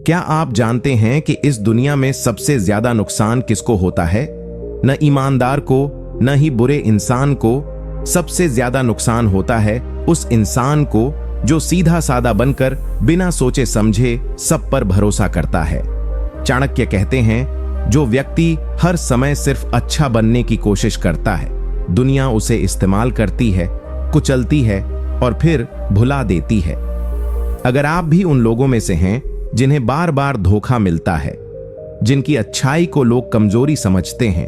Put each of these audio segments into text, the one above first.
क्या आप जानते हैं कि इस दुनिया में सबसे ज्यादा नुकसान किसको होता है? न ईमानदार को, न ही बुरे इंसान को। सबसे ज्यादा नुकसान होता है उस इंसान को जो सीधा सादा बनकर बिना सोचे समझे सब पर भरोसा करता है। चाणक्य कहते हैं, जो व्यक्ति हर समय सिर्फ अच्छा बनने की कोशिश करता है, दुनिया उसे इस्तेमाल करती है, कुचलती है और फिर भुला देती है। अगर आप भी उन लोगों में से हैं जिन्हें बार बार धोखा मिलता है, जिनकी अच्छाई को लोग कमजोरी समझते हैं,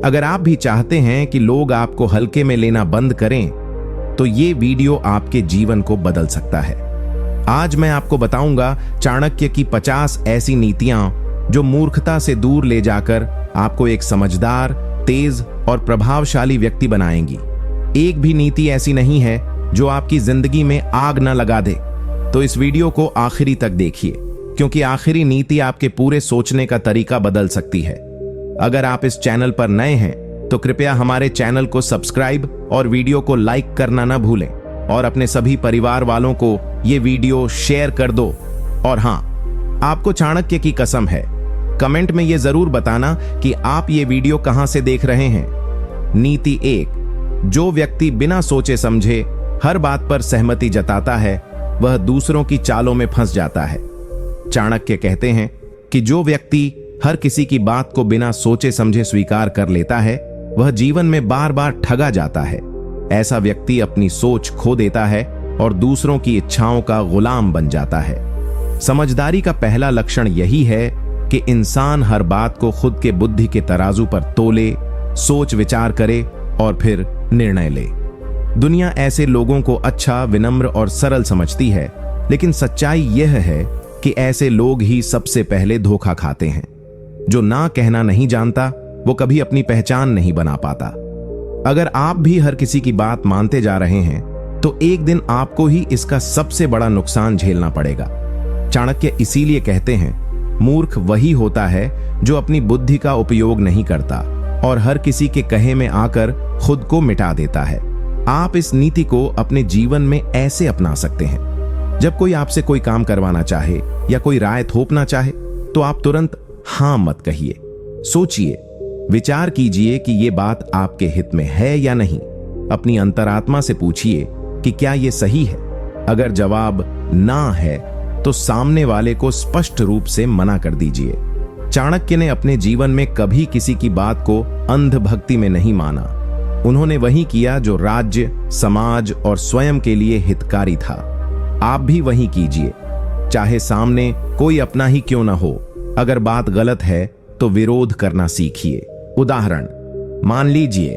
अगर आप भी चाहते हैं कि लोग आपको हल्के में लेना बंद करें, तो ये वीडियो आपके जीवन को बदल सकता है। आज मैं आपको बताऊंगा चाणक्य की 50 ऐसी नीतियां जो मूर्खता से दूर ले जाकर आपको एक समझदार, तेज और प्रभावशाली व्यक्ति बनाएंगी। एक भी नीति ऐसी नहीं है जो आपकी जिंदगी में आग न लगा दे। तो इस वीडियो को आखिरी तक देखिए, क्योंकि आखिरी नीति आपके पूरे सोचने का तरीका बदल सकती है। अगर आप इस चैनल पर नए हैं तो कृपया हमारे चैनल को सब्सक्राइब और वीडियो को लाइक करना न भूलें और अपने सभी परिवार वालों को ये वीडियो शेयर कर दो। और हां, आपको चाणक्य की कसम है, कमेंट में ये जरूर बताना कि आप ये वीडियो कहां से देख रहे हैं। नीति 1, जो व्यक्ति बिना सोचे समझे हर बात पर सहमति जताता है, वह दूसरों की चालों में फंस जाता है। चाणक्य कहते हैं कि जो व्यक्ति हर किसी की बात को बिना सोचे समझे स्वीकार कर लेता है, वह जीवन में बार बार ठगा जाता है। ऐसा व्यक्ति अपनी सोच खो देता है और दूसरों की इच्छाओं का गुलाम बन जाता है। समझदारी का पहला लक्षण यही है कि इंसान हर बात को खुद के बुद्धि के तराजू पर तोले, सोच विचार करे और फिर निर्णय ले। दुनिया ऐसे लोगों को अच्छा, विनम्र और सरल समझती है, लेकिन सच्चाई यह है कि ऐसे लोग ही सबसे पहले धोखा खाते हैं। जो ना कहना नहीं जानता, वो कभी अपनी पहचान नहीं बना पाता। अगर आप भी हर किसी की बात मानते जा रहे हैं, तो एक दिन आपको ही इसका सबसे बड़ा नुकसान झेलना पड़ेगा। चाणक्य इसीलिए कहते हैं, मूर्ख वही होता है जो अपनी बुद्धि का उपयोग नहीं करता और हर किसी के कहे में आकर खुद को मिटा देता है। आप इस नीति को अपने जीवन में ऐसे अपना सकते हैं। जब कोई आपसे कोई काम करवाना चाहे या कोई राय थोपना चाहे, तो आप तुरंत हां मत कहिए। सोचिए, विचार कीजिए कि यह बात आपके हित में है या नहीं। अपनी अंतरात्मा से पूछिए कि क्या यह सही है। अगर जवाब ना है, तो सामने वाले को स्पष्ट रूप से मना कर दीजिए। चाणक्य ने अपने जीवन में कभी किसी की बात को अंधभक्ति में नहीं माना। उन्होंने वही किया जो राज्य, समाज और स्वयं के लिए हितकारी था। आप भी वही कीजिए, चाहे सामने कोई अपना ही क्यों ना हो। अगर बात गलत है तो विरोध करना सीखिए। उदाहरण, मान लीजिए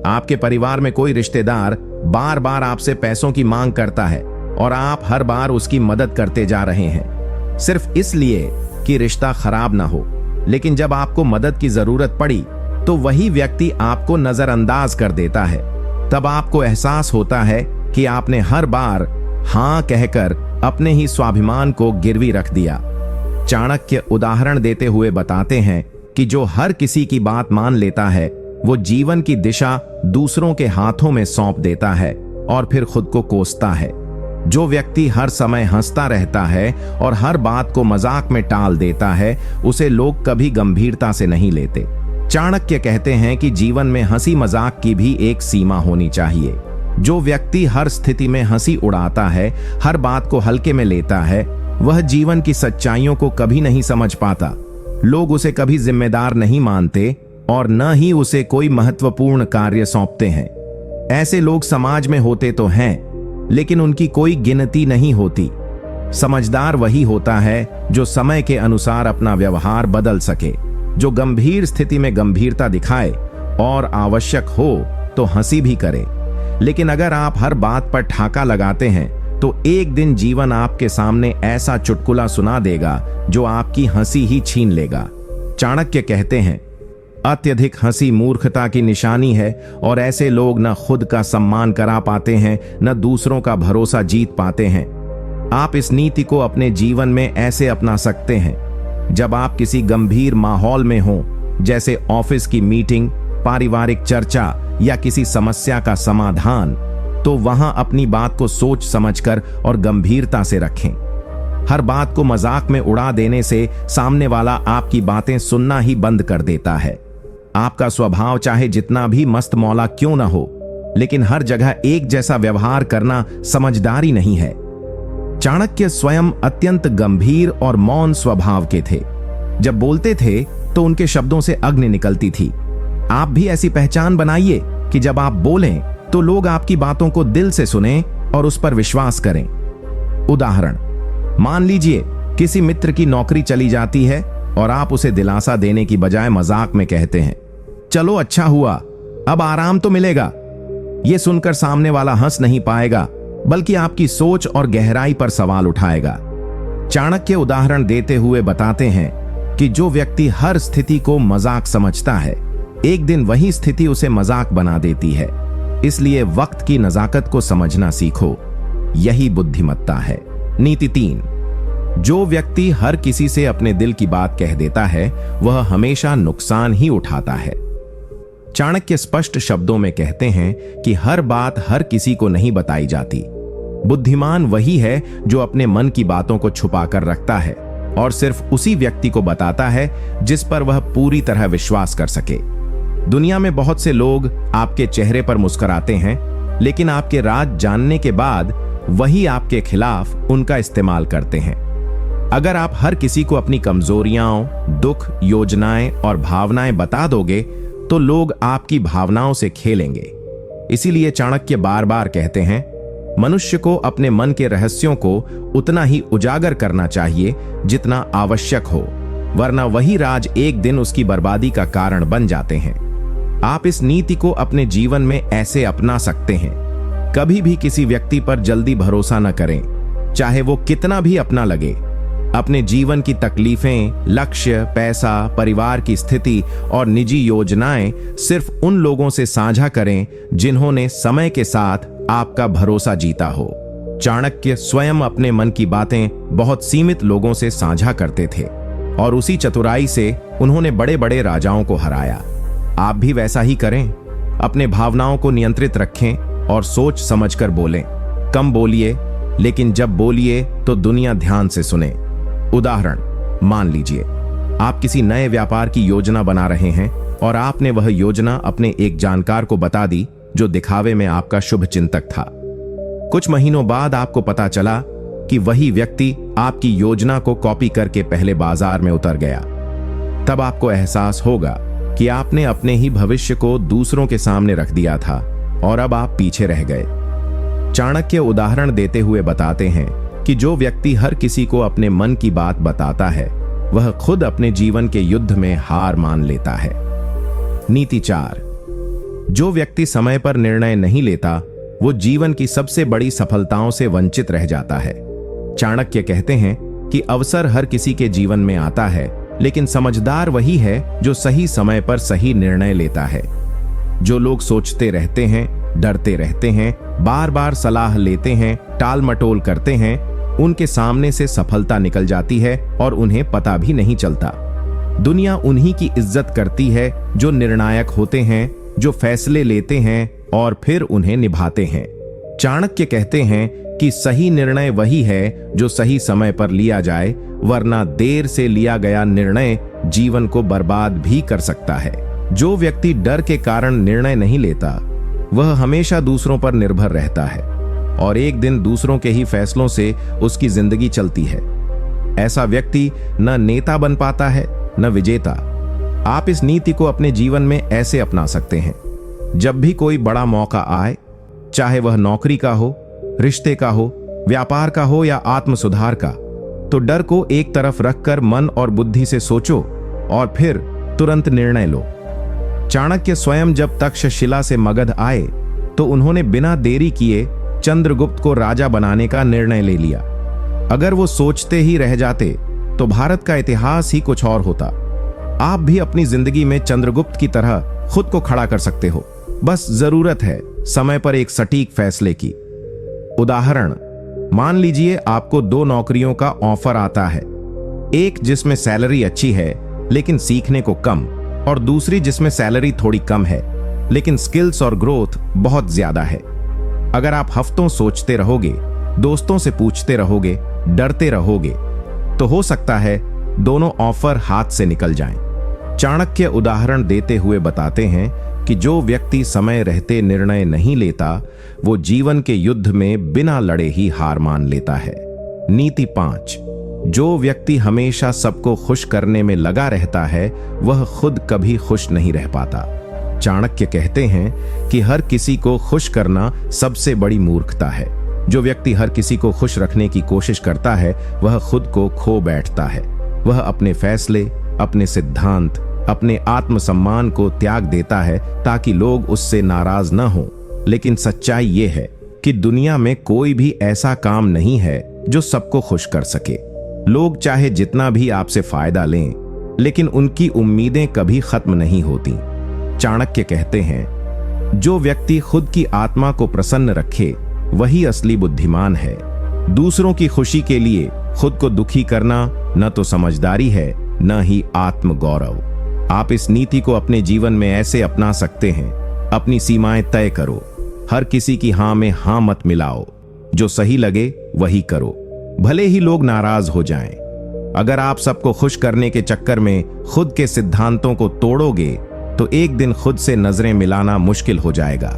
आपके परिवार में कोई रिश्तेदार बार बार आपसे पैसों की मांग करता है और आप हर बार उसकी मदद करते जा रहे हैं, सिर्फ इसलिए कि रिश्ता खराब ना हो। लेकिन जब आपको मदद की जरूरत पड़ी तो वही व्यक्ति आपको नजरअंदाज कर देता है। तब आपको एहसास होता है कि आपने हर बार हां कहकर अपने ही स्वाभिमान को गिरवी रख दिया। चाणक्य उदाहरण देते हुए बताते हैं कि जो हर किसी की बात मान लेता है, वो जीवन की दिशा दूसरों के हाथों में सौंप देता है और फिर खुद को कोसता है। जो व्यक्ति हर समय हंसता रहता है और हर बात को मजाक में टाल देता है, उसे लोग कभी गंभीरता से नहीं लेते। चाणक्य कहते हैं कि जीवन में हंसी मजाक की भी एक सीमा होनी चाहिए। जो व्यक्ति हर स्थिति में हंसी उड़ाता है, हर बात को हल्के में लेता है, वह जीवन की सच्चाइयों को कभी नहीं समझ पाता। लोग उसे कभी जिम्मेदार नहीं मानते और न ही उसे कोई महत्वपूर्ण कार्य सौंपते हैं। ऐसे लोग समाज में होते तो हैं, लेकिन उनकी कोई गिनती नहीं होती। समझदार वही होता है जो समय के अनुसार अपना व्यवहार बदल सके, जो गंभीर स्थिति में गंभीरता दिखाए और आवश्यक हो तो हंसी भी करे। लेकिन अगर आप हर बात पर ठाका लगाते हैं, तो एक दिन जीवन आपके सामने ऐसा चुटकुला सुना देगा जो आपकी हंसी ही छीन लेगा। चाणक्य कहते हैं, अत्यधिक हंसी मूर्खता की निशानी है और ऐसे लोग न खुद का सम्मान करा पाते हैं, न दूसरों का भरोसा जीत पाते हैं। आप इस नीति को अपने जीवन में ऐसे अपना सकते हैं, जब आप किसी गंभीर माहौल में हो, जैसे ऑफिस की मीटिंग, पारिवारिक चर्चा या किसी समस्या का समाधान, तो वहां अपनी बात को सोच समझकर और गंभीरता से रखें। हर बात को मजाक में उड़ा देने से सामने वाला आपकी बातें सुनना ही बंद कर देता है। आपका स्वभाव चाहे जितना भी मस्त मौला क्यों ना हो, लेकिन हर जगह एक जैसा व्यवहार करना समझदारी नहीं है। चाणक्य स्वयं अत्यंत गंभीर और मौन स्वभाव के थे। जब बोलते थे तो उनके शब्दों से अग्नि निकलती थी। आप भी ऐसी पहचान बनाइए कि जब आप बोलें तो लोग आपकी बातों को दिल से सुनें और उस पर विश्वास करें। उदाहरण, मान लीजिए किसी मित्र की नौकरी चली जाती है और आप उसे दिलासा देने की बजाय मजाक में कहते हैं, चलो अच्छा हुआ, अब आराम तो मिलेगा। यह सुनकर सामने वाला हंस नहीं पाएगा, बल्कि आपकी सोच और गहराई पर सवाल उठाएगा। चाणक्य उदाहरण देते हुए बताते हैं कि जो व्यक्ति हर स्थिति को मजाक समझता है, एक दिन वही स्थिति उसे मजाक बना देती है। इसलिए वक्त की नजाकत को समझना सीखो, यही बुद्धिमत्ता है। नीति 3, जो व्यक्ति हर किसी से अपने दिल की बात कह देता है, वह हमेशा नुकसान ही उठाता है। चाणक्य स्पष्ट शब्दों में कहते हैं कि हर बात हर किसी को नहीं बताई जाती। बुद्धिमान वही है जो अपने मन की बातों को छुपा कर रखता है और सिर्फ उसी व्यक्ति को बताता है जिस पर वह पूरी तरह विश्वास कर सके। दुनिया में बहुत से लोग आपके चेहरे पर मुस्कुराते हैं, लेकिन आपके राज जानने के बाद वही आपके खिलाफ उनका इस्तेमाल करते हैं। अगर आप हर किसी को अपनी कमजोरियां, दुख, योजनाएं और भावनाएं बता दोगे तो लोग आपकी भावनाओं से खेलेंगे। इसीलिए चाणक्य बार बार कहते हैं, मनुष्य को अपने मन के रहस्यों को उतना ही उजागर करना चाहिए जितना आवश्यक हो, वरना वही राज एक दिन उसकी बर्बादी का कारण बन जाते हैं। आप इस नीति को अपने जीवन में ऐसे अपना सकते हैं। कभी भी किसी व्यक्ति पर जल्दी भरोसा न करें, चाहे वो कितना भी अपना लगे। अपने जीवन की तकलीफें, लक्ष्य, पैसा, परिवार की स्थिति और निजी योजनाएं सिर्फ उन लोगों से साझा करें जिन्होंने समय के साथ आपका भरोसा जीता हो। चाणक्य स्वयं अपने मन की बातें बहुत सीमित लोगों से साझा करते थे और उसी चतुराई से उन्होंने बड़े बड़े राजाओं को हराया। आप भी वैसा ही करें। अपने भावनाओं को नियंत्रित रखें और सोच समझकर बोलें। कम बोलिए, लेकिन जब बोलिए तो दुनिया ध्यान से सुने। उदाहरण, मान लीजिए आप किसी नए व्यापार की योजना बना रहे हैं और आपने वह योजना अपने एक जानकार को बता दी जो दिखावे में आपका शुभ चिंतक था। कुछ महीनों बाद आपको पता चला कि वही व्यक्ति आपकी योजना को कॉपी करके पहले बाजार में उतर गया। तब आपको एहसास होगा कि आपने अपने ही भविष्य को दूसरों के सामने रख दिया था और अब आप पीछे रह गए। चाणक्य उदाहरण देते हुए बताते हैं कि जो व्यक्ति हर किसी को अपने मन की बात बताता है, वह खुद अपने जीवन के युद्ध में हार मान लेता है। नीति 4, जो व्यक्ति समय पर निर्णय नहीं लेता, वो जीवन की सबसे बड़ी सफलताओं से वंचित रह जाता है। चाणक्य कहते हैं कि अवसर हर किसी के जीवन में आता है, लेकिन समझदार वही है जो सही समय पर सही निर्णय लेता है। जो लोग सोचते रहते हैं, डरते रहते हैं, बार बार सलाह लेते हैं, टाल मटोल करते हैं, उनके सामने से सफलता निकल जाती है और उन्हें पता भी नहीं चलता। दुनिया उन्हीं की इज्जत करती है जो निर्णायक होते हैं, जो फैसले लेते हैं और फिर उन्हें निभाते हैं। चाणक्य कहते हैं कि सही निर्णय वही है जो सही समय पर लिया जाए, वरना देर से लिया गया निर्णय जीवन को बर्बाद भी कर सकता है। जो व्यक्ति डर के कारण निर्णय नहीं लेता, वह हमेशा दूसरों पर निर्भर रहता है और एक दिन दूसरों के ही फैसलों से उसकी जिंदगी चलती है। ऐसा व्यक्ति न नेता बन पाता है, न विजेता। आप इस नीति को अपने जीवन में ऐसे अपना सकते हैं। जब भी कोई बड़ा मौका आए, चाहे वह नौकरी का हो, रिश्ते का हो, व्यापार का हो या आत्म सुधार का, तो डर को एक तरफ रखकर मन और बुद्धि से सोचो और फिर तुरंत निर्णय लो। चाणक्य स्वयं जब तक्षशिला से मगध आए तो उन्होंने बिना देरी किए चंद्रगुप्त को राजा बनाने का निर्णय ले लिया। अगर वो सोचते ही रह जाते तो भारत का इतिहास ही कुछ और होता। आप भी अपनी जिंदगी में चंद्रगुप्त की तरह खुद को खड़ा कर सकते हो। बस जरूरत है समय पर एक सटीक फैसले की। उदाहरण, मान लीजिए आपको 2 नौकरियों का ऑफर आता है। एक जिसमें सैलरी अच्छी है लेकिन सीखने को कम, और दूसरी जिसमें सैलरी थोड़ी कम है लेकिन स्किल्स और ग्रोथ बहुत ज्यादा है। अगर आप हफ्तों सोचते रहोगे, दोस्तों से पूछते रहोगे, डरते रहोगे तो हो सकता है दोनों ऑफर हाथ से निकल जाएं। चाणक्य उदाहरण देते हुए बताते हैं कि जो व्यक्ति समय रहते निर्णय नहीं लेता वो जीवन के युद्ध में बिना लड़े ही हार मान लेता है। नीति 5, जो व्यक्ति हमेशा सबको खुश करने में लगा रहता है वह खुद कभी खुश नहीं रह पाता। चाणक्य कहते हैं कि हर किसी को खुश करना सबसे बड़ी मूर्खता है। जो व्यक्ति हर किसी को खुश रखने की कोशिश करता है वह खुद को खो बैठता है। वह अपने फैसले, अपने सिद्धांत, अपने आत्मसम्मान को त्याग देता है ताकि लोग उससे नाराज न हो। लेकिन सच्चाई ये है कि दुनिया में कोई भी ऐसा काम नहीं है जो सबको खुश कर सके। लोग चाहे जितना भी आपसे फायदा लें, लेकिन उनकी उम्मीदें कभी खत्म नहीं होती। चाणक्य कहते हैं, जो व्यक्ति खुद की आत्मा को प्रसन्न रखे वही असली बुद्धिमान है। दूसरों की खुशी के लिए खुद को दुखी करना न तो समझदारी है न ही आत्मगौरव। आप इस नीति को अपने जीवन में ऐसे अपना सकते हैं। अपनी सीमाएं तय करो, हर किसी की हां में हां मत मिलाओ, जो सही लगे वही करो, भले ही लोग नाराज हो जाएं। अगर आप सबको खुश करने के चक्कर में खुद के सिद्धांतों को तोड़ोगे तो एक दिन खुद से नजरें मिलाना मुश्किल हो जाएगा।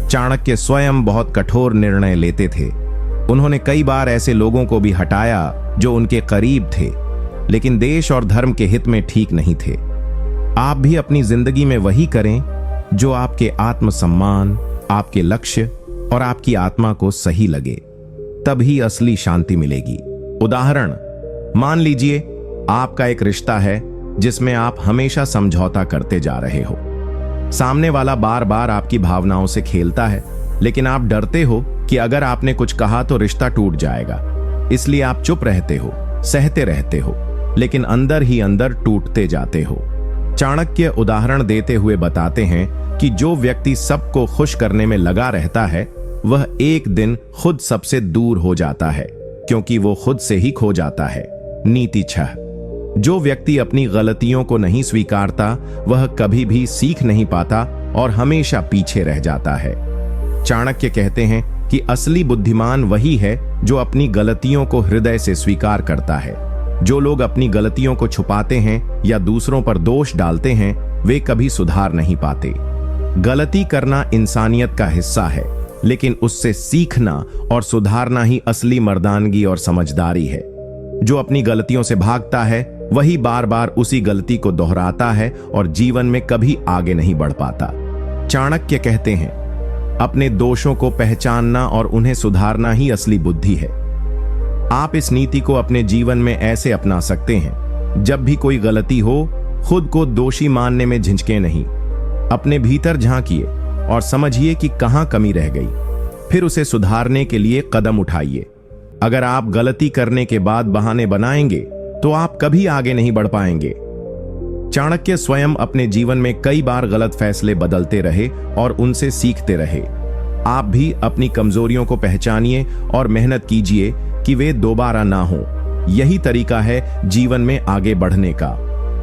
चाणक्य स्वयं बहुत कठोर निर्णय लेते थे। उन्होंने कई बार ऐसे लोगों को भी हटाया जो उनके करीब थे, लेकिन देश और धर्म के हित में ठीक नहीं थे। आप भी अपनी जिंदगी में वही करें जो आपके आत्मसम्मान, आपके लक्ष्य और आपकी आत्मा को सही लगे, तभी असली शांति मिलेगी। उदाहरण, मान लीजिए आपका एक रिश्ता है जिसमें आप हमेशा समझौता करते जा रहे हो। सामने वाला बार बार आपकी भावनाओं से खेलता है, लेकिन आप डरते हो कि अगर आपने कुछ कहा तो रिश्ता टूट जाएगा। इसलिए आप चुप रहते हो, सहते रहते हो, लेकिन अंदर ही अंदर टूटते जाते हो। चाणक्य उदाहरण देते हुए बताते हैं कि जो व्यक्ति सबको खुश करने में लगा रहता है वह एक दिन खुद सबसे दूर हो जाता है, क्योंकि वो खुद से ही खो जाता है। नीति 6, जो व्यक्ति अपनी गलतियों को नहीं स्वीकारता वह कभी भी सीख नहीं पाता और हमेशा पीछे रह जाता है। चाणक्य कहते हैं कि असली बुद्धिमान वही है जो अपनी गलतियों को हृदय से स्वीकार करता है। जो लोग अपनी गलतियों को छुपाते हैं या दूसरों पर दोष डालते हैं वे कभी सुधार नहीं पाते। गलती करना इंसानियत का हिस्सा है, लेकिन उससे सीखना और सुधारना ही असली मर्दानगी और समझदारी है। जो अपनी गलतियों से भागता है वही बार बार उसी गलती को दोहराता है और जीवन में कभी आगे नहीं बढ़ पाता। चाणक्य कहते हैं, अपने दोषों को पहचानना और उन्हें सुधारना ही असली बुद्धि है। आप इस नीति को अपने जीवन में ऐसे अपना सकते हैं, जब भी कोई गलती हो खुद को दोषी मानने में झिझके नहीं। अपने भीतर झांकिए और समझिए कि कहां कमी रह गई, फिर उसे सुधारने के लिए कदम उठाइए। अगर आप गलती करने के बाद बहाने बनाएंगे तो आप कभी आगे नहीं बढ़ पाएंगे। चाणक्य स्वयं अपने जीवन में कई बार गलत फैसले बदलते रहे और उनसे सीखते रहे। आप भी अपनी कमजोरियों को पहचानिए और मेहनत कीजिए कि वे दोबारा ना हो। यही तरीका है जीवन में आगे बढ़ने का।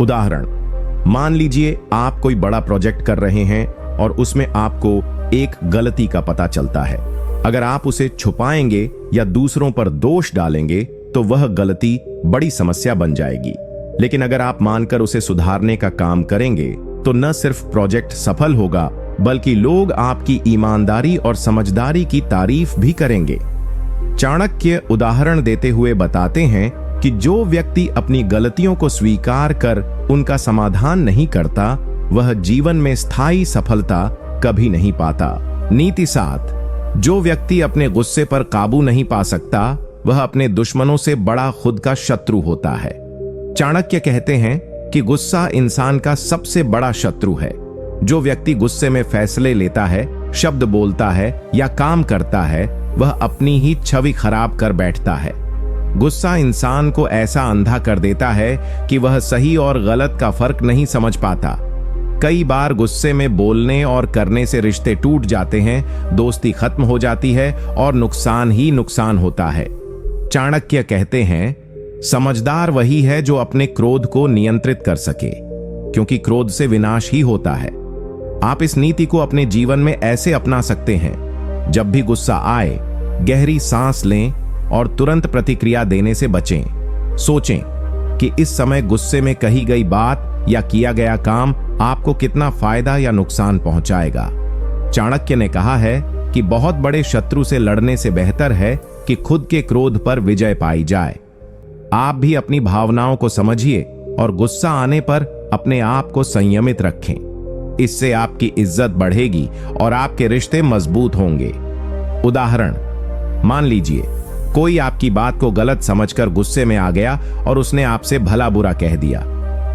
उदाहरण, मान लीजिए आप कोई बड़ा प्रोजेक्ट कर रहे हैं और उसमें आपको एक गलती का पता चलता है। अगर आप उसे छुपाएंगे या दूसरों पर दोष डालेंगे तो वह गलती बड़ी समस्या बन जाएगी। लेकिन अगर आप मानकर उसे सुधारने का काम करेंगे तो न सिर्फ प्रोजेक्ट सफल होगा बल्कि लोग आपकी ईमानदारी और समझदारी की तारीफ भी करेंगे। चाणक्य उदाहरण देते हुए बताते हैं कि जो व्यक्ति अपनी गलतियों को स्वीकार कर उनका समाधान नहीं करता वह जीवन में स्थायी सफलता कभी नहीं पाता। नीति 7, जो व्यक्ति अपने गुस्से पर काबू नहीं पा सकता वह अपने दुश्मनों से बड़ा खुद का शत्रु होता है। चाणक्य कहते हैं कि गुस्सा इंसान का सबसे बड़ा शत्रु है। जो व्यक्ति गुस्से में फैसले लेता है, शब्द बोलता है या काम करता है वह अपनी ही छवि खराब कर बैठता है। गुस्सा इंसान को ऐसा अंधा कर देता है कि वह सही और गलत का फर्क नहीं समझ पाता। कई बार गुस्से में बोलने और करने से रिश्ते टूट जाते हैं, दोस्ती खत्म हो जाती है और नुकसान ही नुकसान होता है। चाणक्य कहते हैं, समझदार वही है जो अपने क्रोध को नियंत्रित कर सके, क्योंकि क्रोध से विनाश ही होता है। आप इस नीति को अपने जीवन में ऐसे अपना सकते हैं, जब भी गुस्सा आए गहरी सांस लें और तुरंत प्रतिक्रिया देने से बचें। सोचें कि इस समय गुस्से में कही गई बात या किया गया काम आपको कितना फायदा या नुकसान पहुंचाएगा। चाणक्य ने कहा है कि बहुत बड़े शत्रु से लड़ने से बेहतर है कि खुद के क्रोध पर विजय पाई जाए। आप भी अपनी भावनाओं को समझिए और गुस्सा आने पर अपने आप को संयमित रखें। इससे आपकी इज्जत बढ़ेगी और आपके रिश्ते मजबूत होंगे। उदाहरण, मान लीजिए कोई आपकी बात को गलत समझकर गुस्से में आ गया और उसने आपसे भला बुरा कह दिया।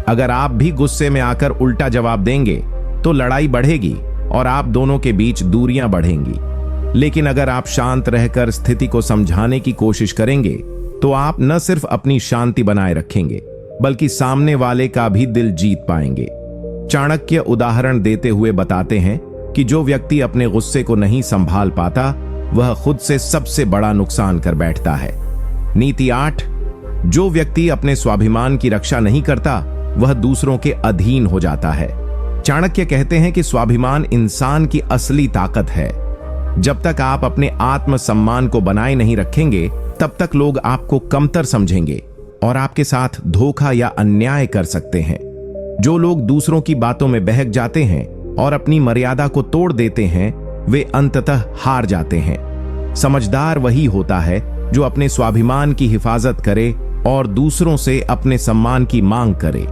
अगर आप भी गुस्से में आकर उल्टा जवाब देंगे तो लड़ाई बढ़ेगी और आप दोनों के बीच दूरियां बढ़ेंगी। लेकिन अगर आप शांत रहकर स्थिति को समझाने की कोशिश करेंगे तो आप न सिर्फ अपनी शांति बनाए रखेंगे बल्कि सामने वाले का भी दिल जीत पाएंगे। चाणक्य उदाहरण देते हुए बताते हैं कि जो व्यक्ति अपने गुस्से को नहीं संभाल पाता वह खुद से सबसे बड़ा नुकसान कर बैठता है। नीति 8, जो व्यक्ति अपने स्वाभिमान की रक्षा नहीं करता वह दूसरों के अधीन हो जाता है। चाणक्य कहते हैं कि स्वाभिमान इंसान की असली ताकत है। जब तक आप अपने आत्मसम्मान को बनाए नहीं रखेंगे तब तक लोग आपको कमतर समझेंगे और आपके साथ धोखा या अन्याय कर सकते हैं। जो लोग दूसरों की बातों में बहक जाते हैं और अपनी मर्यादा को तोड़ देते हैं वे अंततः हार जाते हैं। समझदार वही होता है जो अपने स्वाभिमान की हिफाजत करे और दूसरों से अपने सम्मान की मांग करे।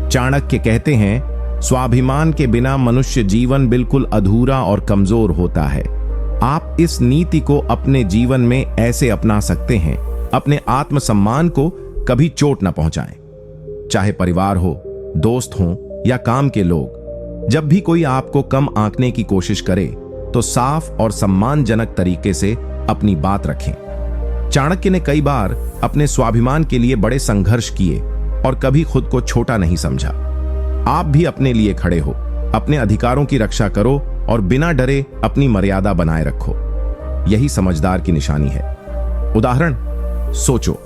चाणक्य कहते हैं, स्वाभिमान के बिना मनुष्य जीवन बिल्कुल अधूरा और कमजोर होता है। आप इस नीति को अपने जीवन में ऐसे अपना सकते हैं, अपने आत्मसम्मान को कभी चोट न पहुंचाएं। चाहे परिवार हो, दोस्त हो या काम के लोग, जब भी कोई आपको कम आंकने की कोशिश करे तो साफ और सम्मानजनक तरीके से अपनी बात रखें। चाणक्य ने कई बार अपने स्वाभिमान के लिए बड़े संघर्ष किए और कभी खुद को छोटा नहीं समझा। आप भी अपने लिए खड़े हो, अपने अधिकारों की रक्षा करो और बिना डरे अपनी मर्यादा बनाए रखो। यही समझदार की निशानी है। उदाहरण, सोचो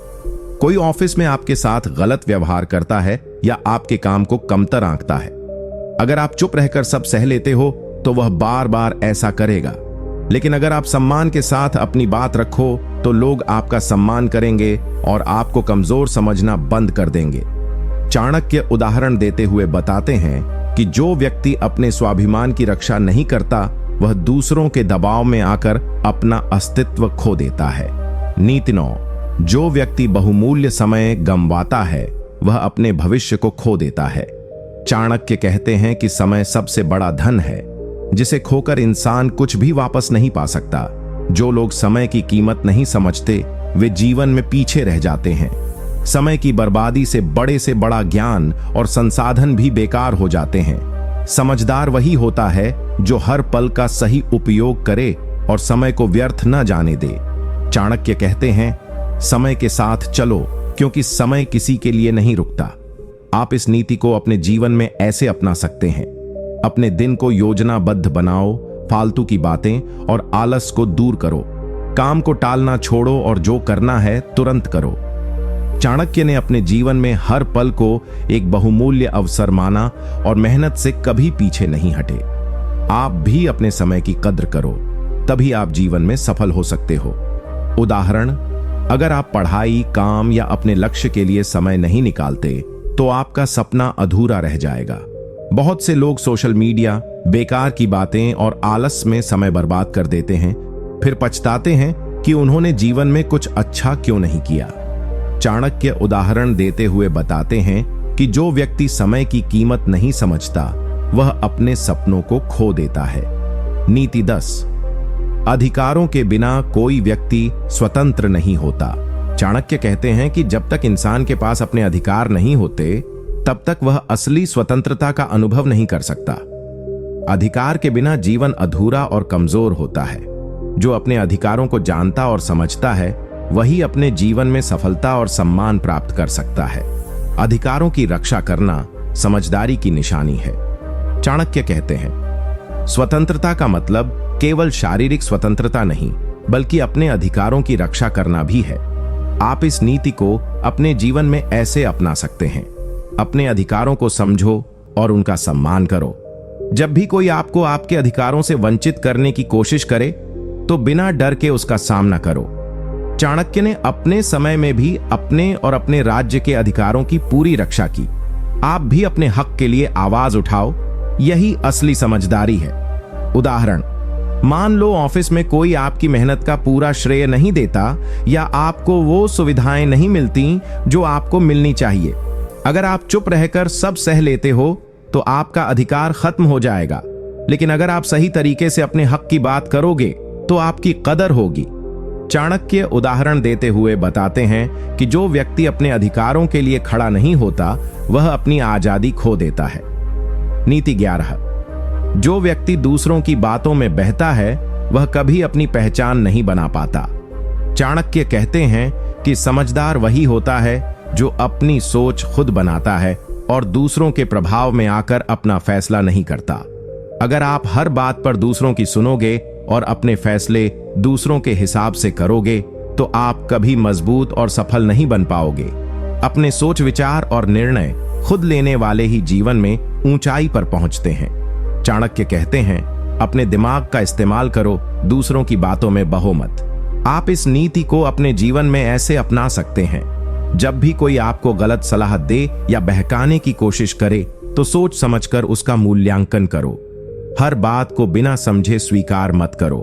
कोई ऑफिस में आपके साथ गलत व्यवहार करता है या आपके काम को कमतर आंकता है। अगर आप चुप रहकर सब सह लेते हो तो वह बार बार ऐसा करेगा। लेकिन अगर आप सम्मान के साथ अपनी बात रखो तो लोग आपका सम्मान करेंगे और आपको कमजोर समझना बंद कर देंगे। चाणक्य उदाहरण देते हुए बताते हैं कि जो व्यक्ति अपने स्वाभिमान की रक्षा नहीं करता वह दूसरों के दबाव में आकर अपना अस्तित्व खो देता है। नीति 9, जो व्यक्ति बहुमूल्य समय गंवाता है वह अपने भविष्य को खो देता है। चाणक्य कहते हैं कि समय सबसे बड़ा धन है जिसे खोकर इंसान कुछ भी वापस नहीं पा सकता। जो लोग समय की कीमत नहीं समझते वे जीवन में पीछे रह जाते हैं। समय की बर्बादी से बड़ा ज्ञान और संसाधन भी बेकार हो जाते हैं। समझदार वही होता है जो हर पल का सही उपयोग करे और समय को व्यर्थ न जाने दे। चाणक्य कहते हैं, समय के साथ चलो क्योंकि समय किसी के लिए नहीं रुकता। आप इस नीति को अपने जीवन में ऐसे अपना सकते हैं। अपने दिन को योजनाबद्ध बनाओ, फालतू की बातें और आलस को दूर करो। काम को टालना छोड़ो और जो करना है तुरंत करो। चाणक्य ने अपने जीवन में हर पल को एक बहुमूल्य अवसर माना और मेहनत से कभी पीछे नहीं हटे। आप भी अपने समय की कद्र करो, तभी आप जीवन में सफल हो सकते हो। उदाहरण, अगर आप पढ़ाई, काम या अपने लक्ष्य के लिए समय नहीं निकालते तो आपका सपना अधूरा रह जाएगा। बहुत से लोग सोशल मीडिया, बेकार की बातें और आलस में समय बर्बाद कर देते हैं, फिर पछताते हैं कि उन्होंने जीवन में कुछ अच्छा क्यों नहीं किया। चाणक्य उदाहरण देते हुए बताते हैं कि जो व्यक्ति समय की कीमत नहीं समझता वह अपने सपनों को खो देता है। नीति 10, अधिकारों के बिना कोई व्यक्ति स्वतंत्र नहीं होता। चाणक्य कहते हैं कि जब तक इंसान के पास अपने अधिकार नहीं होते तब तक वह असली स्वतंत्रता का अनुभव नहीं कर सकता। अधिकार के बिना जीवन अधूरा और कमजोर होता है। जो अपने अधिकारों को जानता और समझता है वही अपने जीवन में सफलता और सम्मान प्राप्त कर सकता है। अधिकारों की रक्षा करना समझदारी की निशानी है। चाणक्य कहते हैं, स्वतंत्रता का मतलब केवल शारीरिक स्वतंत्रता नहीं बल्कि अपने अधिकारों की रक्षा करना भी है। आप इस नीति को अपने जीवन में ऐसे अपना सकते हैं। अपने अधिकारों को समझो और उनका सम्मान करो। जब भी कोई आपको आपके अधिकारों से वंचित करने की कोशिश करे तो बिना डर के उसका सामना करो। चाणक्य ने अपने समय में भी अपने और अपने राज्य के अधिकारों की पूरी रक्षा की। आप भी अपने हक के लिए आवाज उठाओ, यही असली समझदारी है। उदाहरण, मान लो ऑफिस में कोई आपकी मेहनत का पूरा श्रेय नहीं देता या आपको वो सुविधाएं नहीं मिलती जो आपको मिलनी चाहिए। अगर आप चुप रहकर सब सह लेते हो तो आपका अधिकार खत्म हो जाएगा, लेकिन अगर आप सही तरीके से अपने हक की बात करोगे तो आपकी कदर होगी। चाणक्य उदाहरण देते हुए बताते हैं कि जो व्यक्ति अपने अधिकारों के लिए खड़ा नहीं होता वह अपनी आजादी खो देता है। नीति 11, जो व्यक्ति दूसरों की बातों में बहता है वह कभी अपनी पहचान नहीं बना पाता। चाणक्य कहते हैं कि समझदार वही होता है जो अपनी सोच खुद बनाता है और दूसरों के प्रभाव में आकर अपना फैसला नहीं करता। अगर आप हर बात पर दूसरों की सुनोगे और अपने फैसले दूसरों के हिसाब से करोगे तो आप कभी मजबूत और सफल नहीं बन पाओगे। अपने सोच विचार और निर्णय खुद लेने वाले ही जीवन में ऊंचाई पर पहुंचते हैं। चाणक्य कहते हैं, अपने दिमाग का इस्तेमाल करो, दूसरों की बातों में बहो मत। आप इस नीति को अपने जीवन में ऐसे अपना सकते हैं, जब भी कोई आपको गलत सलाह दे या बहकाने की कोशिश करे तो सोच समझकर उसका मूल्यांकन करो। हर बात को बिना समझे स्वीकार मत करो।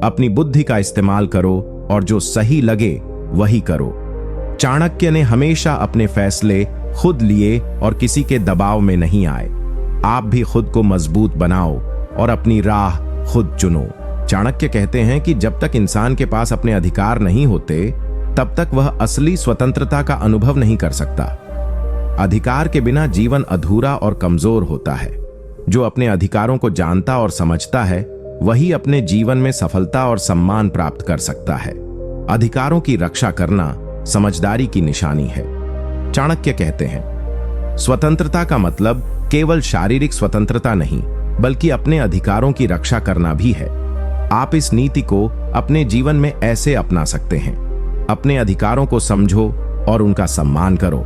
अपनी बुद्धि का इस्तेमाल करो और जो सही लगे वही करो। चाणक्य ने हमेशा अपने फैसले खुद लिए और किसी के दबाव में नहीं आए। आप भी खुद को मजबूत बनाओ और अपनी राह खुद चुनो। चाणक्य कहते हैं कि जब तक इंसान के पास अपने अधिकार नहीं होते तब तक वह असली स्वतंत्रता का अनुभव नहीं कर सकता। अधिकार के बिना जीवन अधूरा और कमजोर होता है। जो अपने अधिकारों को जानता और समझता है वही अपने जीवन में सफलता और सम्मान प्राप्त कर सकता है। अधिकारों की रक्षा करना समझदारी की निशानी है। चाणक्य कहते हैं, स्वतंत्रता का मतलब केवल शारीरिक स्वतंत्रता नहीं बल्कि अपने अधिकारों की रक्षा करना भी है। आप इस नीति को अपने जीवन में ऐसे अपना सकते हैं। अपने अधिकारों को समझो और उनका सम्मान करो।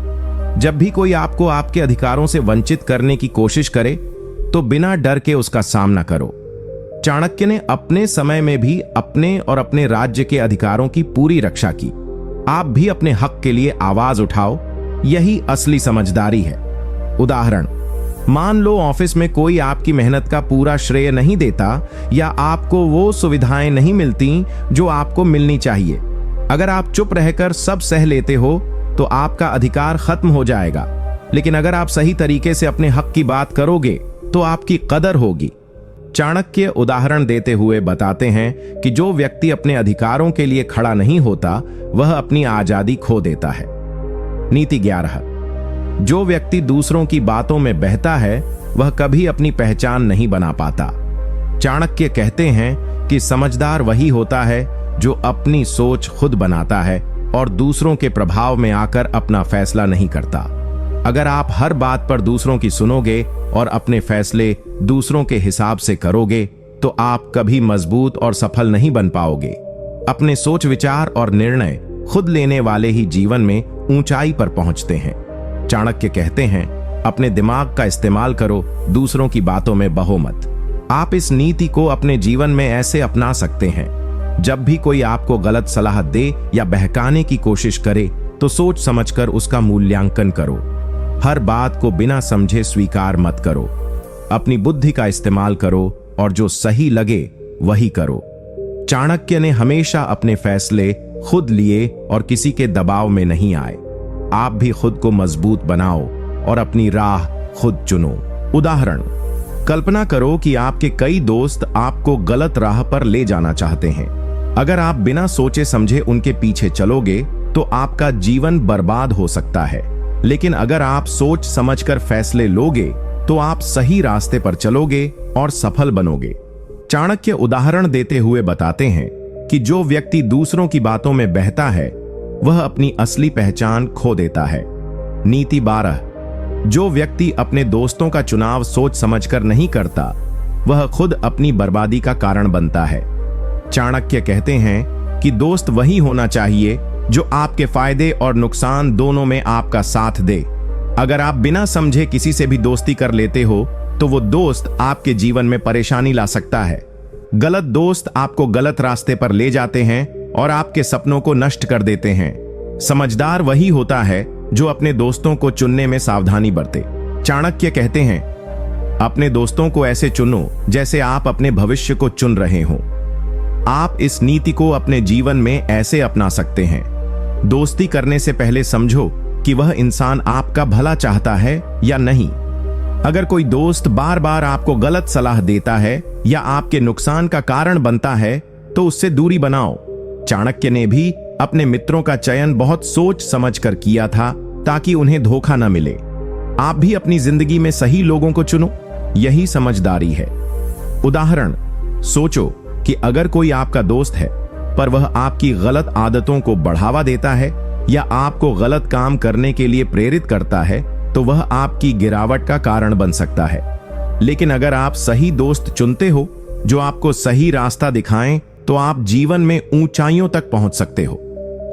जब भी कोई आपको आपके अधिकारों से वंचित करने की कोशिश करे तो बिना डर के उसका सामना करो। चाणक्य ने अपने समय में भी अपने और अपने राज्य के अधिकारों की पूरी रक्षा की। आप भी अपने हक के लिए आवाज उठाओ, यही असली समझदारी है। उदाहरण, मान लो ऑफिस में कोई आपकी मेहनत का पूरा श्रेय नहीं देता या आपको वो सुविधाएं नहीं मिलती जो आपको मिलनी चाहिए। अगर आप चुप रहकर सब सह लेते हो तो आपका अधिकार खत्म हो जाएगा, लेकिन अगर आप सही तरीके से अपने हक की बात करोगे तो आपकी कदर होगी। चाणक्य उदाहरण देते हुए बताते हैं कि जो व्यक्ति अपने अधिकारों के लिए खड़ा नहीं होता वह अपनी आजादी खो देता है। नीति 11, जो व्यक्ति दूसरों की बातों में बहता है वह कभी अपनी पहचान नहीं बना पाता। चाणक्य कहते हैं कि समझदार वही होता है जो अपनी सोच खुद बनाता है और दूसरों के प्रभाव में आकर अपना फैसला नहीं करता। अगर आप हर बात पर दूसरों की सुनोगे और अपने फैसले दूसरों के हिसाब से करोगे तो आप कभी मजबूत और सफल नहीं बन पाओगे। अपने सोच विचार और निर्णय खुद लेने वाले ही जीवन में ऊंचाई पर पहुंचते हैं। चाणक्य कहते हैं, अपने दिमाग का इस्तेमाल करो, दूसरों की बातों में बहो मत। आप इस नीति को अपने जीवन में ऐसे अपना सकते हैं, जब भी कोई आपको गलत सलाह दे या बहकाने की कोशिश करे तो सोच समझकर उसका मूल्यांकन करो। हर बात को बिना समझे स्वीकार मत करो। अपनी बुद्धि का इस्तेमाल करो और जो सही लगे वही करो। चाणक्य ने हमेशा अपने फैसले खुद लिए और किसी के दबाव में नहीं आए। आप भी खुद को मजबूत बनाओ और अपनी राह खुद चुनो। उदाहरण, कल्पना करो कि आपके कई दोस्त आपको गलत राह पर ले जाना चाहते हैं। अगर आप बिना सोचे समझे उनके पीछे चलोगे तो आपका जीवन बर्बाद हो सकता है, लेकिन अगर आप सोच समझकर फैसले लोगे तो आप सही रास्ते पर चलोगे और सफल बनोगे। चाणक्य उदाहरण देते हुए बताते हैं कि जो व्यक्ति दूसरों की बातों में बहता है वह अपनी असली पहचान खो देता है। नीति 12, जो व्यक्ति अपने दोस्तों का चुनाव सोच समझकर नहीं करता वह खुद अपनी बर्बादी का कारण बनता है। चाणक्य कहते हैं कि दोस्त वही होना चाहिए जो आपके फायदे और नुकसान दोनों में आपका साथ दे। अगर आप बिना समझे किसी से भी दोस्ती कर लेते हो तो वो दोस्त आपके जीवन में परेशानी ला सकता है। गलत दोस्त आपको गलत रास्ते पर ले जाते हैं और आपके सपनों को नष्ट कर देते हैं। समझदार वही होता है जो अपने दोस्तों को चुनने में सावधानी बरते। चाणक्य कहते हैं, अपने दोस्तों को ऐसे चुनो जैसे आप अपने भविष्य को चुन रहे हो। आप इस नीति को अपने जीवन में ऐसे अपना सकते हैं। दोस्ती करने से पहले समझो कि वह इंसान आपका भला चाहता है या नहीं। अगर कोई दोस्त बार बार आपको गलत सलाह देता है या आपके नुकसान का कारण बनता है तो उससे दूरी बनाओ। चाणक्य ने भी अपने मित्रों का चयन बहुत सोच समझ कर किया था ताकि उन्हें धोखा न मिले। आप भी अपनी जिंदगी में सही लोगों को चुनो, यही समझदारी है। उदाहरण, सोचो कि अगर कोई आपका दोस्त है पर वह आपकी गलत आदतों को बढ़ावा देता है या आपको गलत काम करने के लिए प्रेरित करता है तो वह आपकी गिरावट का कारण बन सकता है। लेकिन अगर आप सही दोस्त चुनते हो जो आपको सही रास्ता दिखाएं तो आप जीवन में ऊंचाइयों तक पहुंच सकते हो।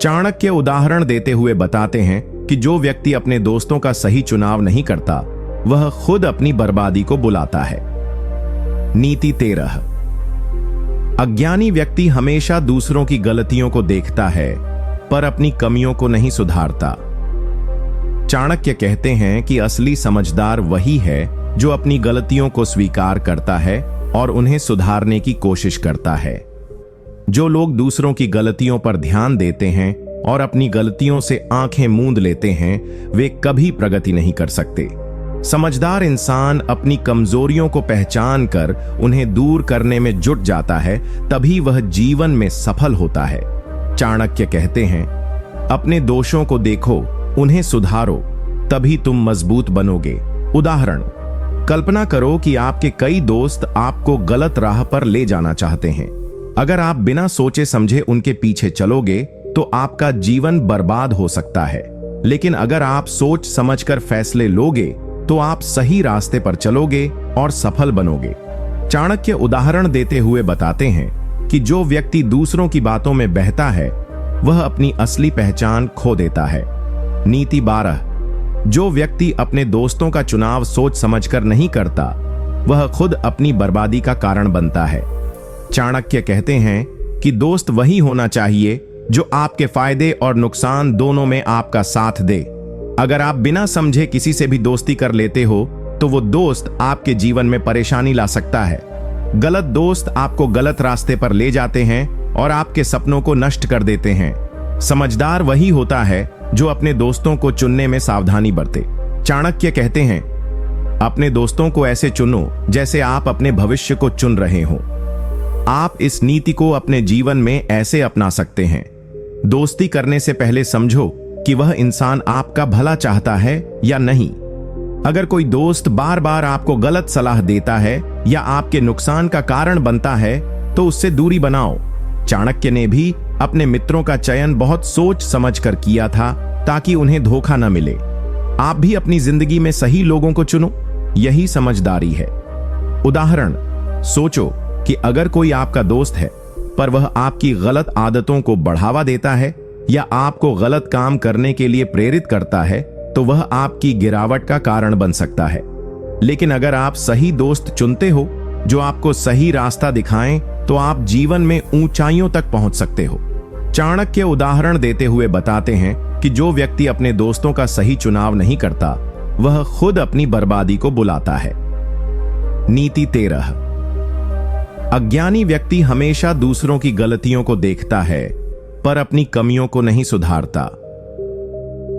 चाणक्य उदाहरण देते हुए बताते हैं कि जो व्यक्ति अपने दोस्तों का सही चुनाव नहीं करता वह खुद अपनी बर्बादी को बुलाता है। नीति 13। अज्ञानी व्यक्ति हमेशा दूसरों की गलतियों को देखता है पर अपनी कमियों को नहीं सुधारता। चाणक्य कहते हैं कि असली समझदार वही है जो अपनी गलतियों को स्वीकार करता है और उन्हें सुधारने की कोशिश करता है। जो लोग दूसरों की गलतियों पर ध्यान देते हैं और अपनी गलतियों से आंखें मूंद लेते हैं वे कभी प्रगति नहीं कर सकते। समझदार इंसान अपनी कमजोरियों को पहचान कर उन्हें दूर करने में जुट जाता है, तभी वह जीवन में सफल होता है। चाणक्य कहते हैं, अपने दोषों को देखो, उन्हें सुधारो, तभी तुम मजबूत बनोगे। उदाहरण, कल्पना करो कि आपके कई दोस्त आपको गलत राह पर ले जाना चाहते हैं। अगर आप बिना सोचे समझे उनके पीछे चलोगे तो आपका जीवन बर्बाद हो सकता है। लेकिन अगर आप सोच समझकर फैसले लोगे तो आप सही रास्ते पर चलोगे और सफल बनोगे। चाणक्य उदाहरण देते हुए बताते हैं कि जो व्यक्ति दूसरों की बातों में बहता है वह अपनी असली पहचान खो देता है। नीति 12। जो व्यक्ति अपने दोस्तों का चुनाव सोच समझकर नहीं करता वह खुद अपनी बर्बादी का कारण बनता है। चाणक्य कहते हैं कि दोस्त वही होना चाहिए जो आपके फायदे और नुकसान दोनों में आपका साथ दे। अगर आप बिना समझे किसी से भी दोस्ती कर लेते हो तो वो दोस्त आपके जीवन में परेशानी ला सकता है। गलत दोस्त आपको गलत रास्ते पर ले जाते हैं और आपके सपनों को नष्ट कर देते हैं। समझदार वही होता है जो अपने दोस्तों को चुनने में सावधानी बरते। चाणक्य कहते हैं, अपने दोस्तों को ऐसे चुनो जैसे आप अपने भविष्य को चुन रहे हो। आप इस नीति को अपने जीवन में ऐसे अपना सकते हैं। दोस्ती करने से पहले समझो कि वह इंसान आपका भला चाहता है या नहीं। अगर कोई दोस्त बार बार आपको गलत सलाह देता है या आपके नुकसान का कारण बनता है तो उससे दूरी बनाओ। चाणक्य ने भी अपने मित्रों का चयन बहुत सोच समझ कर किया था ताकि उन्हें धोखा न मिले। आप भी अपनी जिंदगी में सही लोगों को चुनो, यही समझदारी है। उदाहरण, सोचो कि अगर कोई आपका दोस्त है पर वह आपकी गलत आदतों को बढ़ावा देता है या आपको गलत काम करने के लिए प्रेरित करता है तो वह आपकी गिरावट का कारण बन सकता है। लेकिन अगर आप सही दोस्त चुनते हो जो आपको सही रास्ता दिखाएं तो आप जीवन में ऊंचाइयों तक पहुंच सकते हो। चाणक्य उदाहरण देते हुए बताते हैं कि जो व्यक्ति अपने दोस्तों का सही चुनाव नहीं करता वह खुद अपनी बर्बादी को बुलाता है। नीति 13। अज्ञानी व्यक्ति हमेशा दूसरों की गलतियों को देखता है पर अपनी कमियों को नहीं सुधारता।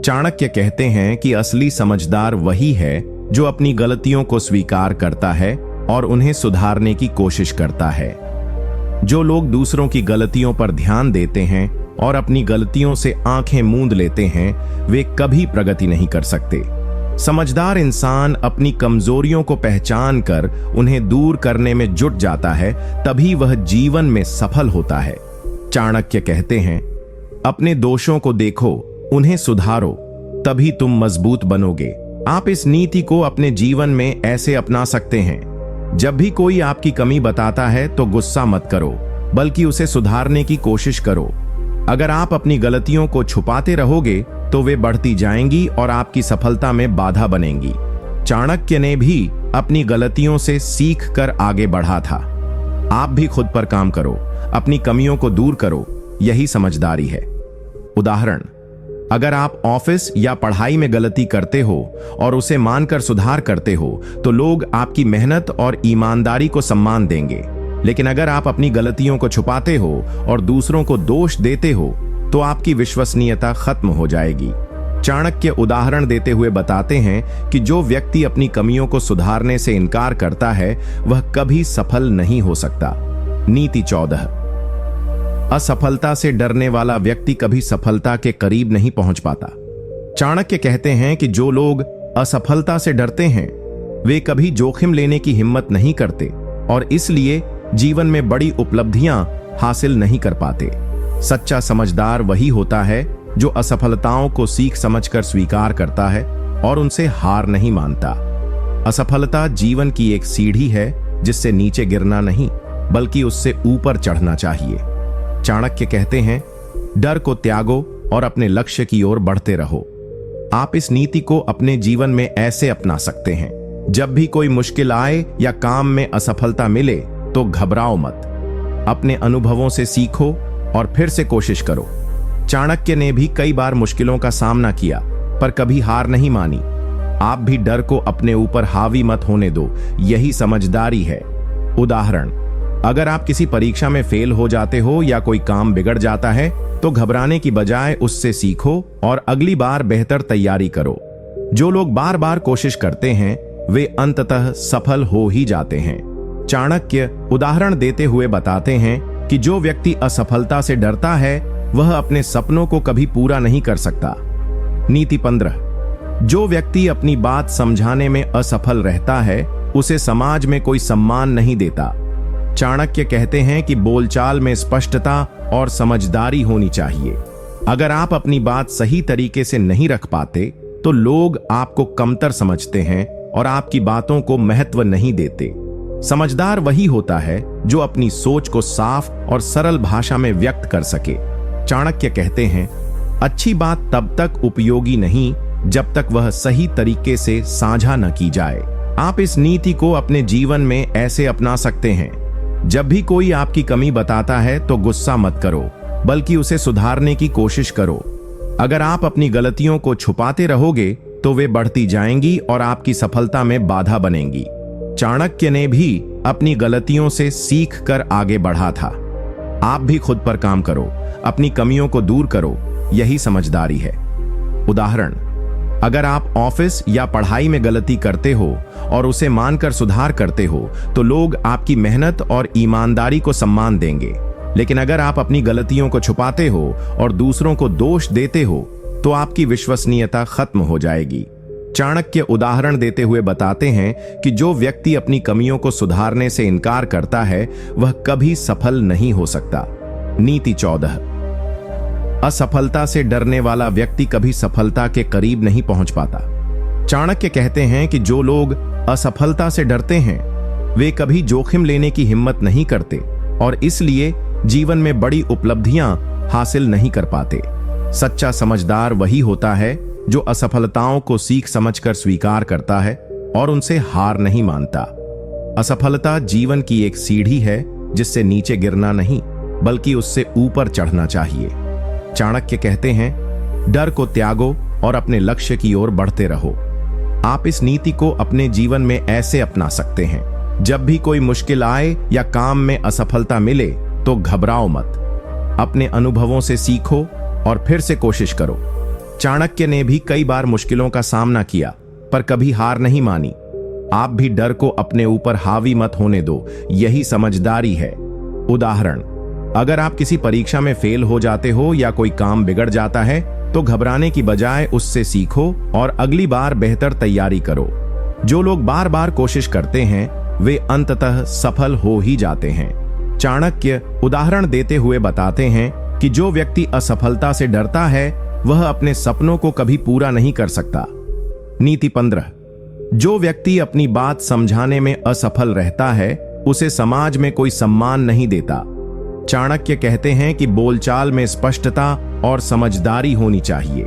चाणक्य कहते हैं कि असली समझदार वही है जो अपनी गलतियों को स्वीकार करता है और उन्हें सुधारने की कोशिश करता है। जो लोग दूसरों की गलतियों पर ध्यान देते हैं और अपनी गलतियों से आंखें मूंद लेते हैं वे कभी प्रगति नहीं कर सकते। समझदार इंसान अपनी कमजोरियों को पहचान कर उन्हें दूर करने में जुट जाता है, तभी वह जीवन में सफल होता है। चाणक्य कहते हैं, अपने दोषों को देखो, उन्हें सुधारो, तभी तुम मजबूत बनोगे। आप इस नीति को अपने जीवन में ऐसे अपना सकते हैं। जब भी कोई आपकी कमी बताता है तो गुस्सा मत करो, बल्कि उसे सुधारने की कोशिश करो। अगर आप अपनी गलतियों को छुपाते रहोगे तो वे बढ़ती जाएंगी और आपकी सफलता में बाधा बनेंगी। चाणक्य ने भी अपनी गलतियों से सीख कर आगे बढ़ा था। आप भी खुद पर काम करो, अपनी कमियों को दूर करो यही समझदारी है। उदाहरण, अगर आप ऑफिस या पढ़ाई में गलती करते हो और उसे मानकर सुधार करते हो तो लोग आपकी मेहनत और ईमानदारी को सम्मान देंगे। लेकिन अगर आप अपनी गलतियों को छुपाते हो और दूसरों को दोष देते हो तो आपकी विश्वसनीयता खत्म हो जाएगी। चाणक्य उदाहरण देते हुए बताते हैं कि जो व्यक्ति अपनी कमियों को सुधारने से इनकार करता है वह कभी सफल नहीं हो सकता। नीति 14। असफलता से डरने वाला व्यक्ति कभी सफलता के करीब नहीं पहुंच पाता। चाणक्य कहते हैं कि जो लोग असफलता से डरते हैं वे कभी जोखिम लेने की हिम्मत नहीं करते और इसलिए जीवन में बड़ी उपलब्धियां हासिल नहीं कर पाते। सच्चा समझदार वही होता है जो असफलताओं को सीख समझकर स्वीकार करता है और उनसे हार नहीं मानता। असफलता जीवन की एक सीढ़ी है जिससे नीचे गिरना नहीं बल्कि उससे ऊपर चढ़ना चाहिए। चाणक्य कहते हैं, डर को त्यागो और अपने लक्ष्य की ओर बढ़ते रहो। आप इस नीति को अपने जीवन में ऐसे अपना सकते हैं, जब भी कोई मुश्किल आए या काम में असफलता मिले तो घबराओ मत, अपने अनुभवों से सीखो और फिर से कोशिश करो। चाणक्य ने भी कई बार मुश्किलों का सामना किया पर कभी हार नहीं मानी। आप भी डर को अपने ऊपर हावी मत होने दो, यही समझदारी है। उदाहरण, अगर आप किसी परीक्षा में फेल हो जाते हो या कोई काम बिगड़ जाता है तो घबराने की बजाय उससे सीखो और अगली बार बेहतर तैयारी करो। जो लोग बार बार कोशिश करते हैं वे अंततः सफल हो ही जाते हैं। चाणक्य उदाहरण देते हुए बताते हैं कि जो व्यक्ति असफलता से डरता है वह अपने सपनों को कभी पूरा नहीं कर सकता। नीति 15। जो व्यक्ति अपनी बात समझाने में असफल रहता है उसे समाज में कोई सम्मान नहीं देता। चाणक्य कहते हैं कि बोलचाल में स्पष्टता और समझदारी होनी चाहिए। अगर आप अपनी बात सही तरीके से नहीं रख पाते तो लोग आपको कमतर समझते हैं और आपकी बातों को महत्व नहीं देते। समझदार वही होता है जो अपनी सोच को साफ और सरल भाषा में व्यक्त कर सके। चाणक्य कहते हैं, अच्छी बात तब तक उपयोगी नहीं जब तक वह सही तरीके से साझा न की जाए। आप इस नीति को अपने जीवन में ऐसे अपना सकते हैं, जब भी कोई आपकी कमी बताता है तो गुस्सा मत करो बल्कि उसे सुधारने की कोशिश करो। अगर आप अपनी गलतियों को छुपाते रहोगे तो वे बढ़ती जाएंगी और आपकी सफलता में बाधा बनेंगी। चाणक्य ने भी अपनी गलतियों से सीख कर आगे बढ़ा था। आप भी खुद पर काम करो, अपनी कमियों को दूर करो, यही समझदारी है। उदाहरण, अगर आप ऑफिस या पढ़ाई में गलती करते हो और उसे मानकर सुधार करते हो तो लोग आपकी मेहनत और ईमानदारी को सम्मान देंगे। लेकिन अगर आप अपनी गलतियों को छुपाते हो और दूसरों को दोष देते हो तो आपकी विश्वसनीयता खत्म हो जाएगी। चाणक्य उदाहरण देते हुए बताते हैं कि जो व्यक्ति अपनी कमियों को सुधारने से इनकार करता है वह कभी सफल नहीं हो सकता। नीति 14। असफलता से डरने वाला व्यक्ति कभी सफलता के करीब नहीं पहुंच पाता। चाणक्य कहते हैं कि जो लोग असफलता से डरते हैं वे कभी जोखिम लेने की हिम्मत नहीं करते और इसलिए जीवन में बड़ी उपलब्धियां हासिल नहीं कर पाते। सच्चा समझदार वही होता है जो असफलताओं को सीख समझकर स्वीकार करता है और उनसे हार नहीं मानता। असफलता जीवन की एक सीढ़ी है जिससे नीचे गिरना नहीं बल्कि उससे ऊपर चढ़ना चाहिए। चाणक्य कहते हैं, डर को त्यागो और अपने लक्ष्य की ओर बढ़ते रहो। आप इस नीति को अपने जीवन में ऐसे अपना सकते हैं, जब भी कोई मुश्किल आए या काम में असफलता मिले तो घबराओ मत, अपने अनुभवों से सीखो और फिर से कोशिश करो। चाणक्य ने भी कई बार मुश्किलों का सामना किया पर कभी हार नहीं मानी। आप भी डर को अपने ऊपर हावी मत होने दो, यही समझदारी है। उदाहरण, अगर आप किसी परीक्षा में फेल हो जाते हो या कोई काम बिगड़ जाता है तो घबराने की बजाय उससे सीखो और अगली बार बेहतर तैयारी करो। जो लोग बार बार कोशिश करते हैं वे अंततः सफल हो ही जाते हैं। चाणक्य उदाहरण देते हुए बताते हैं कि जो व्यक्ति असफलता से डरता है वह अपने सपनों को कभी पूरा नहीं कर सकता। नीति 15। जो व्यक्ति अपनी बात समझाने में असफल रहता है उसे समाज में कोई सम्मान नहीं देता। चाणक्य कहते हैं कि बोलचाल में स्पष्टता और समझदारी होनी चाहिए।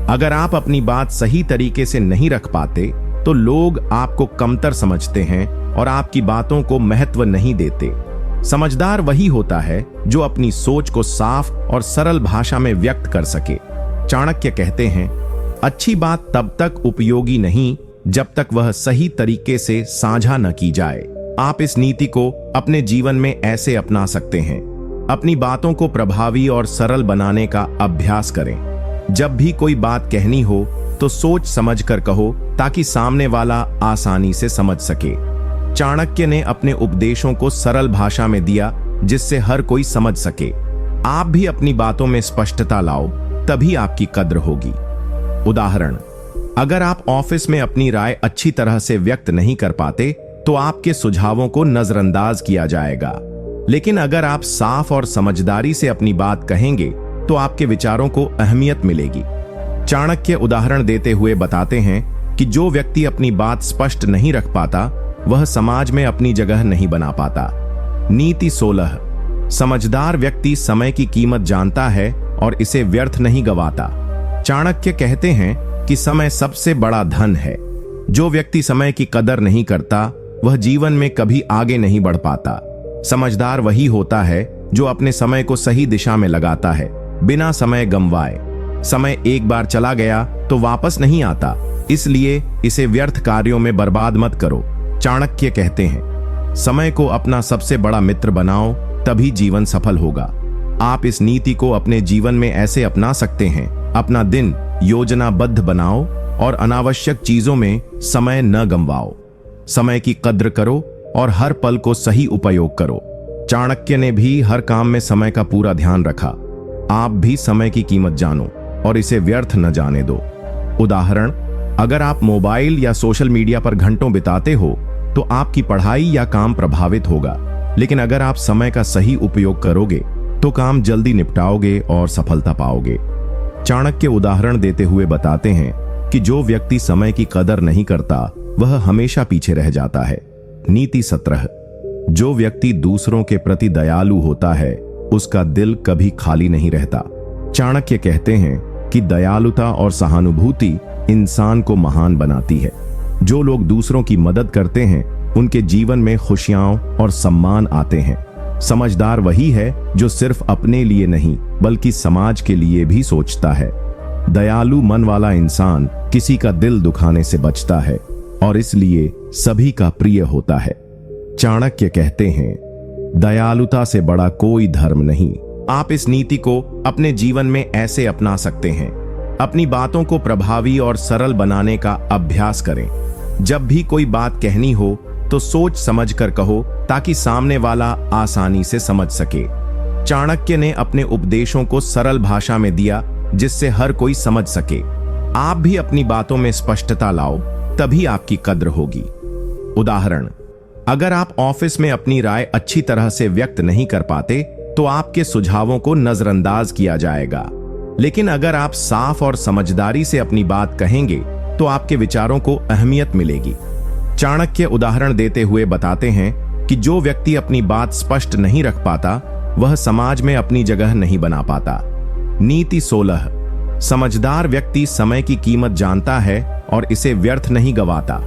अगर आप अपनी बात सही तरीके से नहीं रख पाते तो लोग आपको कमतर समझते हैं और आपकी बातों को महत्व नहीं देते। समझदार वही होता है जो अपनी सोच को साफ और सरल भाषा में व्यक्त कर सके। चाणक्य कहते हैं, अच्छी बात तब तक उपयोगी नहीं जब तक वह सही तरीके से साझा न की जाए। आप इस नीति को अपने जीवन में ऐसे अपना सकते हैं। अपनी बातों को प्रभावी और सरल बनाने का अभ्यास करें। जब भी कोई बात कहनी हो तो सोच समझकर कहो ताकि सामने वाला आसानी से समझ सके। चाणक्य ने अपने उपदेशों को सरल भाषा में दिया जिससे हर कोई समझ सके। आप भी अपनी बातों में स्पष्टता लाओ, तभी आपकी कद्र होगी। उदाहरण, अगर आप ऑफिस में अपनी राय अच्छी तरह से व्यक्त नहीं कर पाते तो आपके सुझावों को नजरअंदाज किया जाएगा। लेकिन अगर आप साफ और समझदारी से अपनी बात कहेंगे तो आपके विचारों को अहमियत मिलेगी। चाणक्य उदाहरण देते हुए बताते हैं कि जो व्यक्ति अपनी बात स्पष्ट नहीं रख पाता वह समाज में अपनी जगह नहीं बना पाता। नीति 16, समझदार व्यक्ति समय की कीमत जानता है और इसे व्यर्थ नहीं गवाता। चाणक्य कहते हैं कि समय सबसे बड़ा धन है। जो व्यक्ति समय की कदर नहीं करता वह जीवन में कभी आगे नहीं बढ़ पाता। समझदार वही होता है जो अपने समय को सही दिशा में लगाता है, बिना समय गंवाए। समय एक बार चला गया तो वापस नहीं आता, इसलिए इसे व्यर्थ कार्यों में बर्बाद मत करो। चाणक्य कहते हैं, समय को अपना सबसे बड़ा मित्र बनाओ, तभी जीवन सफल होगा। आप इस नीति को अपने जीवन में ऐसे अपना सकते हैं। अपना दिन योजनाबद्ध बनाओ और अनावश्यक चीजों में समय न गंवाओ। समय की कद्र करो और हर पल को सही उपयोग करो। चाणक्य ने भी हर काम में समय का पूरा ध्यान रखा। आप भी समय की कीमत जानो और इसे व्यर्थ न जाने दो। उदाहरण, अगर आप मोबाइल या सोशल मीडिया पर घंटों बिताते हो तो आपकी पढ़ाई या काम प्रभावित होगा। लेकिन अगर आप समय का सही उपयोग करोगे तो काम जल्दी निपटाओगे और सफलता पाओगे। चाणक्य उदाहरण देते हुए बताते हैं कि जो व्यक्ति समय की कदर नहीं करता वह हमेशा पीछे रह जाता है। नीति 17, जो व्यक्ति दूसरों के प्रति दयालु होता है उसका दिल कभी खाली नहीं रहता। चाणक्य कहते हैं कि दयालुता और सहानुभूति इंसान को महान बनाती है। जो लोग दूसरों की मदद करते हैं उनके जीवन में खुशियां और सम्मान आते हैं। समझदार वही है जो सिर्फ अपने लिए नहीं बल्कि समाज के लिए भी सोचता है। दयालु मन वाला इंसान किसी का दिल दुखाने से बचता है और इसलिए सभी का प्रिय होता है। चाणक्य कहते हैं, दयालुता से बड़ा कोई धर्म नहीं। आप इस नीति को अपने जीवन में ऐसे अपना सकते हैं। अपनी बातों को प्रभावी और सरल बनाने का अभ्यास करें। जब भी कोई बात कहनी हो तो सोच समझकर कहो ताकि सामने वाला आसानी से समझ सके। चाणक्य ने अपने उपदेशों को सरल भाषा में दिया जिससे हर कोई समझ सके। आप भी अपनी बातों में स्पष्टता लाओ, तभी आपकी कद्र होगी। उदाहरण, अगर आप ऑफिस में अपनी राय अच्छी तरह से व्यक्त नहीं कर पाते तो आपके सुझावों को नजरअंदाज किया जाएगा। लेकिन अगर आप साफ और समझदारी से अपनी बात कहेंगे तो आपके विचारों को अहमियत मिलेगी। चाणक्य उदाहरण देते हुए बताते हैं कि जो व्यक्ति अपनी बात स्पष्ट नहीं रख पाता वह समाज में अपनी जगह नहीं बना पाता। नीति 16, समझदार व्यक्ति समय की कीमत जानता है और इसे व्यर्थ नहीं गवाता।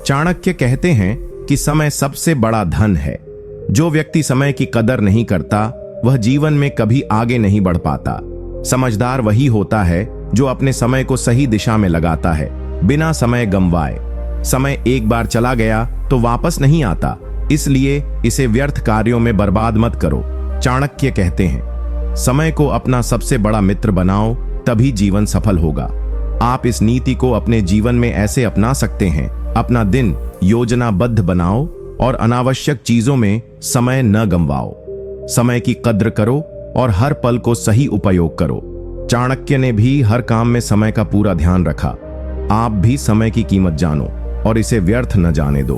चाणक्य कहते हैं कि समय सबसे बड़ा धन है। जो व्यक्ति समय की कदर नहीं करता वह जीवन में कभी आगे नहीं बढ़ पाता। समझदार वही होता है जो अपने समय को सही दिशा में लगाता है, बिना समय गंवाए। समय एक बार चला गया तो वापस नहीं आता, इसलिए इसे व्यर्थ कार्यों में बर्बाद मत करो। चाणक्य कहते हैं, समय को अपना सबसे बड़ा मित्र बनाओ, तभी जीवन सफल होगा। आप इस नीति को अपने जीवन में ऐसे अपना सकते हैं। अपना दिन योजनाबद्ध बनाओ और अनावश्यक चीजों में समय न गंवाओ। समय की कद्र करो और हर पल को सही उपयोग करो। चाणक्य ने भी हर काम में समय का पूरा ध्यान रखा। आप भी समय की कीमत जानो और इसे व्यर्थ न जाने दो।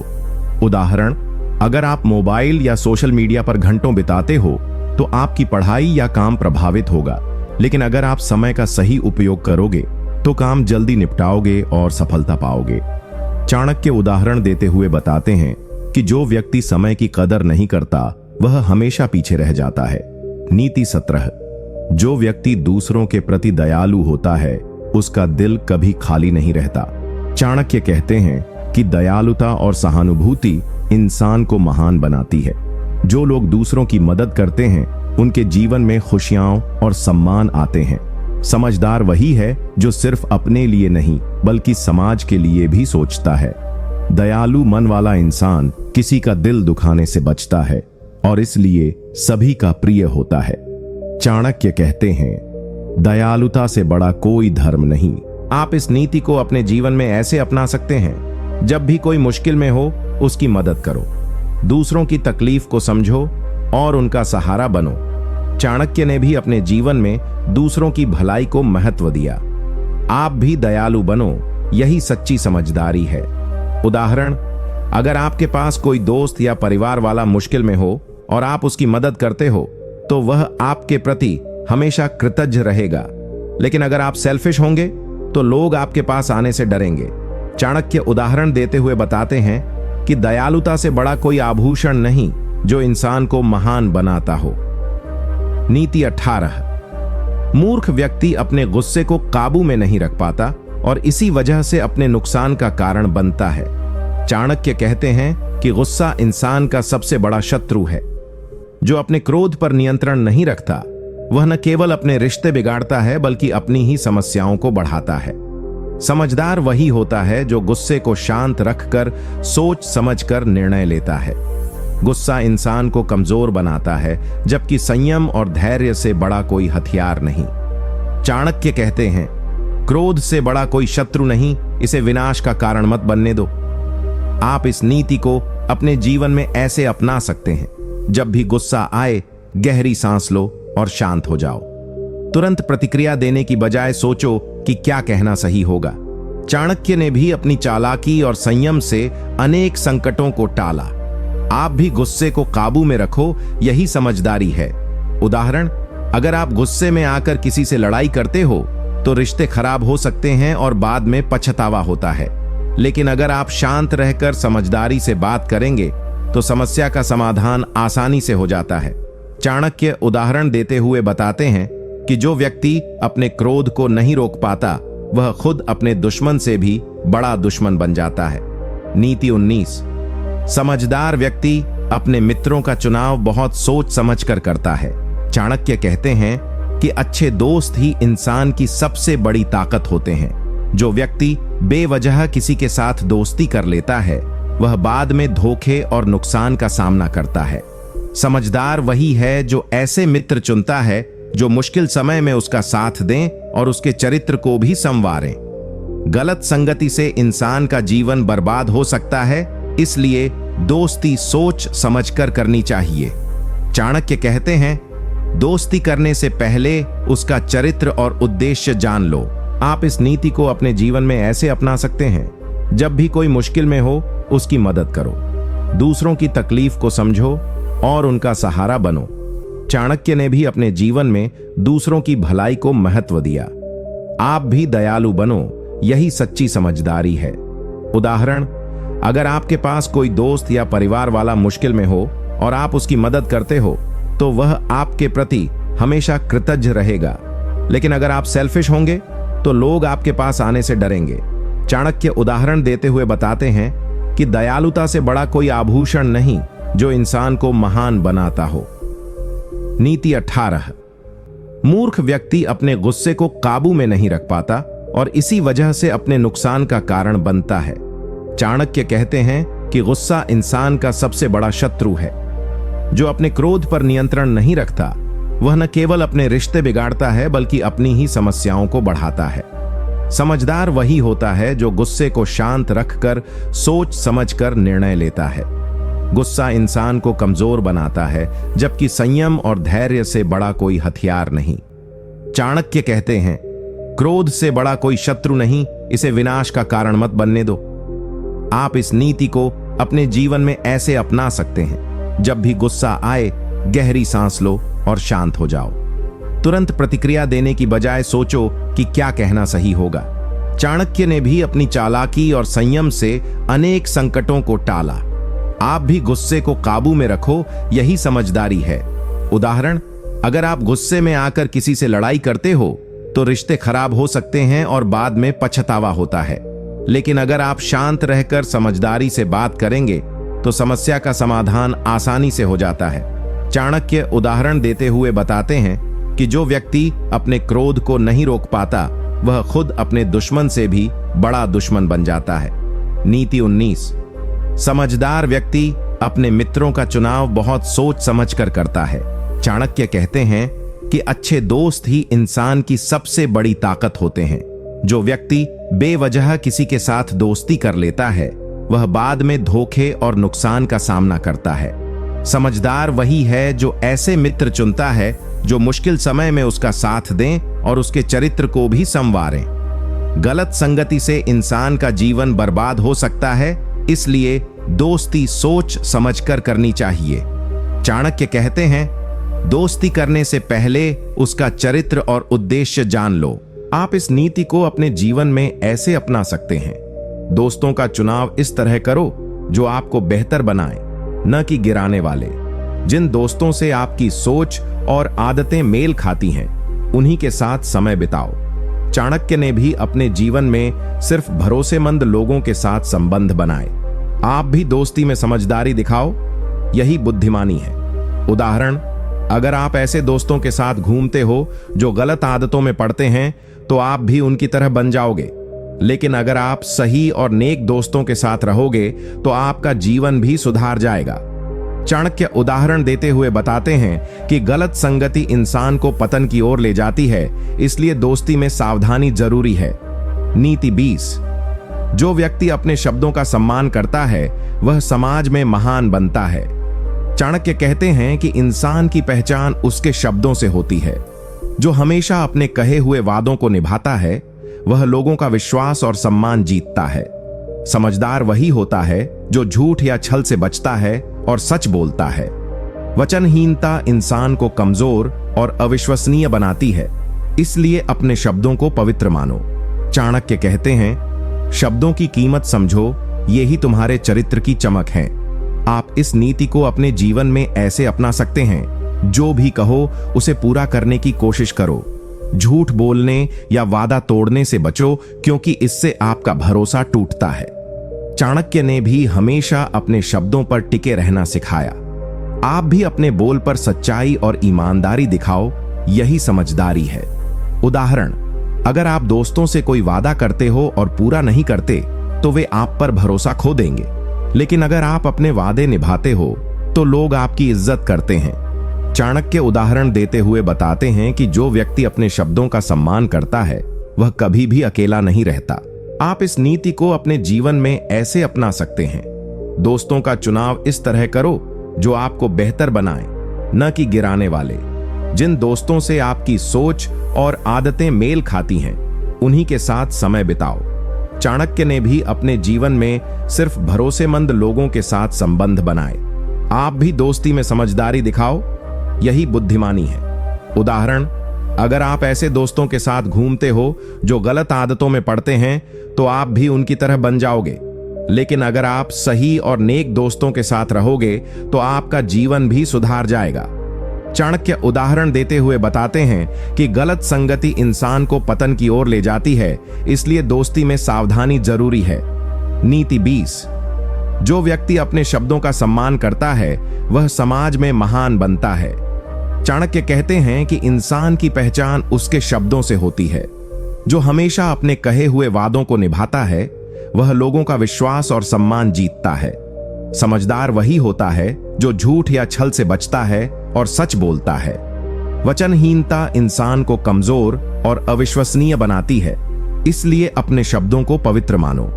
उदाहरण, अगर आप मोबाइल या सोशल मीडिया पर घंटों बिताते हो तो आपकी पढ़ाई या काम प्रभावित होगा। लेकिन अगर आप समय का सही उपयोग करोगे तो काम जल्दी निपटाओगे और सफलता पाओगे। चाणक्य उदाहरण देते हुए बताते हैं कि जो व्यक्ति समय की कदर नहीं करता वह हमेशा पीछे रह जाता है। नीति 17, जो व्यक्ति दूसरों के प्रति दयालु होता है उसका दिल कभी खाली नहीं रहता। चाणक्य कहते हैं कि दयालुता और सहानुभूति इंसान को महान बनाती है। जो लोग दूसरों की मदद करते हैं उनके जीवन में खुशियां और सम्मान आते हैं। समझदार वही है जो सिर्फ अपने लिए नहीं बल्कि समाज के लिए भी सोचता है। दयालु मन वाला इंसान किसी का दिल दुखाने से बचता है और इसलिए सभी का प्रिय होता है। चाणक्य कहते हैं, दयालुता से बड़ा कोई धर्म नहीं। आप इस नीति को अपने जीवन में ऐसे अपना सकते हैं, जब भी कोई मुश्किल में हो उसकी मदद करो, दूसरों की तकलीफ को समझो और उनका सहारा बनो। चाणक्य ने भी अपने जीवन में दूसरों की भलाई को महत्व दिया। आप भी दयालु बनो, यही सच्ची समझदारी है। उदाहरण, अगर आपके पास कोई दोस्त या परिवार वाला मुश्किल में हो और आप उसकी मदद करते हो तो वह आपके प्रति हमेशा कृतज्ञ रहेगा। लेकिन अगर आप सेल्फिश होंगे तो लोग आपके पास आने से डरेंगे। चाणक्य उदाहरण देते हुए बताते हैं कि दयालुता से बड़ा कोई आभूषण नहीं जो इंसान को महान बनाता हो। नीति 18। मूर्ख व्यक्ति अपने गुस्से को काबू में नहीं रख पाता और इसी वजह से अपने नुकसान का कारण बनता है। चाणक्य कहते हैं कि गुस्सा इंसान का सबसे बड़ा शत्रु है। जो अपने क्रोध पर नियंत्रण नहीं रखता वह न केवल अपने रिश्ते बिगाड़ता है बल्कि अपनी ही समस्याओं को बढ़ाता है। समझदार वही होता है जो गुस्से को शांत रखकर सोच समझकर निर्णय लेता है। गुस्सा इंसान को कमजोर बनाता है, जबकि संयम और धैर्य से बड़ा कोई हथियार नहीं। चाणक्य कहते हैं, क्रोध से बड़ा कोई शत्रु नहीं, इसे विनाश का कारण मत बनने दो। आप इस नीति को अपने जीवन में ऐसे अपना सकते हैं, जब भी गुस्सा आए गहरी सांस लो और शांत हो जाओ। तुरंत प्रतिक्रिया देने की बजाय सोचो कि क्या कहना सही होगा। चाणक्य ने भी अपनी चालाकी और संयम से अनेक संकटों को टाला। आप भी गुस्से को काबू में रखो, यही समझदारी है। उदाहरण, अगर आप गुस्से में आकर किसी से लड़ाई करते हो तो रिश्ते खराब हो सकते हैं और बाद में पछतावा होता है। लेकिन अगर आप शांत रहकर समझदारी से बात करेंगे तो समस्या का समाधान आसानी से हो जाता है। चाणक्य उदाहरण देते हुए बताते हैं कि जो व्यक्ति अपने क्रोध को नहीं रोक पाता वह खुद अपने दुश्मन से भी बड़ा दुश्मन बन जाता है। नीति 19। समझदार व्यक्ति अपने मित्रों का चुनाव बहुत सोच समझकर करता है। चाणक्य कहते हैं कि अच्छे दोस्त ही इंसान की सबसे बड़ी ताकत होते हैं। जो व्यक्ति बेवजह किसी के साथ दोस्ती कर लेता है वह बाद में धोखे और नुकसान का सामना करता है। समझदार वही है जो ऐसे मित्र चुनता है जो मुश्किल समय में उसका साथ दें और उसके चरित्र को भी संवारें। गलत संगति से इंसान का जीवन बर्बाद हो सकता है, इसलिए दोस्ती सोच समझकर करनी चाहिए। चाणक्य कहते हैं, दोस्ती करने से पहले उसका चरित्र और उद्देश्य जान लो। आप इस नीति को अपने जीवन में ऐसे अपना सकते हैं, जब भी कोई मुश्किल में हो उसकी मदद करो, दूसरों की तकलीफ को समझो और उनका सहारा बनो। चाणक्य ने भी अपने जीवन में दूसरों की भलाई को महत्व दिया। आप भी दयालु बनो, यही सच्ची समझदारी है। उदाहरण, अगर आपके पास कोई दोस्त या परिवार वाला मुश्किल में हो और आप उसकी मदद करते हो तो वह आपके प्रति हमेशा कृतज्ञ रहेगा। लेकिन अगर आप सेल्फिश होंगे तो लोग आपके पास आने से डरेंगे। चाणक्य उदाहरण देते हुए बताते हैं कि दयालुता से बड़ा कोई आभूषण नहीं जो इंसान को महान बनाता हो। नीति 18। मूर्ख व्यक्ति अपने गुस्से को काबू में नहीं रख पाता और इसी वजह से अपने नुकसान का कारण बनता है। चाणक्य कहते हैं कि गुस्सा इंसान का सबसे बड़ा शत्रु है। जो अपने क्रोध पर नियंत्रण नहीं रखता वह न केवल अपने रिश्ते बिगाड़ता है बल्कि अपनी ही समस्याओं को बढ़ाता है। समझदार वही होता है जो गुस्से को शांत रखकर सोच समझकर निर्णय लेता है। गुस्सा इंसान को कमजोर बनाता है, जबकि संयम और धैर्य से बड़ा कोई हथियार नहीं। चाणक्य कहते हैं, क्रोध से बड़ा कोई शत्रु नहीं, इसे विनाश का कारण मत बनने दो। आप इस नीति को अपने जीवन में ऐसे अपना सकते हैं, जब भी गुस्सा आए गहरी सांस लो और शांत हो जाओ। तुरंत प्रतिक्रिया देने की बजाय सोचो कि क्या कहना सही होगा। चाणक्य ने भी अपनी चालाकी और संयम से अनेक संकटों को टाला। आप भी गुस्से को काबू में रखो, यही समझदारी है। उदाहरण, अगर आप गुस्से में आकर किसी से लड़ाई करते हो तो रिश्ते खराब हो सकते हैं और बाद में पछतावा होता है। लेकिन अगर आप शांत रहकर समझदारी से बात करेंगे तो समस्या का समाधान आसानी से हो जाता है। चाणक्य उदाहरण देते हुए बताते हैं कि जो व्यक्ति अपने क्रोध को नहीं रोक पाता वह खुद अपने दुश्मन से भी बड़ा दुश्मन बन जाता है। नीति 19। समझदार व्यक्ति अपने मित्रों का चुनाव बहुत सोच समझकर करता है। चाणक्य कहते हैं कि अच्छे दोस्त ही इंसान की सबसे बड़ी ताकत होते हैं। जो व्यक्ति बेवजह किसी के साथ दोस्ती कर लेता है वह बाद में धोखे और नुकसान का सामना करता है। समझदार वही है जो ऐसे मित्र चुनता है जो मुश्किल समय में उसका साथ दें और उसके चरित्र को भी संवारें। गलत संगति से इंसान का जीवन बर्बाद हो सकता है, इसलिए दोस्ती सोच समझकर करनी चाहिए। चाणक्य कहते हैं, दोस्ती करने से पहले उसका चरित्र और उद्देश्य जान लो। आप इस नीति को अपने जीवन में ऐसे अपना सकते हैं। दोस्तों का चुनाव इस तरह करो जो आपको बेहतर बनाए, न कि गिराने वाले। जिन दोस्तों से आपकी सोच और आदतें मेल खाती हैं, उन्हीं के साथ समय बिताओ। चाणक्य ने भी अपने जीवन में सिर्फ भरोसेमंद लोगों के साथ संबंध बनाए। आप भी दोस्ती में समझदारी दिखाओ, यही बुद्धिमानी है। उदाहरण, अगर आप ऐसे दोस्तों के साथ घूमते हो जो गलत आदतों में पड़ते हैं तो आप भी उनकी तरह बन जाओगे। लेकिन अगर आप सही और नेक दोस्तों के साथ रहोगे तो आपका जीवन भी सुधार जाएगा। चाणक्य उदाहरण देते हुए बताते हैं कि गलत संगति इंसान को पतन की ओर ले जाती है, इसलिए दोस्ती में सावधानी जरूरी है। नीति 20। जो व्यक्ति अपने शब्दों का सम्मान करता है वह समाज में महान बनता है। चाणक्य कहते हैं कि इंसान की पहचान उसके शब्दों से होती है। जो हमेशा अपने कहे हुए वादों को निभाता है वह लोगों का विश्वास और सम्मान जीतता है। समझदार वही होता है जो झूठ या छल से बचता है और सच बोलता है। वचनहीनता इंसान को कमजोर और अविश्वसनीय बनाती है, इसलिए अपने शब्दों को पवित्र मानो। चाणक्य कहते हैं, शब्दों की कीमत समझो, यही तुम्हारे चरित्र की चमक है। आप इस नीति को अपने जीवन में ऐसे अपना सकते हैं, जो भी कहो उसे पूरा करने की कोशिश करो। झूठ बोलने या वादा तोड़ने से बचो, क्योंकि इससे आपका भरोसा टूटता है। चाणक्य ने भी हमेशा अपने शब्दों पर टिके रहना सिखाया। आप भी अपने बोल पर सच्चाई और ईमानदारी दिखाओ, यही समझदारी है। उदाहरण, अगर आप दोस्तों से कोई वादा करते हो और पूरा नहीं करते तो वे आप पर भरोसा खो देंगे। लेकिन अगर आप अपने वादे निभाते हो तो लोग आपकी इज्जत करते हैं। चाणक्य उदाहरण देते हुए बताते हैं कि जो व्यक्ति अपने शब्दों का सम्मान करता है वह कभी भी अकेला नहीं रहता। आप इस नीति को अपने जीवन में ऐसे अपना सकते हैं। दोस्तों का चुनाव इस तरह करो जो आपको बेहतर बनाए, न कि गिराने वाले। जिन दोस्तों से आपकी सोच और आदतें मेल खाती हैं, उन्हीं के साथ समय बिताओ। चाणक्य ने भी अपने जीवन में सिर्फ भरोसेमंद लोगों के साथ संबंध बनाए। आप भी दोस्ती में समझदारी दिखाओ, यही बुद्धिमानी है। उदाहरण, अगर आप ऐसे दोस्तों के साथ घूमते हो जो गलत आदतों में पड़ते हैं तो आप भी उनकी तरह बन जाओगे। लेकिन अगर आप सही और नेक दोस्तों के साथ रहोगे तो आपका जीवन भी सुधार जाएगा। चाणक्य उदाहरण देते हुए बताते हैं कि गलत संगति इंसान को पतन की ओर ले जाती है, इसलिए दोस्ती में सावधानी जरूरी है। नीति 20। जो व्यक्ति अपने शब्दों का सम्मान करता है वह समाज में महान बनता है। चाणक्य कहते हैं कि इंसान की पहचान उसके शब्दों से होती है। जो हमेशा अपने कहे हुए वादों को निभाता है वह लोगों का विश्वास और सम्मान जीतता है। समझदार वही होता है जो झूठ या छल से बचता है और सच बोलता है। वचनहीनता इंसान को कमजोर और अविश्वसनीय बनाती है, इसलिए अपने शब्दों को पवित्र मानो।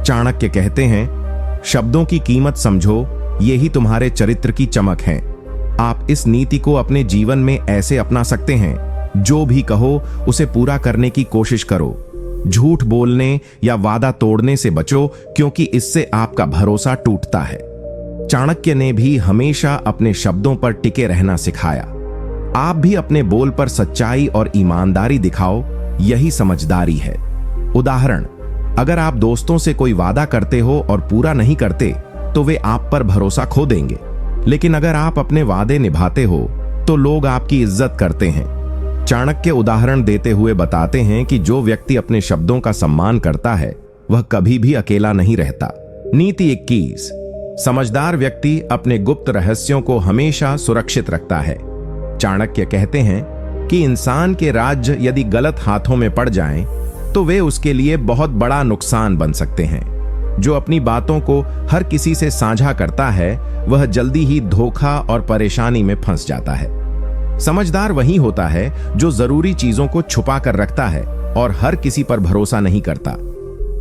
चाणक्य कहते हैं, शब्दों की कीमत समझो, यही तुम्हारे चरित्र की चमक है। आप इस नीति को अपने जीवन में ऐसे अपना सकते हैं, जो भी कहो उसे पूरा करने की कोशिश करो। झूठ बोलने या वादा तोड़ने से बचो, क्योंकि इससे आपका भरोसा टूटता है। चाणक्य ने भी हमेशा अपने शब्दों पर टिके रहना सिखाया। आप भी अपने बोल पर सच्चाई और ईमानदारी दिखाओ, यही समझदारी है। उदाहरण, अगर आप दोस्तों से कोई वादा करते हो और पूरा नहीं करते तो वे आप पर भरोसा खो देंगे। लेकिन अगर आप अपने वादे निभाते हो तो लोग आपकी इज्जत करते हैं। चाणक्य उदाहरण देते हुए बताते हैं कि जो व्यक्ति अपने शब्दों का सम्मान करता है वह कभी भी अकेला नहीं रहता। नीति 21। समझदार व्यक्ति अपने गुप्त रहस्यों को हमेशा सुरक्षित रखता है। चाणक्य कहते हैं कि इंसान के राज्य यदि गलत हाथों में पड़ जाएं, तो वे उसके लिए बहुत बड़ा नुकसान बन सकते हैं। जो अपनी बातों को हर किसी से साझा करता है, वह जल्दी ही धोखा और परेशानी में फंस जाता है। समझदार वही होता है जो जरूरी चीजों को छुपा कर रखता है और हर किसी पर भरोसा नहीं करता।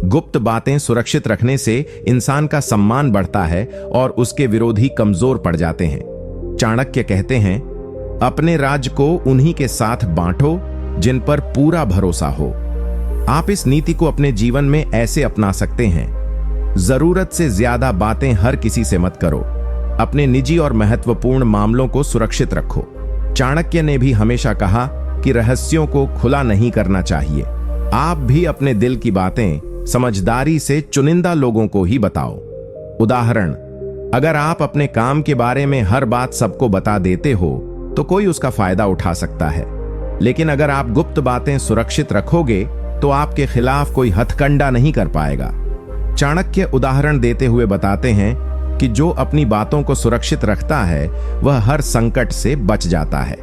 गुप्त बातें सुरक्षित रखने से इंसान का सम्मान बढ़ता है और उसके विरोधी कमजोर पड़ जाते हैं। चाणक्य कहते हैं, अपने राज्य को उन्हीं के साथ बांटो जिन पर पूरा भरोसा हो। आप इस नीति को अपने जीवन में ऐसे अपना सकते हैं। जरूरत से ज्यादा बातें हर किसी से मत करो। अपने निजी और महत्वपूर्ण मामलों को सुरक्षित रखो। चाणक्य ने भी हमेशा कहा कि रहस्यों को खुला नहीं करना चाहिए। आप भी अपने दिल की बातें समझदारी से चुनिंदा लोगों को ही बताओ। उदाहरण, अगर आप अपने काम के बारे में हर बात सबको बता देते हो तो कोई उसका फायदा उठा सकता है, लेकिन अगर आप गुप्त बातें सुरक्षित रखोगे तो आपके खिलाफ कोई हथकंडा नहीं कर पाएगा। चाणक्य उदाहरण देते हुए बताते हैं कि जो अपनी बातों को सुरक्षित रखता है वह हर संकट से बच जाता है।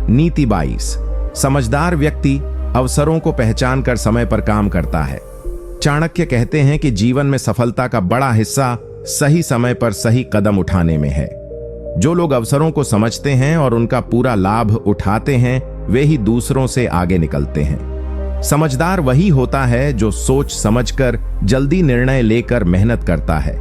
नीति 22। समझदार व्यक्ति अवसरों को पहचान कर समय पर काम करता है। चाणक्य कहते हैं कि जीवन में सफलता का बड़ा हिस्सा सही समय पर सही कदम उठाने में है। जो लोग अवसरों को समझते हैं और उनका पूरा लाभ उठाते हैं, वे ही दूसरों से आगे निकलते हैं। समझदार वही होता है जो सोच समझकर जल्दी निर्णय लेकर मेहनत करता है।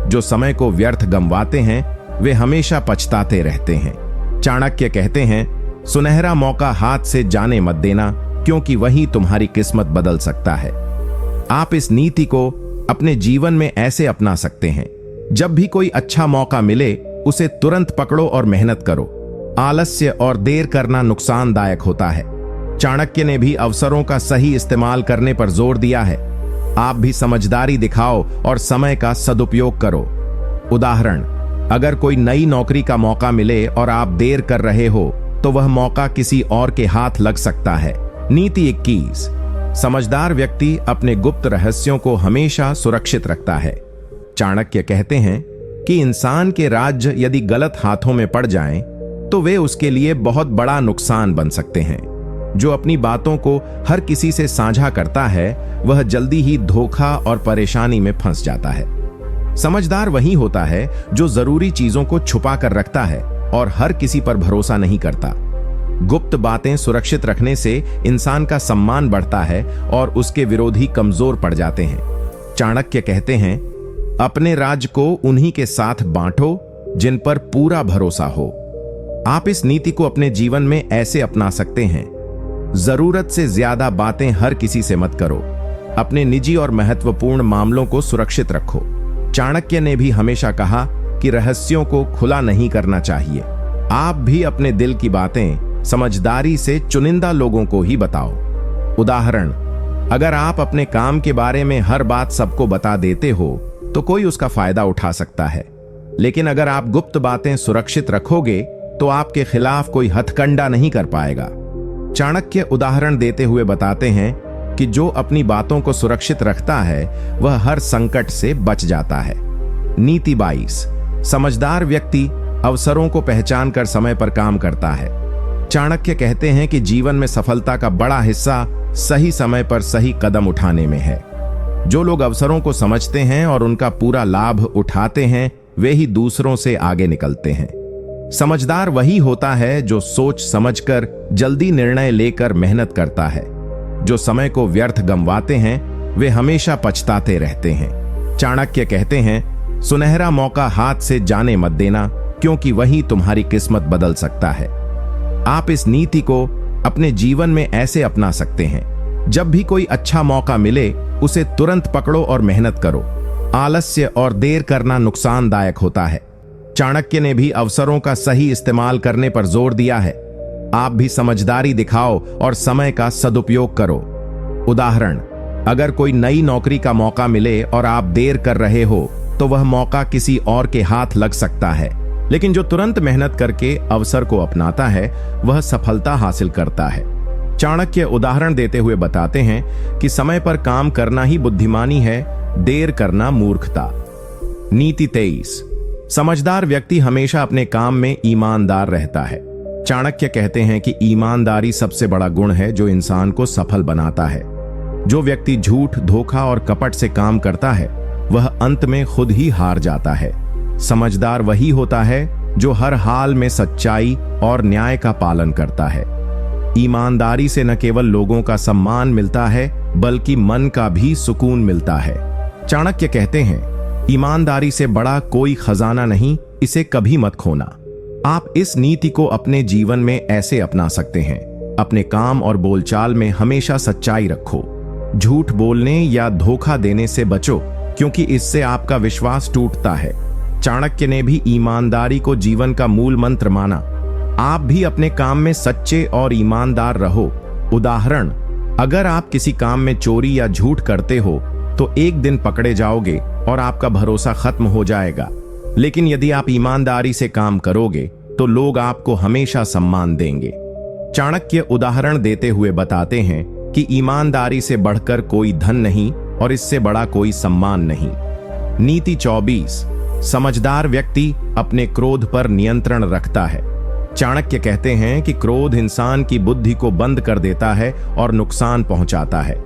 जो समय को व्यर्थ गंवाते हैं, वे हमेशा पछताते रहते हैं। चाणक्य कहते हैं, सुनहरा मौका हाथ से जाने मत देना, क्योंकि वही तुम्हारी किस्मत बदल सकता है। आप इस नीति को अपने जीवन में ऐसे अपना सकते हैं। जब भी कोई अच्छा मौका मिले, उसे तुरंत पकड़ो और मेहनत करो। आलस्य और देर करना नुकसानदायक होता है। चाणक्य ने भी अवसरों का सही इस्तेमाल करने पर जोर दिया है। आप भी समझदारी दिखाओ और समय का सदुपयोग करो। उदाहरण, अगर कोई नई नौकरी का मौका मिले और आप देर कर रहे हो, तो वह मौका किसी और के हाथ लग सकता है। नीति 21। समझदार व्यक्ति अपने गुप्त रहस्यों को हमेशा सुरक्षित रखता है। चाणक्य कहते हैं कि इंसान के राज्य यदि गलत हाथों में पड़ जाएं, तो वे उसके लिए बहुत बड़ा नुकसान बन सकते हैं। जो अपनी बातों को हर किसी से साझा करता है, वह जल्दी ही धोखा और परेशानी में फंस जाता है। समझदार वही होता है जो जरूरी चीजों को छुपा कर रखता है और हर किसी पर भरोसा नहीं करता। गुप्त बातें सुरक्षित रखने से इंसान का सम्मान बढ़ता है और उसके विरोधी कमजोर पड़ जाते हैं। चाणक्य कहते हैं, अपने राज्य को उन्हीं के साथ बांटो जिन पर पूरा भरोसा हो। आप इस नीति को अपने जीवन में ऐसे अपना सकते हैं। जरूरत से ज्यादा बातें हर किसी से मत करो। अपने निजी और महत्वपूर्ण मामलों को सुरक्षित रखो। चाणक्य ने भी हमेशा कहा कि रहस्यों को खुला नहीं करना चाहिए। आप भी अपने दिल की बातें समझदारी से चुनिंदा लोगों को ही बताओ। उदाहरण, अगर आप अपने काम के बारे में हर बात सबको बता देते हो तो कोई उसका फायदा उठा सकता है, लेकिन अगर आप गुप्त बातें सुरक्षित रखोगे तो आपके खिलाफ कोई हथकंडा नहीं कर पाएगा। चाणक्य उदाहरण देते हुए बताते हैं कि जो अपनी बातों को सुरक्षित रखता है वह हर संकट से बच जाता है। नीति 22। समझदार व्यक्ति अवसरों को पहचान कर समय पर काम करता है। चाणक्य कहते हैं कि जीवन में सफलता का बड़ा हिस्सा सही समय पर सही कदम उठाने में है। जो लोग अवसरों को समझते हैं और उनका पूरा लाभ उठाते हैं, वे ही दूसरों से आगे निकलते हैं। समझदार वही होता है जो सोच समझकर जल्दी निर्णय लेकर मेहनत करता है। जो समय को व्यर्थ गंवाते हैं, वे हमेशा पछताते रहते हैं। चाणक्य कहते हैं, सुनहरा मौका हाथ से जाने मत देना, क्योंकि वही तुम्हारी किस्मत बदल सकता है। आप इस नीति को अपने जीवन में ऐसे अपना सकते हैं। जब भी कोई अच्छा मौका मिले, उसे तुरंत पकड़ो और मेहनत करो। आलस्य और देर करना नुकसानदायक होता है। चाणक्य ने भी अवसरों का सही इस्तेमाल करने पर जोर दिया है। आप भी समझदारी दिखाओ और समय का सदुपयोग करो। उदाहरण, अगर कोई नई नौकरी का मौका मिले और आप देर कर रहे हो, तो वह मौका किसी और के हाथ लग सकता है, लेकिन जो तुरंत मेहनत करके अवसर को अपनाता है, वह सफलता हासिल करता है। चाणक्य उदाहरण देते हुए बताते हैं कि समय पर काम करना ही बुद्धिमानी है, देर करना मूर्खता। नीति 23। समझदार व्यक्ति हमेशा अपने काम में ईमानदार रहता है। चाणक्य कहते हैं कि ईमानदारी सबसे बड़ा गुण है जो इंसान को सफल बनाता है। जो व्यक्ति झूठ, धोखा और कपट से काम करता है वह अंत में खुद ही हार जाता है। समझदार वही होता है जो हर हाल में सच्चाई और न्याय का पालन करता है। ईमानदारी से न केवल लोगों का सम्मान मिलता है बल्कि मन का भी सुकून मिलता है। चाणक्य कहते हैं, ईमानदारी से बड़ा कोई खजाना नहीं, इसे कभी मत खोना। आप इस नीति को अपने जीवन में ऐसे अपना सकते हैं। अपने काम और बोलचाल में हमेशा सच्चाई रखो। झूठ बोलने या धोखा देने से बचो, क्योंकि इससे आपका विश्वास टूटता है। चाणक्य ने भी ईमानदारी को जीवन का मूल मंत्र माना। आप भी अपने काम में सच्चे और ईमानदार रहो। उदाहरण, अगर आप किसी काम में चोरी या झूठ करते हो तो एक दिन पकड़े जाओगे और आपका भरोसा खत्म हो जाएगा। लेकिन यदि आप ईमानदारी से काम करोगे तो लोग आपको हमेशा सम्मान देंगे। चाणक्य उदाहरण देते हुए बताते हैं कि ईमानदारी से बढ़कर कोई धन नहीं और इससे बड़ा कोई सम्मान नहीं। नीति 24, समझदार व्यक्ति अपने क्रोध पर नियंत्रण रखता है। चाणक्य कहते हैं कि क्रोध इंसान की बुद्धि को बंद कर देता है और नुकसान पहुंचाता है।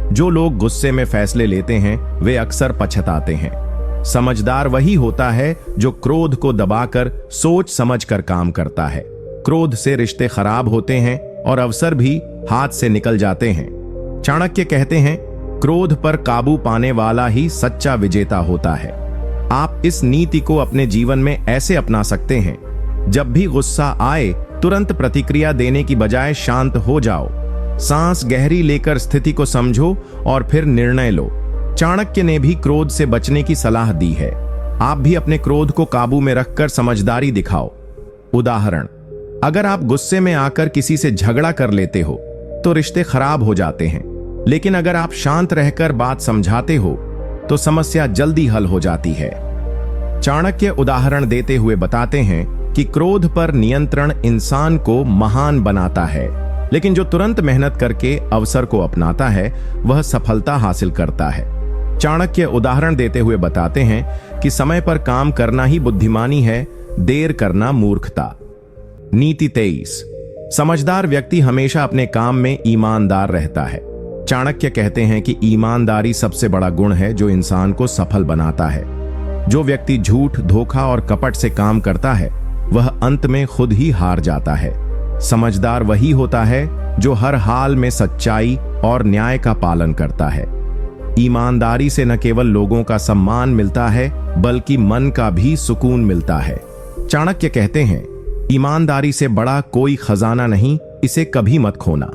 जो लोग गुस्से में फैसले लेते हैं वे अक्सर पछताते हैं। समझदार वही होता है जो क्रोध को दबाकर सोच समझकर काम करता है। क्रोध से रिश्ते खराब होते हैं और अवसर भी हाथ से निकल जाते हैं। चाणक्य कहते हैं, क्रोध पर काबू पाने वाला ही सच्चा विजेता होता है। आप इस नीति को अपने जीवन में ऐसे अपना सकते हैं। जब भी गुस्सा आए तुरंत प्रतिक्रिया देने की बजाय शांत हो जाओ। सांस गहरी लेकर स्थिति को समझो और फिर निर्णय लो। चाणक्य ने भी क्रोध से बचने की सलाह दी है। आप भी अपने क्रोध को काबू में रखकर समझदारी दिखाओ। उदाहरण, अगर आप गुस्से में आकर किसी से झगड़ा कर लेते हो तो रिश्ते खराब हो जाते हैं। लेकिन अगर आप शांत रहकर बात समझाते हो तो समस्या जल्दी हल हो जाती है। चाणक्य उदाहरण देते हुए बताते हैं कि क्रोध पर नियंत्रण इंसान को महान बनाता है, लेकिन जो तुरंत मेहनत करके अवसर को अपनाता है वह सफलता हासिल करता है। चाणक्य उदाहरण देते हुए बताते हैं कि समय पर काम करना ही बुद्धिमानी है, देर करना मूर्खता। नीति 23, समझदार व्यक्ति हमेशा अपने काम में ईमानदार रहता है। चाणक्य कहते हैं कि ईमानदारी सबसे बड़ा गुण है जो इंसान को सफल बनाता है। जो व्यक्ति झूठ, धोखा और कपट से काम करता है वह अंत में खुद ही हार जाता है। समझदार वही होता है जो हर हाल में सच्चाई और न्याय का पालन करता है। ईमानदारी से न केवल लोगों का सम्मान मिलता है बल्कि मन का भी सुकून मिलता है। चाणक्य कहते हैं, ईमानदारी से बड़ा कोई खजाना नहीं, इसे कभी मत खोना।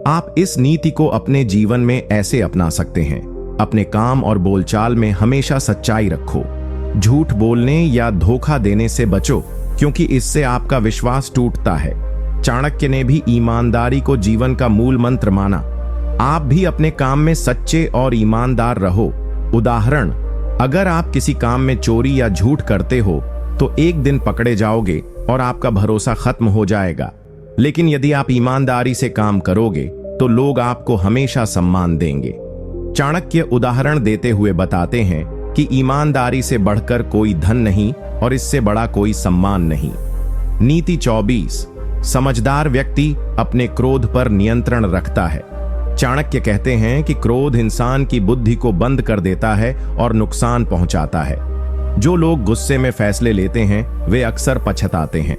आप इस नीति को अपने जीवन में ऐसे अपना सकते हैं। अपने काम और बोलचाल में हमेशा सच्चाई रखो। झूठ बोलने या धोखा देने से बचो, क्योंकि इससे आपका विश्वास टूटता है। चाणक्य ने भी ईमानदारी को जीवन का मूल मंत्र माना। आप भी अपने काम में सच्चे और ईमानदार रहो। उदाहरण, अगर आप किसी काम में चोरी या झूठ करते हो तो एक दिन पकड़े जाओगे और आपका भरोसा खत्म हो जाएगा। लेकिन यदि आप ईमानदारी से काम करोगे तो लोग आपको हमेशा सम्मान देंगे। चाणक्य उदाहरण देते हुए बताते हैं कि ईमानदारी से बढ़कर कोई धन नहीं और इससे बड़ा कोई सम्मान नहीं। नीति 24, समझदार व्यक्ति अपने क्रोध पर नियंत्रण रखता है। चाणक्य कहते हैं कि क्रोध इंसान की बुद्धि को बंद कर देता है और नुकसान पहुंचाता है। जो लोग गुस्से में फैसले लेते हैं वे अक्सर पछताते हैं।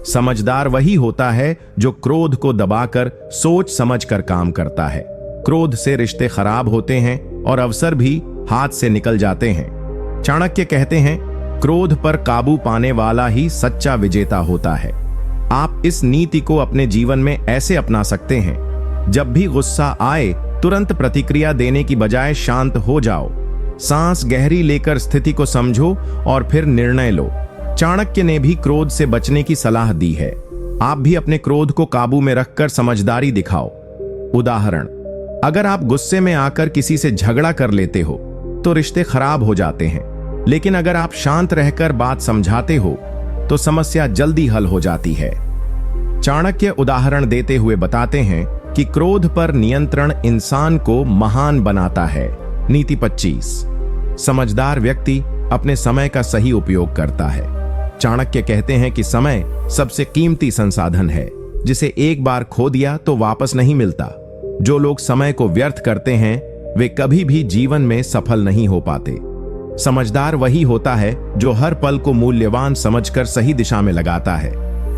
समझदार वही होता है जो क्रोध को दबाकर सोच समझकर काम करता है। क्रोध से रिश्ते खराब होते हैं और अवसर भी हाथ से निकल जाते हैं। चाणक्य कहते हैं, क्रोध पर काबू पाने वाला ही सच्चा विजेता होता है। आप इस नीति को अपने जीवन में ऐसे अपना सकते हैं। जब भी गुस्सा आए तुरंत प्रतिक्रिया देने की बजाय शांत हो जाओ। सांस गहरी लेकर स्थिति को समझो और फिर निर्णय लो। चाणक्य ने भी क्रोध से बचने की सलाह दी है। आप भी अपने क्रोध को काबू में रखकर समझदारी दिखाओ। उदाहरण, अगर आप गुस्से में आकर किसी से झगड़ा कर लेते हो तो रिश्ते खराब हो जाते हैं। लेकिन अगर आप शांत रहकर बात समझाते हो तो समस्या जल्दी हल हो जाती है। चाणक्य उदाहरण देते हुए बताते हैं कि क्रोध पर नियंत्रण इंसान को महान बनाता है। नीति 25, समझदार व्यक्ति अपने समय का सही उपयोग करता है। चाणक्य कहते हैं कि समय सबसे कीमती संसाधन है, जिसे एक बार खो दिया तो वापस नहीं मिलता। जो लोग समय को व्यर्थ करते हैं वे कभी भी जीवन में सफल नहीं हो पाते। समझदार वही होता है जो हर पल को मूल्यवान समझकर सही दिशा में लगाता है।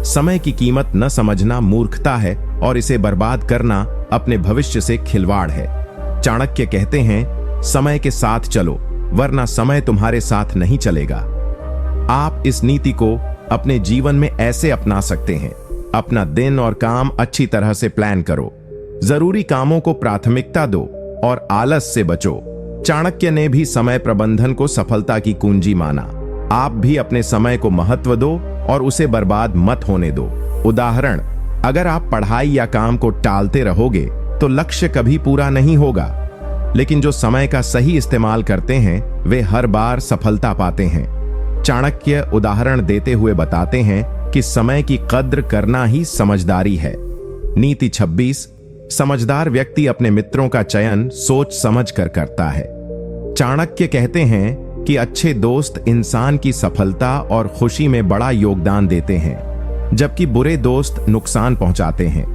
समय की कीमत न समझना मूर्खता है और इसे बर्बाद करना अपने भविष्य से खिलवाड़ है। चाणक्य कहते हैं, समय के साथ चलो, वरना समय तुम्हारे साथ नहीं चलेगा। आप इस नीति को अपने जीवन में ऐसे अपना सकते हैं। अपना दिन और काम अच्छी तरह से प्लान करो, जरूरी कामों को प्राथमिकता दो और आलस से बचो। चाणक्य ने भी समय प्रबंधन को सफलता की कुंजी माना। आप भी अपने समय को महत्व दो और उसे बर्बाद मत होने दो। उदाहरण, अगर आप पढ़ाई या काम को टालते रहोगे तो लक्ष्य कभी पूरा नहीं होगा, लेकिन जो समय का सही इस्तेमाल करते हैं वे हर बार सफलता पाते हैं। चाणक्य उदाहरण देते हुए बताते हैं कि समय की कद्र करना ही समझदारी है। नीति 26, समझदार व्यक्ति अपने मित्रों का चयन सोच समझ कर करता है। चाणक्य कहते हैं कि अच्छे दोस्त इंसान की सफलता और खुशी में बड़ा योगदान देते हैं, जबकि बुरे दोस्त नुकसान पहुंचाते हैं।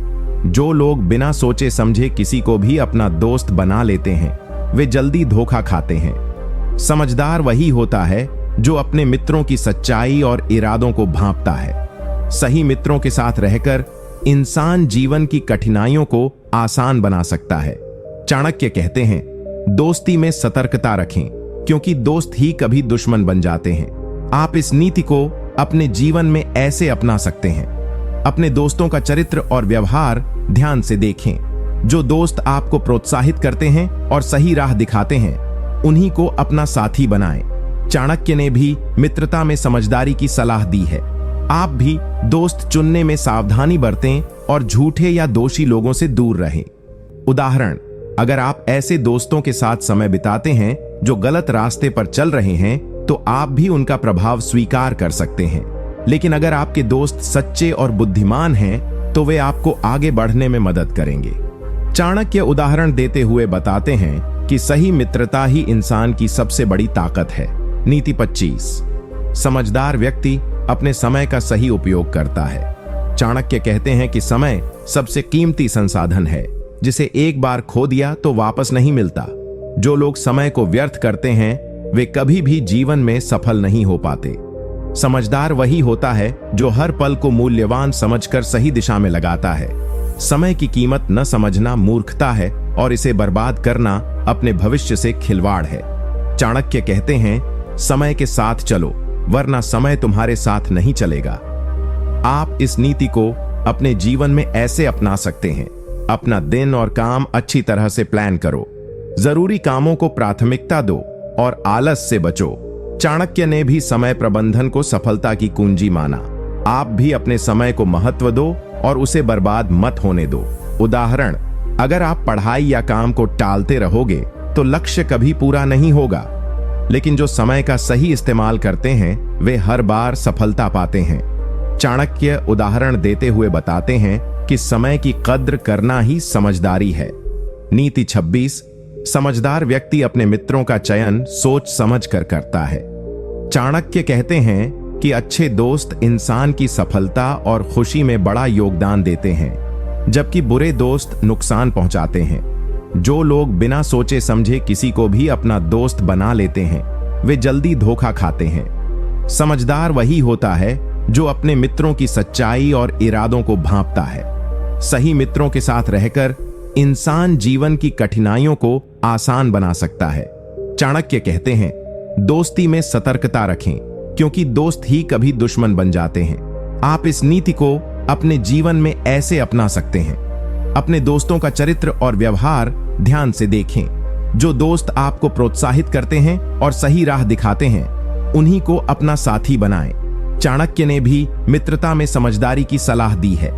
जो लोग बिना सोचे समझे किसी को भी अपना दोस्त बना लेते हैं वे जल्दी धोखा खाते हैं। समझदार वही होता है जो अपने मित्रों की सच्चाई और इरादों को भांपता है। सही मित्रों के साथ रहकर इंसान जीवन की कठिनाइयों को आसान बना सकता है। चाणक्य कहते हैं, दोस्ती में सतर्कता रखें, क्योंकि दोस्त ही कभी दुश्मन बन जाते हैं। आप इस नीति को अपने जीवन में ऐसे अपना सकते हैं। अपने दोस्तों का चरित्र और व्यवहार ध्यान से देखें। जो दोस्त आपको प्रोत्साहित करते हैं और सही राह दिखाते हैं, उन्हीं को अपना साथी बनाएं। चाणक्य ने भी मित्रता में समझदारी की सलाह दी है। आप भी दोस्त चुनने में सावधानी बरतें और झूठे या दोषी लोगों से दूर रहें। उदाहरण, अगर आप ऐसे दोस्तों के साथ समय बिताते हैं जो गलत रास्ते पर चल रहे हैं तो आप भी उनका प्रभाव स्वीकार कर सकते हैं। लेकिन अगर आपके दोस्त सच्चे और बुद्धिमान हैं तो वे आपको आगे बढ़ने में मदद करेंगे। चाणक्य उदाहरण देते हुए बताते हैं कि सही मित्रता ही इंसान की सबसे बड़ी ताकत है। नीति 25, समझदार व्यक्ति अपने समय का सही उपयोग करता है। चाणक्य कहते हैं कि समय सबसे कीमती संसाधन है, जिसे एक बार खो दिया तो वापस नहीं मिलता। जो लोग समय को व्यर्थ करते हैं वे कभी भी जीवन में सफल नहीं हो पाते। समझदार वही होता है जो हर पल को मूल्यवान समझकर सही दिशा में लगाता है। समय की कीमत न समझना मूर्खता है और इसे बर्बाद करना अपने भविष्य से खिलवाड़ है। चाणक्य कहते हैं, समय के साथ चलो, वरना समय तुम्हारे साथ नहीं चलेगा। आप इस नीति को अपने जीवन में ऐसे अपना सकते हैं। अपना दिन और काम अच्छी तरह से प्लान करो, जरूरी कामों को प्राथमिकता दो और आलस से बचो। चाणक्य ने भी समय प्रबंधन को सफलता की कुंजी माना। आप भी अपने समय को महत्व दो और उसे बर्बाद मत होने दो। उदाहरण, अगर आप पढ़ाई या काम को टालते रहोगे तो लक्ष्य कभी पूरा नहीं होगा, लेकिन जो समय का सही इस्तेमाल करते हैं वे हर बार सफलता पाते हैं। चाणक्य उदाहरण देते हुए बताते हैं कि समय की कद्र करना ही समझदारी है। नीति 26, समझदार व्यक्ति अपने मित्रों का चयन सोच समझ कर करता है। चाणक्य कहते हैं कि अच्छे दोस्त इंसान की सफलता और खुशी में बड़ा योगदान देते हैं, जबकि बुरे दोस्त नुकसान पहुंचाते हैं। जो लोग बिना सोचे समझे किसी को भी अपना दोस्त बना लेते हैं वे जल्दी धोखा खाते हैं। समझदार वही होता है जो अपने मित्रों की सच्चाई और इरादों को भांपता है। सही मित्रों के साथ रहकर इंसान जीवन की कठिनाइयों को आसान बना सकता है। चाणक्य कहते हैं, दोस्ती में सतर्कता रखें, क्योंकि दोस्त ही कभी दुश्मन बन जाते हैं। आप इस नीति को अपने जीवन में ऐसे अपना सकते हैं। अपने दोस्तों का चरित्र और व्यवहार ध्यान से देखें। जो दोस्त आपको प्रोत्साहित करते हैं और सही राह दिखाते हैं, उन्हीं को अपना साथी बनाएं। चाणक्य ने भी मित्रता में समझदारी की सलाह दी है।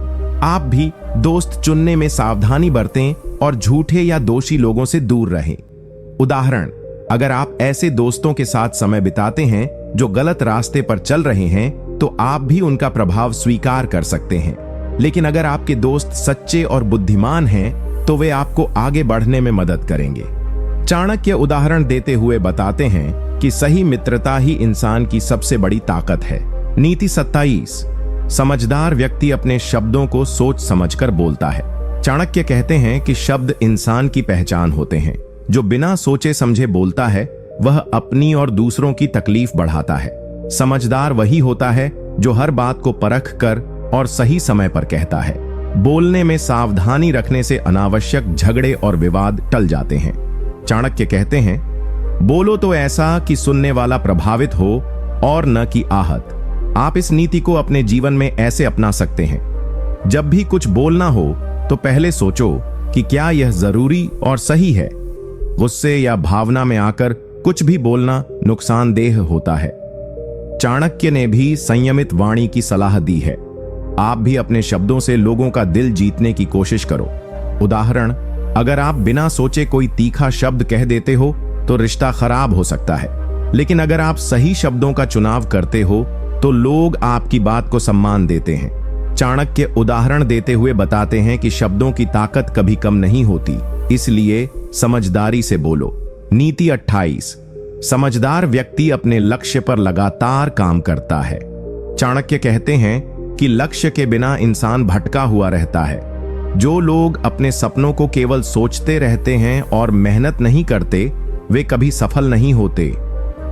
आप भी दोस्त चुनने में सावधानी बरतें और झूठे या दोषी लोगों से दूर रहें। उदाहरण, अगर आप ऐसे दोस्तों के साथ समय बिताते हैं जो गलत रास्ते पर चल रहे हैं तो आप भी उनका प्रभाव स्वीकार कर सकते हैं। लेकिन अगर आपके दोस्त सच्चे और बुद्धिमान हैं तो वे आपको आगे बढ़ने में मदद करेंगे। चाणक्य उदाहरण देते हुए बताते हैं कि सही मित्रता ही इंसान की सबसे बड़ी ताकत है। नीति 27, समझदार व्यक्ति अपने शब्दों को सोच समझकर बोलता है। चाणक्य कहते हैं कि शब्द इंसान की पहचान होते हैं। जो बिना सोचे समझे बोलता है वह अपनी और दूसरों की तकलीफ बढ़ाता है। समझदार वही होता है जो हर बात को परख कर और सही समय पर कहता है। बोलने में सावधानी रखने से अनावश्यक झगड़े और विवाद टल जाते हैं। चाणक्य कहते हैं, बोलो तो ऐसा कि सुनने वाला प्रभावित हो और न कि आहत। आप इस नीति को अपने जीवन में ऐसे अपना सकते हैं। जब भी कुछ बोलना हो तो पहले सोचो कि क्या यह जरूरी और सही है। गुस्से या भावना में आकर कुछ भी बोलना नुकसानदेह होता है। चाणक्य ने भी संयमित वाणी की सलाह दी है। आप भी अपने शब्दों से लोगों का दिल जीतने की कोशिश करो। उदाहरण, अगर आप बिना सोचे कोई तीखा शब्द कह देते हो तो रिश्ता खराब हो सकता है, लेकिन अगर आप सही शब्दों का चुनाव करते हो तो लोग आपकी बात को सम्मान देते हैं। चाणक्य उदाहरण देते हुए बताते हैं कि शब्दों की ताकत कभी कम नहीं होती, इसलिए समझदारी से बोलो। नीति 28, समझदार व्यक्ति अपने लक्ष्य पर लगातार काम करता है। चाणक्य कहते हैं कि लक्ष्य के बिना इंसान भटका हुआ रहता है। जो लोग अपने सपनों को केवल सोचते रहते हैं और मेहनत नहीं करते, वे कभी सफल नहीं होते।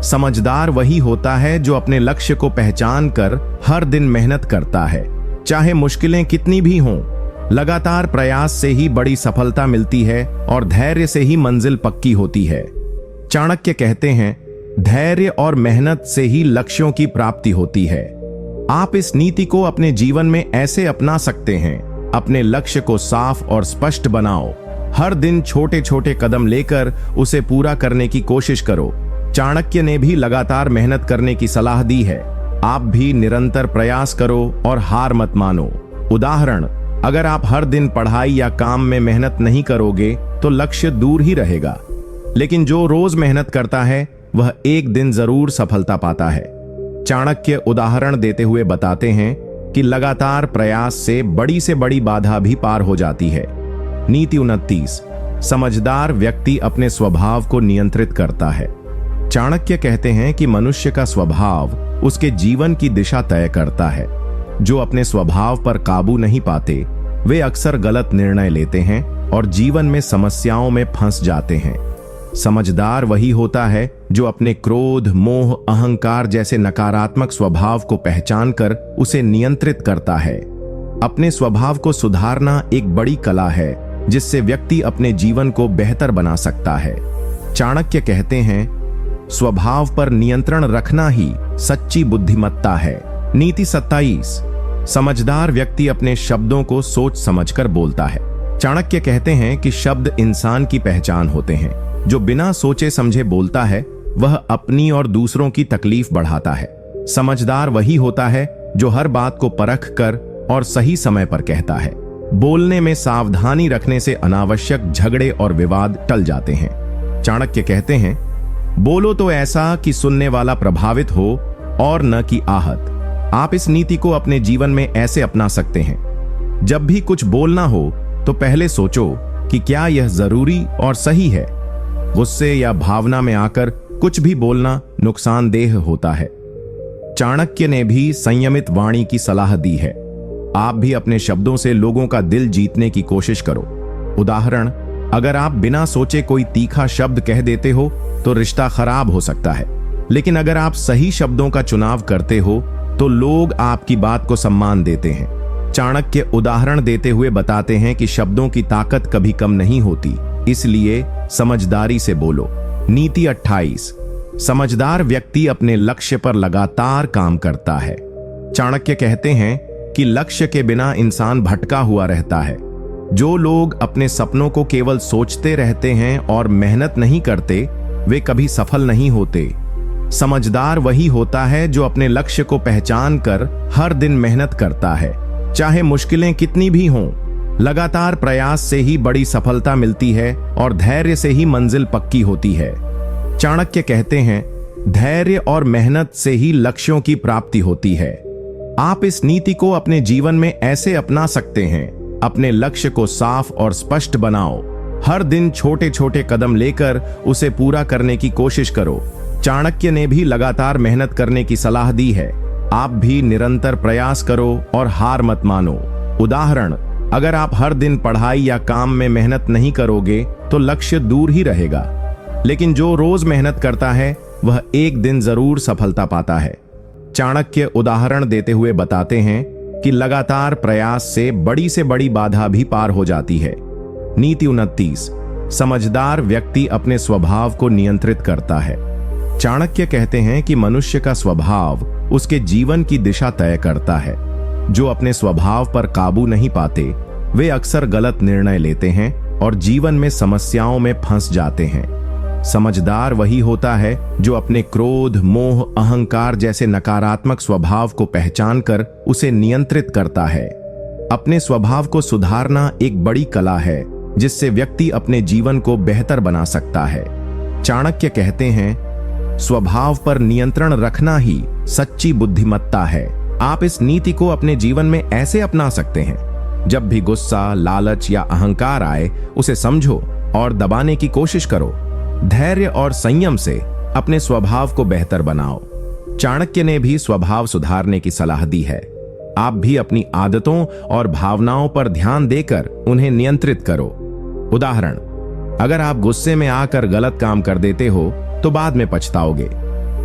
समझदार वही होता है जो अपने लक्ष्य को पहचान कर हर दिन मेहनत करता है, चाहे मुश्किलें कितनी भी हों। लगातार प्रयास से ही बड़ी सफलता मिलती है और धैर्य से ही मंजिल पक्की होती है। चाणक्य कहते हैं, धैर्य और मेहनत से ही लक्ष्यों की प्राप्ति होती है। आप इस नीति को अपने जीवन में ऐसे अपना सकते हैं। अपने लक्ष्य को साफ और स्पष्ट बनाओ। हर दिन छोटे छोटे कदम लेकर उसे पूरा करने की कोशिश करो। चाणक्य ने भी लगातार मेहनत करने की सलाह दी है। आप भी निरंतर प्रयास करो और हार मत मानो। उदाहरण, अगर आप हर दिन पढ़ाई या काम में मेहनत नहीं करोगे तो लक्ष्य दूर ही रहेगा, लेकिन जो रोज मेहनत करता है वह एक दिन जरूर सफलता पाता है। चाणक्य उदाहरण देते हुए बताते हैं कि लगातार प्रयास से बड़ी बाधा भी पार हो जाती है। नीति 29, समझदार व्यक्ति अपने स्वभाव को नियंत्रित करता है। चाणक्य कहते हैं कि मनुष्य का स्वभाव उसके जीवन की दिशा तय करता है। जो अपने स्वभाव पर काबू नहीं पाते वे अक्सर गलत निर्णय लेते हैं और जीवन में समस्याओं में फंस जाते हैं। समझदार वही होता है जो अपने क्रोध, मोह, अहंकार जैसे नकारात्मक स्वभाव को पहचान कर उसे नियंत्रित करता है। अपने स्वभाव को सुधारना एक बड़ी कला है जिससे व्यक्ति अपने जीवन को बेहतर बना सकता है। चाणक्य कहते हैं, स्वभाव पर नियंत्रण रखना ही सच्ची बुद्धिमत्ता है। नीति 27, समझदार व्यक्ति अपने शब्दों को सोच समझकर बोलता है। चाणक्य कहते हैं कि शब्द इंसान की पहचान होते हैं। जो बिना सोचे समझे बोलता है वह अपनी और दूसरों की तकलीफ बढ़ाता है। समझदार वही होता है जो हर बात को परख कर और सही समय पर कहता है। बोलने में सावधानी रखने से अनावश्यक झगड़े और विवाद टल जाते हैं। चाणक्य कहते हैं, बोलो तो ऐसा कि सुनने वाला प्रभावित हो और न कि आहत। आप इस नीति को अपने जीवन में ऐसे अपना सकते हैं। जब भी कुछ बोलना हो तो पहले सोचो कि क्या यह जरूरी और सही है। गुस्से या भावना में आकर कुछ भी बोलना नुकसानदेह होता है। चाणक्य ने भी संयमित वाणी की सलाह दी है। आप भी अपने शब्दों से लोगों का दिल जीतने की कोशिश करो। उदाहरण, अगर आप बिना सोचे कोई तीखा शब्द कह देते हो तो रिश्ता खराब हो सकता है, लेकिन अगर आप सही शब्दों का चुनाव करते हो तो लोग आपकी बात को सम्मान देते हैं। चाणक्य उदाहरण देते हुए बताते हैं कि शब्दों की ताकत कभी कम नहीं होती, इसलिए समझदारी से बोलो। नीति 28, समझदार व्यक्ति अपने लक्ष्य पर लगातार काम करता है। चाणक्य कहते हैं कि लक्ष्य के बिना इंसान भटका हुआ रहता है। जो लोग अपने सपनों को केवल सोचते रहते हैं और मेहनत नहीं करते, वे कभी सफल नहीं होते। समझदार वही होता है जो अपने लक्ष्य को पहचान कर हर दिन मेहनत करता है, चाहे मुश्किलें कितनी भी हों। लगातार प्रयास से ही बड़ी सफलता मिलती है और धैर्य से ही मंजिल पक्की होती है। चाणक्य कहते हैं, धैर्य और मेहनत से ही लक्ष्यों की प्राप्ति होती है। आप इस नीति को अपने जीवन में ऐसे अपना सकते हैं। अपने लक्ष्य को साफ और स्पष्ट बनाओ। हर दिन छोटे छोटे कदम लेकर उसे पूरा करने की कोशिश करो। चाणक्य ने भी लगातार मेहनत करने की सलाह दी है। आप भी निरंतर प्रयास करो और हार मत मानो। उदाहरण, अगर आप हर दिन पढ़ाई या काम में मेहनत नहीं करोगे तो लक्ष्य दूर ही रहेगा, लेकिन जो रोज मेहनत करता है वह एक दिन जरूर सफलता पाता है। चाणक्य उदाहरण देते हुए बताते हैं कि लगातार प्रयास से बड़ी बाधा भी पार हो जाती है। नीति 29, समझदार व्यक्ति अपने स्वभाव को नियंत्रित करता है। चाणक्य कहते हैं कि मनुष्य का स्वभाव उसके जीवन की दिशा तय करता है। जो अपने स्वभाव पर काबू नहीं पाते वे अक्सर गलत निर्णय लेते हैं और जीवन में समस्याओं में फंस जाते हैं। समझदार वही होता है जो अपने क्रोध, मोह, अहंकार जैसे नकारात्मक स्वभाव को पहचानकर उसे नियंत्रित करता है। अपने स्वभाव को सुधारना एक बड़ी कला है जिससे व्यक्ति अपने जीवन को बेहतर बना सकता है। चाणक्य कहते हैं, स्वभाव पर नियंत्रण रखना ही सच्ची बुद्धिमत्ता है। आप इस नीति को अपने जीवन में ऐसे अपना सकते हैं, जब भी गुस्सा, लालच या अहंकार आए उसे समझो और दबाने की कोशिश करो। धैर्य और संयम से अपने स्वभाव को बेहतर बनाओ। चाणक्य ने भी स्वभाव सुधारने की सलाह दी है। आप भी अपनी आदतों और भावनाओं पर ध्यान देकर उन्हें नियंत्रित करो। उदाहरण, अगर आप गुस्से में आकर गलत काम कर देते हो तो बाद में पछताओगे,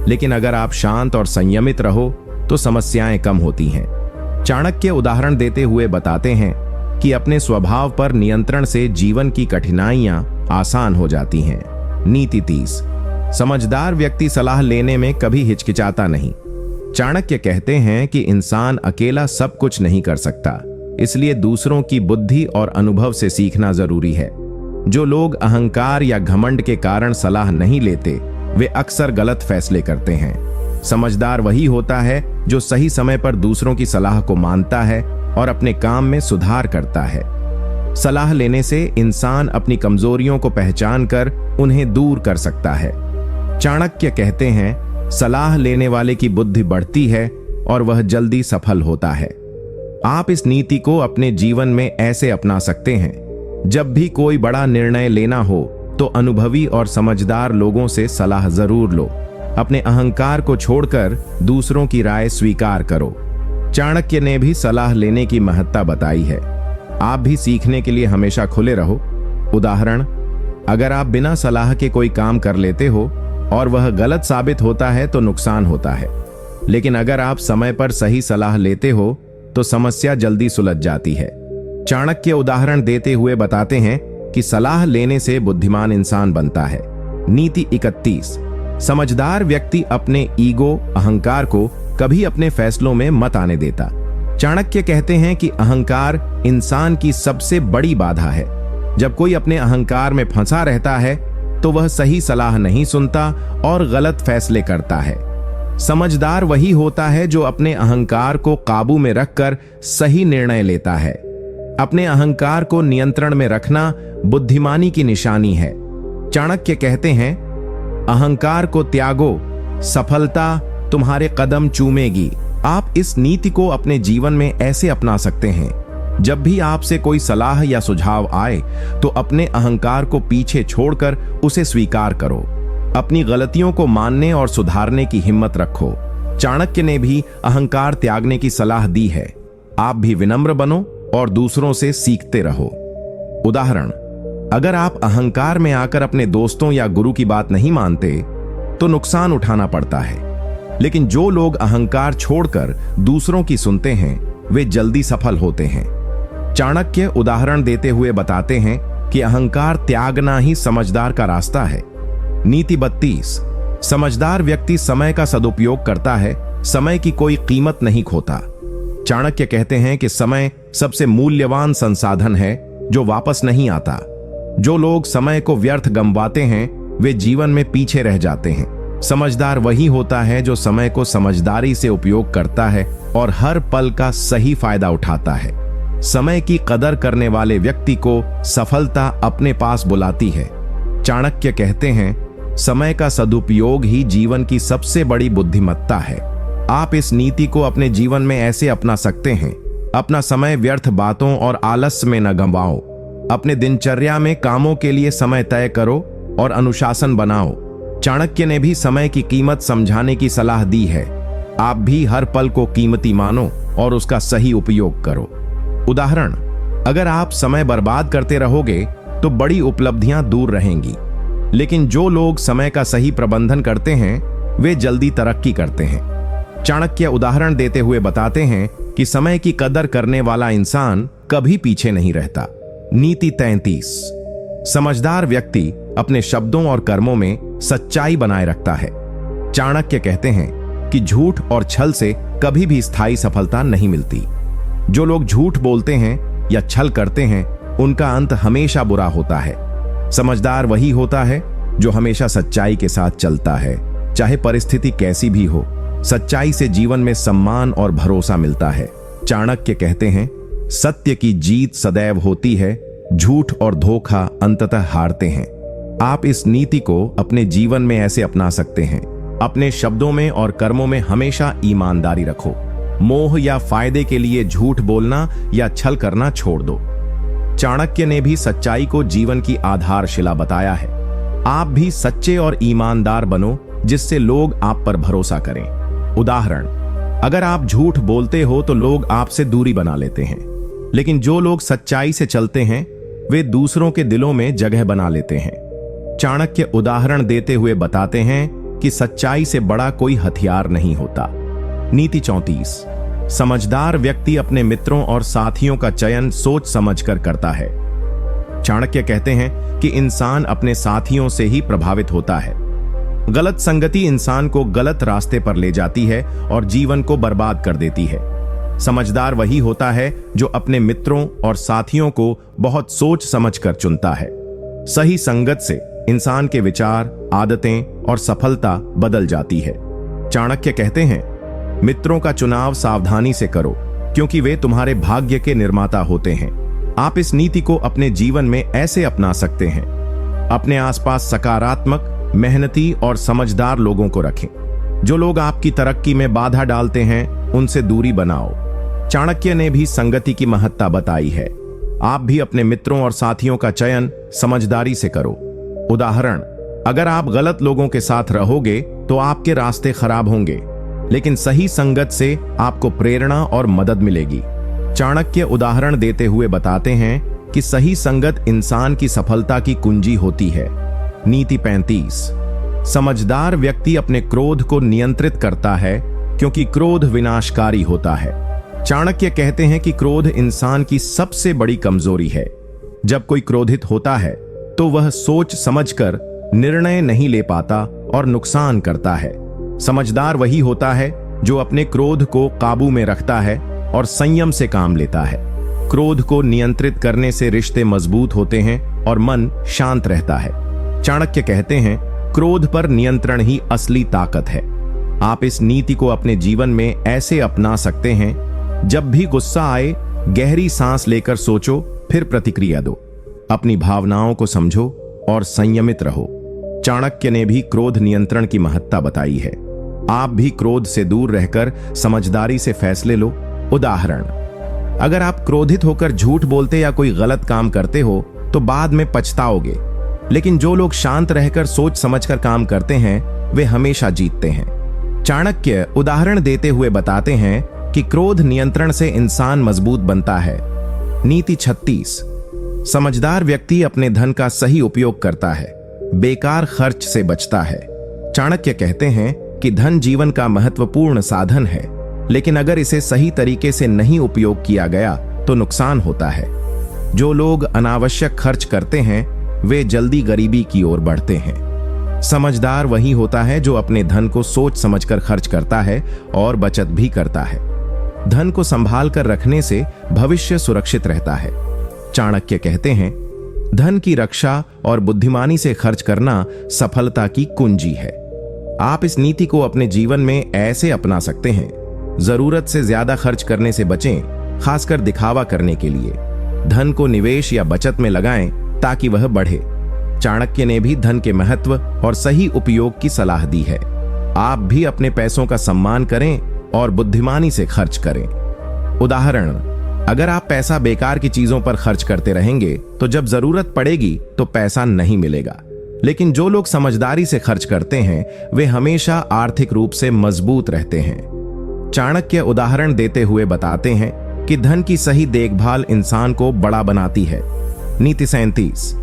लेकिन अगर आप शांत और संयमित रहो तो समस्याएं कम होती हैं। चाणक्य उदाहरण देते हुए बताते हैं कि अपने स्वभाव पर नियंत्रण से जीवन की कठिनाइयां आसान हो जाती हैं। नीति 30, समझदार व्यक्ति सलाह लेने में कभी हिचकिचाता नहीं। चाणक्य कहते हैं कि इंसान अकेला सब कुछ नहीं कर सकता, इसलिए दूसरों की बुद्धि और अनुभव से सीखना जरूरी है। जो लोग अहंकार या घमंड के कारण सलाह नहीं लेते वे अक्सर गलत फैसले करते हैं। समझदार वही होता है जो सही समय पर दूसरों की सलाह को मानता है और अपने काम में सुधार करता है। सलाह लेने से इंसान अपनी कमजोरियों को पहचान कर उन्हें दूर कर सकता है। चाणक्य कहते हैं, सलाह लेने वाले की बुद्धि बढ़ती है और वह जल्दी सफल होता है। आप इस नीति को अपने जीवन में ऐसे अपना सकते हैं, जब भी कोई बड़ा निर्णय लेना हो तो अनुभवी और समझदार लोगों से सलाह जरूर लो। अपने अहंकार को छोड़कर दूसरों की राय स्वीकार करो। चाणक्य ने भी सलाह लेने की महत्ता बताई है। आप भी सीखने के लिए हमेशा खुले रहो। उदाहरण, अगर आप बिना सलाह के कोई काम कर लेते हो और वह गलत साबित होता है तो नुकसान होता है, लेकिन अगर आप समय पर सही सलाह लेते हो तो समस्या जल्दी सुलझ जाती है। चाणक्य उदाहरण देते हुए बताते हैं कि सलाह लेने से बुद्धिमान इंसान बनता है। नीति 31, समझदार व्यक्ति अपने ईगो, अहंकार को कभी अपने फैसलों में मत आने देता। चाणक्य कहते हैं कि अहंकार इंसान की सबसे बड़ी बाधा है। जब कोई अपने अहंकार में फंसा रहता है तो वह सही सलाह नहीं सुनता और गलत फैसले करता है। समझदार वही होता है जो अपने अहंकार को काबू में रखकर सही निर्णय लेता है। अपने अहंकार को नियंत्रण में रखना बुद्धिमानी की निशानी है। चाणक्य कहते हैं, अहंकार को त्यागो, सफलता तुम्हारे कदम चूमेगी। आप इस नीति को अपने जीवन में ऐसे अपना सकते हैं, जब भी आपसे कोई सलाह या सुझाव आए तो अपने अहंकार को पीछे छोड़कर उसे स्वीकार करो। अपनी गलतियों को मानने और सुधारने की हिम्मत रखो। चाणक्य ने भी अहंकार त्यागने की सलाह दी है। आप भी विनम्र बनो और दूसरों से सीखते रहो। उदाहरण, अगर आप अहंकार में आकर अपने दोस्तों या गुरु की बात नहीं मानते तो नुकसान उठाना पड़ता है, लेकिन जो लोग अहंकार छोड़कर दूसरों की सुनते हैं वे जल्दी सफल होते हैं। चाणक्य उदाहरण देते हुए बताते हैं कि अहंकार त्यागना ही समझदार का रास्ता है। नीति 32, समझदार व्यक्ति समय का सदुपयोग करता है, समय की कोई कीमत नहीं खोता। चाणक्य कहते हैं कि समय सबसे मूल्यवान संसाधन है जो वापस नहीं आता। जो लोग समय को व्यर्थ गंवाते हैं वे जीवन में पीछे रह जाते हैं। समझदार वही होता है जो समय को समझदारी से उपयोग करता है और हर पल का सही फायदा उठाता है। समय की कदर करने वाले व्यक्ति को सफलता अपने पास बुलाती है। चाणक्य कहते हैं, समय का सदुपयोग ही जीवन की सबसे बड़ी बुद्धिमत्ता है। आप इस नीति को अपने जीवन में ऐसे अपना सकते हैं, अपना समय व्यर्थ बातों और आलस्य में न गंवाओ। अपने दिनचर्या में कामों के लिए समय तय करो और अनुशासन बनाओ। चाणक्य ने भी समय की कीमत समझाने की सलाह दी है। आप भी हर पल को कीमती मानो और उसका सही उपयोग करो। उदाहरण, अगर आप समय बर्बाद करते रहोगे तो बड़ी उपलब्धियां दूर रहेंगी, लेकिन जो लोग समय का सही प्रबंधन करते हैं वे जल्दी तरक्की करते हैं। चाणक्य उदाहरण देते हुए बताते हैं कि समय की कदर करने वाला इंसान कभी पीछे नहीं रहता। नीति 33। समझदार व्यक्ति अपने शब्दों और कर्मों में सच्चाई बनाए रखता है। चाणक्य कहते हैं कि झूठ और छल से कभी भी स्थायी सफलता नहीं मिलती। जो लोग झूठ बोलते हैं या छल करते हैं उनका अंत हमेशा बुरा होता है। समझदार वही होता है जो हमेशा सच्चाई के साथ चलता है, चाहे परिस्थिति कैसी भी हो। सच्चाई से जीवन में सम्मान और भरोसा मिलता है। चाणक्य कहते हैं, सत्य की जीत सदैव होती है, झूठ और धोखा अंततः हारते हैं। आप इस नीति को अपने जीवन में ऐसे अपना सकते हैं। अपने शब्दों में और कर्मों में हमेशा ईमानदारी रखो। मोह या फायदे के लिए झूठ बोलना या छल करना छोड़ दो। चाणक्य ने भी सच्चाई को जीवन की आधारशिला बताया है। आप भी सच्चे और ईमानदार बनो जिससे लोग आप पर भरोसा करें। उदाहरण, अगर आप झूठ बोलते हो तो लोग आपसे दूरी बना लेते हैं, लेकिन जो लोग सच्चाई से चलते हैं वे दूसरों के दिलों में जगह बना लेते हैं। चाणक्य उदाहरण देते हुए बताते हैं कि सच्चाई से बड़ा कोई हथियार नहीं होता। नीति 34। समझदार व्यक्ति अपने मित्रों और साथियों का चयन सोच समझकर करता है। चाणक्य कहते हैं कि इंसान अपने साथियों से ही प्रभावित होता है। गलत संगति इंसान को गलत रास्ते पर ले जाती है और जीवन को बर्बाद कर देती है। समझदार वही होता है जो अपने मित्रों और साथियों को बहुत सोच समझकर चुनता है। सही संगत से इंसान के विचार, आदतें और सफलता बदल जाती है। चाणक्य कहते हैं, मित्रों का चुनाव सावधानी से करो क्योंकि वे तुम्हारे भाग्य के निर्माता होते हैं। आप इस नीति को अपने जीवन में ऐसे अपना सकते हैं। अपने आसपास सकारात्मक, मेहनती और समझदार लोगों को रखें। जो लोग आपकी तरक्की में बाधा डालते हैं उनसे दूरी बनाओ। चाणक्य ने भी संगति की महत्ता बताई है। आप भी अपने मित्रों और साथियों का चयन समझदारी से करो। उदाहरण, अगर आप गलत लोगों के साथ रहोगे तो आपके रास्ते खराब होंगे, लेकिन सही संगत से आपको प्रेरणा और मदद मिलेगी। चाणक्य उदाहरण देते हुए बताते हैं कि सही संगत इंसान की सफलता की कुंजी होती है। नीति 35। समझदार व्यक्ति अपने क्रोध को नियंत्रित करता है क्योंकि क्रोध विनाशकारी होता है। चाणक्य कहते हैं कि क्रोध इंसान की सबसे बड़ी कमजोरी है। जब कोई क्रोधित होता है तो वह सोच समझकर निर्णय नहीं ले पाता और नुकसान करता है। समझदार वही होता है जो अपने क्रोध को काबू में रखता है और संयम से काम लेता है। क्रोध को नियंत्रित करने से रिश्ते मजबूत होते हैं और मन शांत रहता है। चाणक्य कहते हैं, क्रोध पर नियंत्रण ही असली ताकत है। आप इस नीति को अपने जीवन में ऐसे अपना सकते हैं, जब भी गुस्सा आए गहरी सांस लेकर सोचो, फिर प्रतिक्रिया दो। अपनी भावनाओं को समझो और संयमित रहो। चाणक्य ने भी क्रोध नियंत्रण की महत्ता बताई है। आप भी क्रोध से दूर रहकर समझदारी से फैसले लो। उदाहरण, अगर आप क्रोधित होकर झूठ बोलते या कोई गलत काम करते हो तो बाद में पछताओगे, लेकिन जो लोग शांत रहकर सोच समझकर काम करते हैं वे हमेशा जीतते हैं। चाणक्य उदाहरण देते हुए बताते हैं कि क्रोध नियंत्रण से इंसान मजबूत बनता है। नीति 36। समझदार व्यक्ति अपने धन का सही उपयोग करता है, बेकार खर्च से बचता है। चाणक्य कहते हैं कि धन जीवन का महत्वपूर्ण साधन है, लेकिन अगर इसे सही तरीके से नहीं उपयोग किया गया तो नुकसान होता है। जो लोग अनावश्यक खर्च करते हैं वे जल्दी गरीबी की ओर बढ़ते हैं। समझदार वही होता है जो अपने धन को सोच समझकर खर्च करता है और बचत भी करता है। धन को संभाल कर रखने से भविष्य सुरक्षित रहता है। चाणक्य कहते हैं, धन की रक्षा और बुद्धिमानी से खर्च करना सफलता की कुंजी है। आप इस नीति को अपने जीवन में ऐसे अपना सकते हैं। जरूरत से ज्यादा खर्च करने से बचें, खासकर दिखावा करने के लिए। धन को निवेश या बचत में लगाएं ताकि वह बढ़े। चाणक्य ने भी धन के महत्व और सही उपयोग की सलाह दी है। आप भी अपने पैसों का सम्मान करें और बुद्धिमानी से खर्च करें। उदाहरण, अगर आप पैसा बेकार की चीजों पर खर्च करते रहेंगे तो जब जरूरत पड़ेगी तो पैसा नहीं मिलेगा। लेकिन जो लोग समझदारी से खर्च करते हैं वे हमेशा आर्थिक रूप से मजबूत रहते हैं। चाणक्य उदाहरण देते हुए बताते हैं कि धन की सही देखभाल इंसान को बड़ा बनाती है। नीति 37।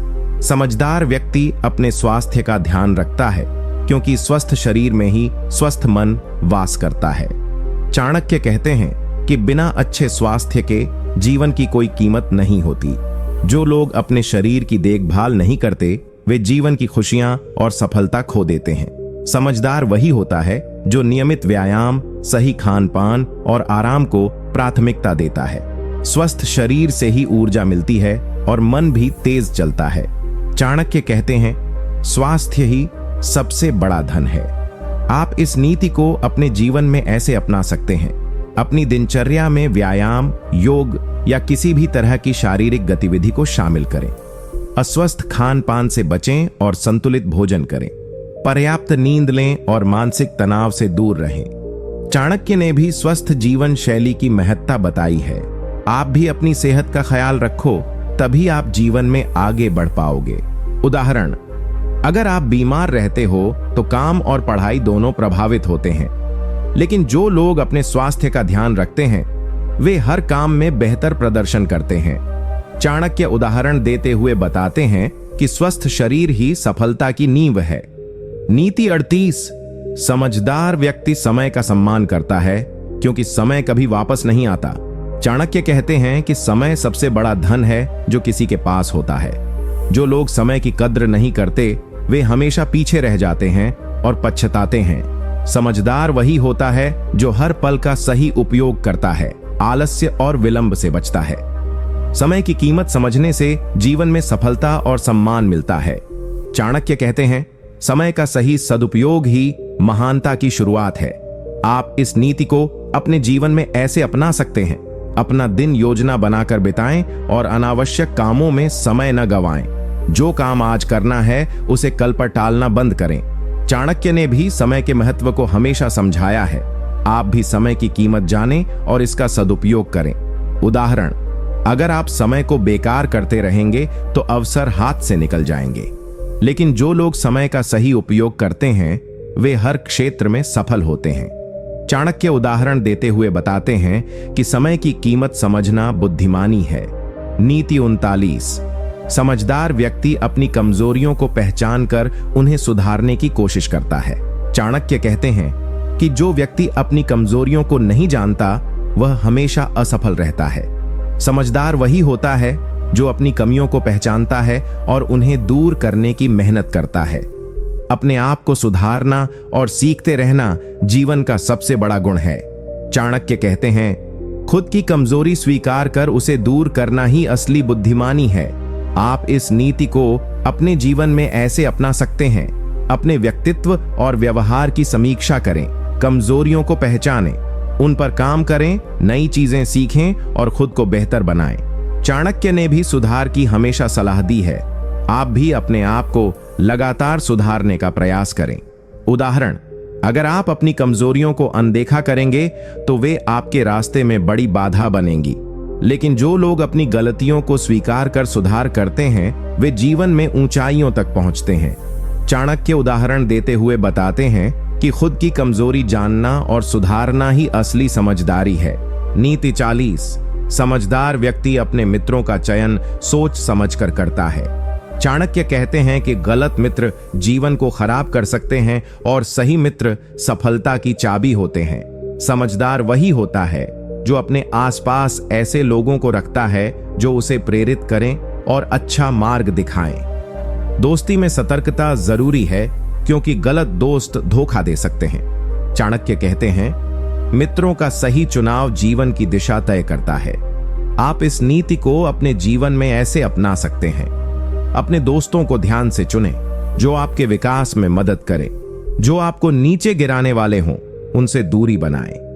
समझदार व्यक्ति अपने स्वास्थ्य का ध्यान रखता है क्योंकि स्वस्थ शरीर में ही स्वस्थ मन वास करता है। चाणक्य कहते हैं कि बिना अच्छे स्वास्थ्य के जीवन की कोई कीमत नहीं होती। जो लोग अपने शरीर की देखभाल नहीं करते वे जीवन की खुशियां और सफलता खो देते हैं। समझदार वही होता है जो नियमित व्यायाम, सही खान पान और आराम को प्राथमिकता देता है। स्वस्थ शरीर से ही ऊर्जा मिलती है और मन भी तेज चलता है। चाणक्य कहते हैं, स्वास्थ्य ही सबसे बड़ा धन है। आप इस नीति को अपने जीवन में ऐसे अपना सकते हैं। अपनी दिनचर्या में व्यायाम, योग या किसी भी तरह की शारीरिक गतिविधि को शामिल करें। अस्वस्थ खान पान से बचें और संतुलित भोजन करें। पर्याप्त नींद लें और मानसिक तनाव से दूर रहें। चाणक्य ने भी स्वस्थ जीवन शैली की महत्ता बताई है। आप भी अपनी सेहत का ख्याल रखो, तभी आप जीवन में आगे बढ़ पाओगे। उदाहरण, अगर आप बीमार रहते हो तो काम और पढ़ाई दोनों प्रभावित होते हैं। लेकिन जो लोग अपने स्वास्थ्य का ध्यान रखते हैं वे हर काम में बेहतर प्रदर्शन करते हैं। चाणक्य उदाहरण देते हुए बताते हैं कि स्वस्थ शरीर ही सफलता की नींव है। नीति 38। समझदार व्यक्ति समय का सम्मान करता है क्योंकि समय कभी वापस नहीं आता। चाणक्य कहते हैं कि समय सबसे बड़ा धन है जो किसी के पास होता है। जो लोग समय की कद्र नहीं करते वे हमेशा पीछे रह जाते हैं और पछताते हैं। समझदार वही होता है जो हर पल का सही उपयोग करता है, आलस्य और विलंब से बचता है। समय की कीमत समझने से जीवन में सफलता और सम्मान मिलता है। चाणक्य कहते हैं, समय का सही सदुपयोग ही महानता की शुरुआत है। आप इस नीति को अपने जीवन में ऐसे अपना सकते हैं। अपना दिन योजना बनाकर बिताएं और अनावश्यक कामों में समय न गंवाएं। जो काम आज करना है उसे कल पर टालना बंद करें। चाणक्य ने भी समय के महत्व को हमेशा समझाया है। आप भी समय की कीमत जानें और इसका सदुपयोग करें। उदाहरण, अगर आप समय को बेकार करते रहेंगे तो अवसर हाथ से निकल जाएंगे। लेकिन जो लोग समय का सही उपयोग करते हैं वे हर क्षेत्र में सफल होते हैं। चाणक्य उदाहरण देते हुए बताते हैं कि समय की कीमत समझना बुद्धिमानी है। नीति 39। समझदार व्यक्ति अपनी कमजोरियों को पहचानकर उन्हें सुधारने की कोशिश करता है। चाणक्य कहते हैं कि जो व्यक्ति अपनी कमजोरियों को नहीं जानता वह हमेशा असफल रहता है। समझदार वही होता है जो अपनी कमियों को पहचानता है और उन्हें दूर करने की मेहनत करता है। अपने आप को सुधारना और सीखते रहना जीवन का सबसे बड़ा गुण है। चाणक्य कहते हैं, खुद की कमजोरी स्वीकार कर उसे दूर करना ही असली बुद्धिमानी है। आप इस नीति को अपने जीवन में ऐसे अपना सकते हैं। अपने व्यक्तित्व और व्यवहार की समीक्षा करें, कमजोरियों को पहचानें, उन पर काम करें, नई चीजें सीखें और खुद को बेहतर बनाएं। चाणक्य ने भी सुधार की हमेशा सलाह दी है। आप भी अपने आप को लगातार सुधारने का प्रयास करें। उदाहरण, अगर आप अपनी कमजोरियों को अनदेखा करेंगे तो वे आपके रास्ते में बड़ी बाधा बनेंगी। लेकिन जो लोग अपनी गलतियों को स्वीकार कर सुधार करते हैं वे जीवन में ऊंचाइयों तक पहुंचते हैं। चाणक्य उदाहरण देते हुए बताते हैं कि खुद की कमजोरी जानना और सुधारना ही असली समझदारी है। नीति 40। समझदार व्यक्ति अपने मित्रों का चयन सोच समझकर करता है। चाणक्य कहते हैं कि गलत मित्र जीवन को खराब कर सकते हैं और सही मित्र सफलता की चाबी होते हैं। समझदार वही होता है जो अपने आसपास ऐसे लोगों को रखता है जो उसे प्रेरित करें और अच्छा मार्ग दिखाएं। दोस्ती में सतर्कता जरूरी है क्योंकि गलत दोस्त धोखा दे सकते हैं। चाणक्य कहते हैं, मित्रों का सही चुनाव जीवन की दिशा तय करता है। आप इस नीति को अपने जीवन में ऐसे अपना सकते हैं। अपने दोस्तों को ध्यान से चुनें जो आपके विकास में मदद करें। जो आपको नीचे गिराने वाले हों उनसे दूरी बनाएं।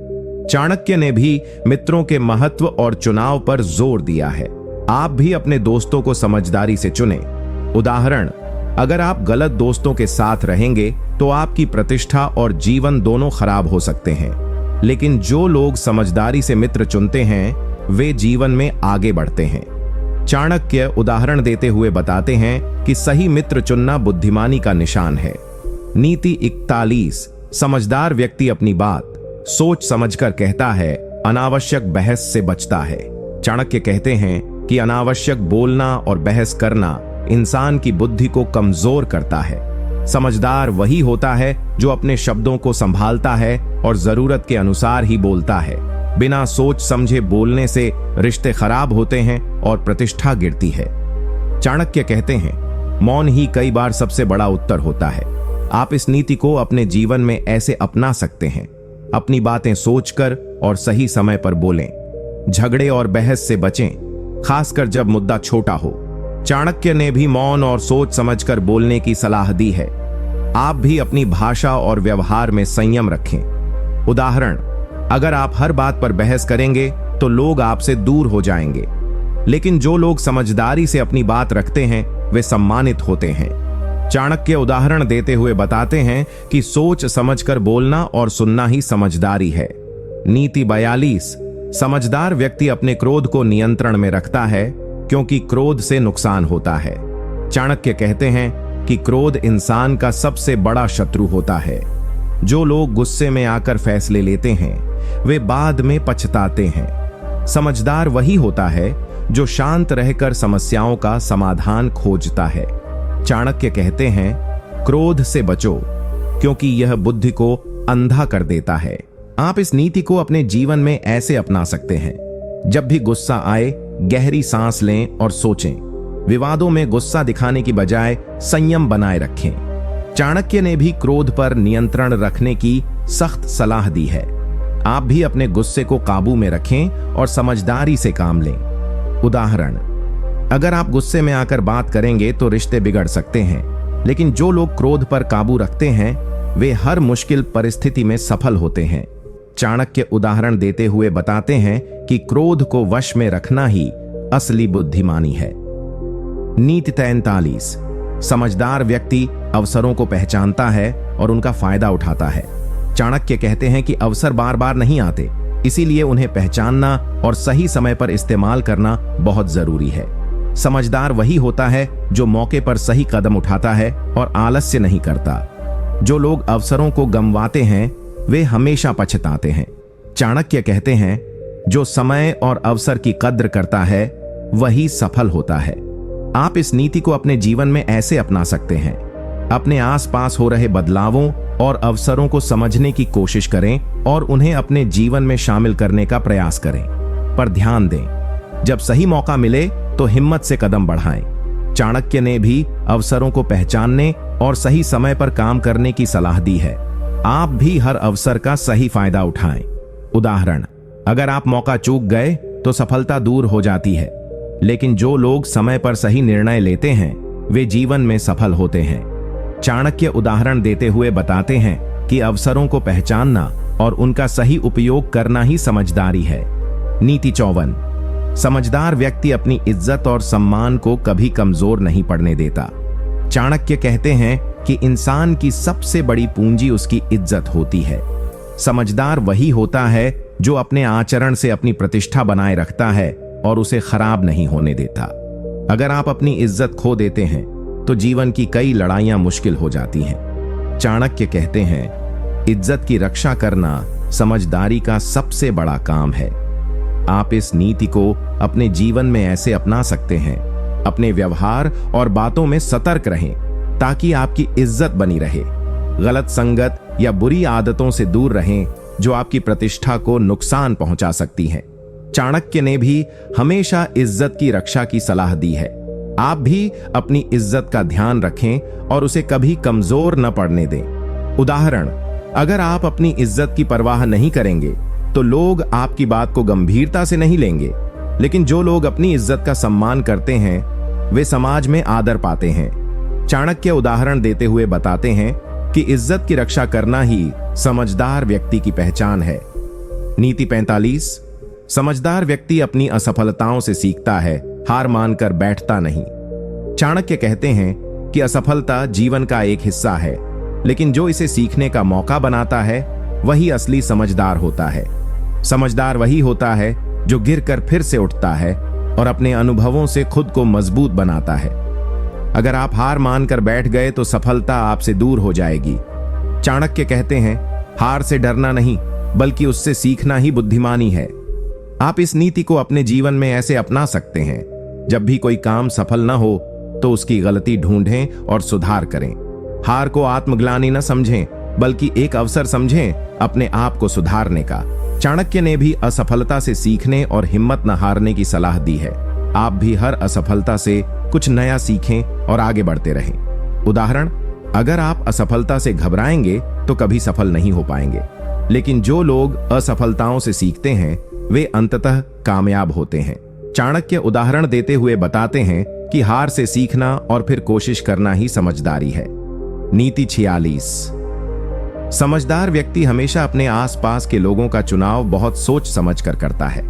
चाणक्य ने भी मित्रों के महत्व और चुनाव पर जोर दिया है। आप भी अपने दोस्तों को समझदारी से चुनें। उदाहरण, अगर आप गलत दोस्तों के साथ रहेंगे तो आपकी प्रतिष्ठा और जीवन दोनों खराब हो सकते हैं। लेकिन जो लोग समझदारी से मित्र चुनते हैं वे जीवन में आगे बढ़ते हैं। चाणक्य उदाहरण देते हुए बताते हैं कि सही मित्र चुनना बुद्धिमानी का निशान है। नीति 41। समझदार व्यक्ति अपनी बात सोच समझकर कहता है, अनावश्यक बहस से बचता है। चाणक्य कहते हैं कि अनावश्यक बोलना और बहस करना इंसान की बुद्धि को कमजोर करता है। समझदार वही होता है जो अपने शब्दों को संभालता है और जरूरत के अनुसार ही बोलता है। बिना सोच समझे बोलने से रिश्ते खराब होते हैं और प्रतिष्ठा गिरती है। चाणक्य कहते हैं, मौन ही कई बार सबसे बड़ा उत्तर होता है। आप इस नीति को अपने जीवन में ऐसे अपना सकते हैं। अपनी बातें सोचकर और सही समय पर बोलें। झगड़े और बहस से बचें, खासकर जब मुद्दा छोटा हो। चाणक्य ने भी मौन और सोच समझकर बोलने की सलाह दी है। आप भी अपनी भाषा और व्यवहार में संयम रखें। उदाहरण, अगर आप हर बात पर बहस करेंगे तो लोग आपसे दूर हो जाएंगे, लेकिन जो लोग समझदारी से अपनी बात रखते हैं वे सम्मानित होते हैं। चाणक्य उदाहरण देते हुए बताते हैं कि सोच समझकर बोलना और सुनना ही समझदारी है। नीति 42। समझदार व्यक्ति अपने क्रोध को नियंत्रण में रखता है, क्योंकि क्रोध से नुकसान होता है। चाणक्य कहते हैं कि क्रोध इंसान का सबसे बड़ा शत्रु होता है। जो लोग गुस्से में आकर फैसले लेते हैं वे बाद में पछताते हैं। समझदार वही होता है जो शांत रहकर समस्याओं का समाधान खोजता है। चाणक्य कहते हैं, क्रोध से बचो, क्योंकि यह बुद्धि को अंधा कर देता है। आप इस नीति को अपने जीवन में ऐसे अपना सकते हैं। जब भी गुस्सा आए, गहरी सांस लें और सोचें। विवादों में गुस्सा दिखाने की बजाय संयम बनाए रखें। चाणक्य ने भी क्रोध पर नियंत्रण रखने की सख्त सलाह दी है। आप भी अपने गुस्से को काबू में रखें और समझदारी से काम लें। उदाहरण, अगर आप गुस्से में आकर बात करेंगे तो रिश्ते बिगड़ सकते हैं, लेकिन जो लोग क्रोध पर काबू रखते हैं वे हर मुश्किल परिस्थिति में सफल होते हैं। चाणक्य उदाहरण देते हुए बताते हैं कि क्रोध को वश में रखना ही असली बुद्धिमानी है। नीति 43। समझदार व्यक्ति अवसरों को पहचानता है और उनका फायदा उठाता है। चाणक्य कहते हैं कि अवसर बार बार नहीं आते, इसीलिए उन्हें पहचानना और सही समय पर इस्तेमाल करना बहुत जरूरी है। समझदार वही होता है जो मौके पर सही कदम उठाता है और आलस्य नहीं करता। जो लोग अवसरों को गंवाते हैं वे हमेशा पछताते हैं। चाणक्य कहते हैं, जो समय और अवसर की कद्र करता है वही सफल होता है। आप इस नीति को अपने जीवन में ऐसे अपना सकते हैं। अपने आसपास हो रहे बदलावों और अवसरों को समझने की कोशिश करें और उन्हें अपने जीवन में शामिल करने का प्रयास करें। पर ध्यान दें, जब सही मौका मिले तो हिम्मत से कदम बढ़ाएं। चाणक्य ने भी अवसरों को पहचानने और सही समय पर काम करने की सलाह दी है। आप भी हर अवसर का सही फायदा उठाएं। उदाहरण, अगर आप मौका चूक गए तो सफलता दूर हो जाती है, लेकिन जो लोग समय पर सही निर्णय लेते हैं वे जीवन में सफल होते हैं। चाणक्य उदाहरण देते हुए बताते हैं कि अवसरों को पहचानना और उनका सही उपयोग करना ही समझदारी है। नीति 54। समझदार व्यक्ति अपनी इज्जत और सम्मान को कभी कमजोर नहीं पड़ने देता। चाणक्य कहते हैं कि इंसान की सबसे बड़ी पूंजी उसकी इज्जत होती है। समझदार वही होता है जो अपने आचरण से अपनी प्रतिष्ठा बनाए रखता है और उसे खराब नहीं होने देता। अगर आप अपनी इज्जत खो देते हैं तो जीवन की कई लड़ाइयां मुश्किल हो जाती हैं। चाणक्य कहते हैं, इज्जत की रक्षा करना समझदारी का सबसे बड़ा काम है। आप इस नीति को अपने जीवन में ऐसे अपना सकते हैं। अपने व्यवहार और बातों में सतर्क रहें ताकि आपकी इज्जत बनी रहे। गलत संगत या बुरी आदतों से दूर रहें जो आपकी प्रतिष्ठा को नुकसान पहुंचा सकती हैं। चाणक्य ने भी हमेशा इज्जत की रक्षा की सलाह दी है। आप भी अपनी इज्जत का ध्यान रखें और उसे कभी कमजोर न पड़ने दें। उदाहरण, अगर आप अपनी इज्जत की परवाह नहीं करेंगे तो लोग आपकी बात को गंभीरता से नहीं लेंगे, लेकिन जो लोग अपनी इज्जत का सम्मान करते हैं वे समाज में आदर पाते हैं। चाणक्य उदाहरण देते हुए बताते हैं कि इज्जत की रक्षा करना ही समझदार व्यक्ति की पहचान है। नीति 45। समझदार व्यक्ति अपनी असफलताओं से सीखता है, हार मानकर बैठता नहीं। चाणक्य कहते हैं कि असफलता जीवन का एक हिस्सा है, लेकिन जो इसे सीखने का मौका बनाता है वही असली समझदार होता है। समझदार वही होता है जो गिरकर फिर से उठता है और अपने अनुभवों से खुद को मजबूत बनाता है। अगर आप हार मानकर बैठ गए तो सफलता आपसे दूर हो जाएगी। चाणक्य कहते हैं, हार से डरना नहीं बल्कि उससे सीखना ही बुद्धिमानी है। आप इस नीति को अपने जीवन में ऐसे अपना सकते हैं, जब भी कोई काम सफल न हो तो उसकी गलती ढूंढें और सुधार करें। हार को आत्मग्लानि न समझें बल्कि एक अवसर समझें अपने आप को सुधारने का। चाणक्य ने भी असफलता से सीखने और हिम्मत न हारने की सलाह दी है। आप भी हर असफलता से कुछ नया सीखें और आगे बढ़ते रहें। उदाहरण, अगर आप असफलता से घबराएंगे तो कभी सफल नहीं हो पाएंगे, लेकिन जो लोग असफलताओं से सीखते हैं वे अंततः कामयाब होते हैं। चाणक्य उदाहरण देते हुए बताते हैं कि हार से सीखना और फिर कोशिश करना ही समझदारी है। नीति 46। समझदार व्यक्ति हमेशा अपने आसपास के लोगों का चुनाव बहुत सोच समझ कर करता है।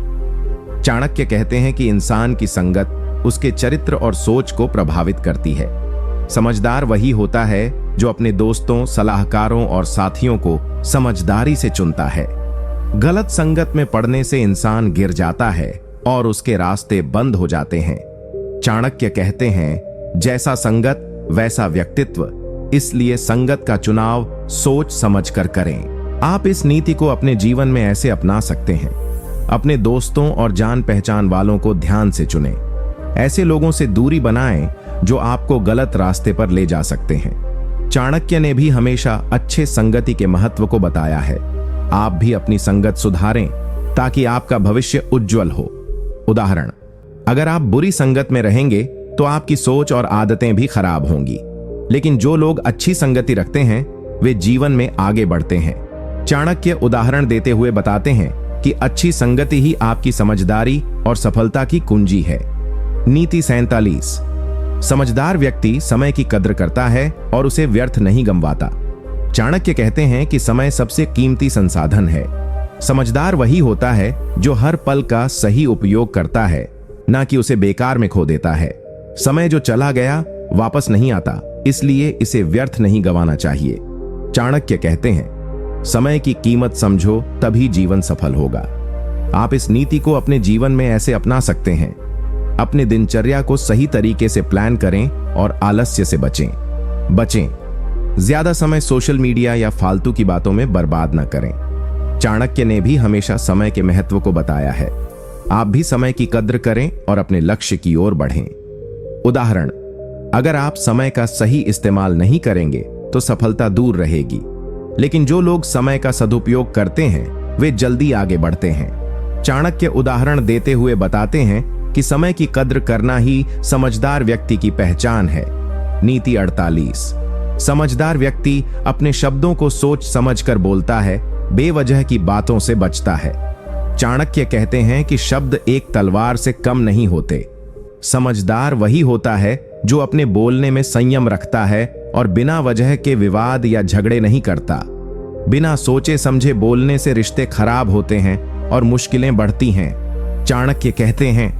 चाणक्य कहते हैं कि इंसान की संगत उसके चरित्र और सोच को प्रभावित करती है। समझदार वही होता है जो अपने दोस्तों, सलाहकारों और साथियों को समझदारी से चुनता है। गलत संगत में पड़ने से इंसान गिर जाता है और उसके रास्ते बंद हो जाते हैं। चाणक्य कहते हैं, जैसा संगत वैसा व्यक्तित्व, इसलिए संगत का चुनाव सोच समझकर करें। आप इस नीति को अपने जीवन में ऐसे अपना सकते हैं। अपने दोस्तों और जान पहचान वालों को ध्यान से चुनें। ऐसे लोगों से दूरी बनाएं जो आपको गलत रास्ते पर ले जा सकते हैं। चाणक्य ने भी हमेशा अच्छे संगति के महत्व को बताया है। आप भी अपनी संगत सुधारें ताकि आपका भविष्य उज्जवल हो। उदाहरण, अगर आप बुरी संगत में रहेंगे तो आपकी सोच और आदतें भी खराब होंगी, लेकिन जो लोग अच्छी संगति रखते हैं वे जीवन में आगे बढ़ते हैं। चाणक्य उदाहरण देते हुए बताते हैं कि अच्छी संगति ही आपकी समझदारी और सफलता की कुंजी है। नीति 47। समझदार व्यक्ति समय की कद्र करता है और उसे व्यर्थ नहीं गंवाता। चाणक्य कहते हैं कि समय सबसे कीमती संसाधन है। समझदार वही होता है जो हर पल का सही उपयोग करता है, ना कि उसे बेकार में खो देता है। समय जो चला गया वापस नहीं आता, इसलिए इसे व्यर्थ नहीं गंवाना चाहिए। चाणक्य कहते हैं, समय की कीमत समझो तभी जीवन सफल होगा। आप इस नीति को अपने जीवन में ऐसे अपना सकते हैं। अपने दिनचर्या को सही तरीके से प्लान करें और आलस्य से बचें। ज्यादा समय सोशल मीडिया या फालतू की बातों में बर्बाद न करें। चाणक्य ने भी हमेशा समय के महत्व को बताया है। आप भी समय की कद्र करें और अपने लक्ष्य की ओर बढ़ें। उदाहरण, अगर आप समय का सही इस्तेमाल नहीं करेंगे तो सफलता दूर रहेगी, लेकिन जो लोग समय का सदुपयोग करते हैं वे जल्दी आगे बढ़ते हैं। चाणक्य उदाहरण देते हुए बताते हैं कि समय की कद्र करना ही समझदार व्यक्ति की पहचान है। नीति 48। समझदार व्यक्ति अपने शब्दों को सोच समझकर बोलता है, बेवजह की बातों से बचता है। चाणक्य कहते हैं कि शब्द एक तलवार से कम नहीं होते। समझदार वही होता है जो अपने बोलने में संयम रखता है और बिना वजह के विवाद या झगड़े नहीं करता। बिना सोचे समझे बोलने से रिश्ते खराब होते हैं और मुश्किलें बढ़ती हैं। चाणक्य कहते हैं,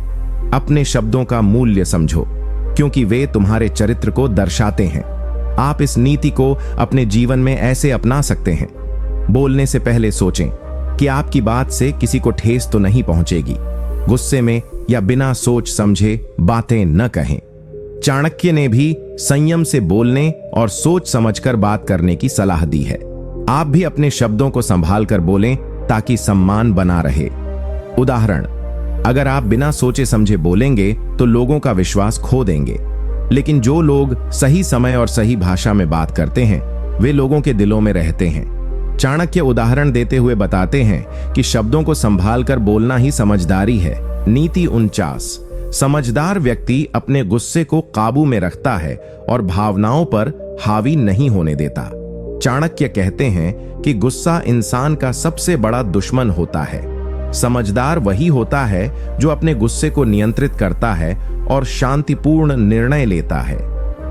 अपने शब्दों का मूल्य समझो, क्योंकि वे तुम्हारे चरित्र को दर्शाते हैं। आप इस नीति को अपने जीवन में ऐसे अपना सकते हैं। बोलने से पहले सोचें कि आपकी बात से किसी को ठेस तो नहीं पहुंचेगी। गुस्से में या बिना सोच समझे बातें न कहें। चाणक्य ने भी संयम से बोलने और सोच समझकर बात करने की सलाह दी है। आप भी अपने शब्दों को संभाल कर बोलें ताकि सम्मान बना रहे। उदाहरण, अगर आप बिना सोचे समझे बोलेंगे तो लोगों का विश्वास खो देंगे, लेकिन जो लोग सही समय और सही भाषा में बात करते हैं वे लोगों के दिलों में रहते हैं। चाणक्य उदाहरण देते हुए बताते हैं कि शब्दों को संभाल कर बोलना ही समझदारी है। नीति 49। समझदार व्यक्ति अपने गुस्से को काबू में रखता है और भावनाओं पर हावी नहीं होने देता। चाणक्य कहते हैं कि गुस्सा इंसान का सबसे बड़ा दुश्मन होता है। समझदार वही होता है जो अपने गुस्से को नियंत्रित करता है और शांतिपूर्ण निर्णय लेता है।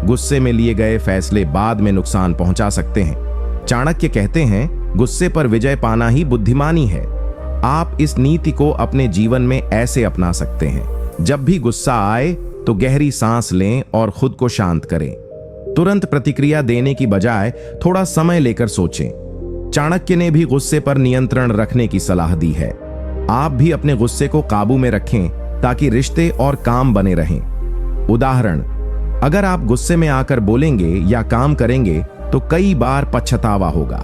गुस्से में लिए गए फैसले बाद में नुकसान पहुंचा सकते हैं। चाणक्य कहते हैं, गुस्से पर विजय पाना ही बुद्धिमानी है। आप इस नीति को अपने जीवन में ऐसे अपना सकते हैं। जब भी गुस्सा आए तो गहरी सांस लें और खुद को शांत करें। तुरंत प्रतिक्रिया देने की बजाय थोड़ा समय लेकर सोचें। चाणक्य ने भी गुस्से पर नियंत्रण रखने की सलाह दी है। आप भी अपने गुस्से को काबू में रखें ताकि रिश्ते और काम बने रहें। उदाहरण, अगर आप गुस्से में आकर बोलेंगे या काम करेंगे तो कई बार पछतावा होगा,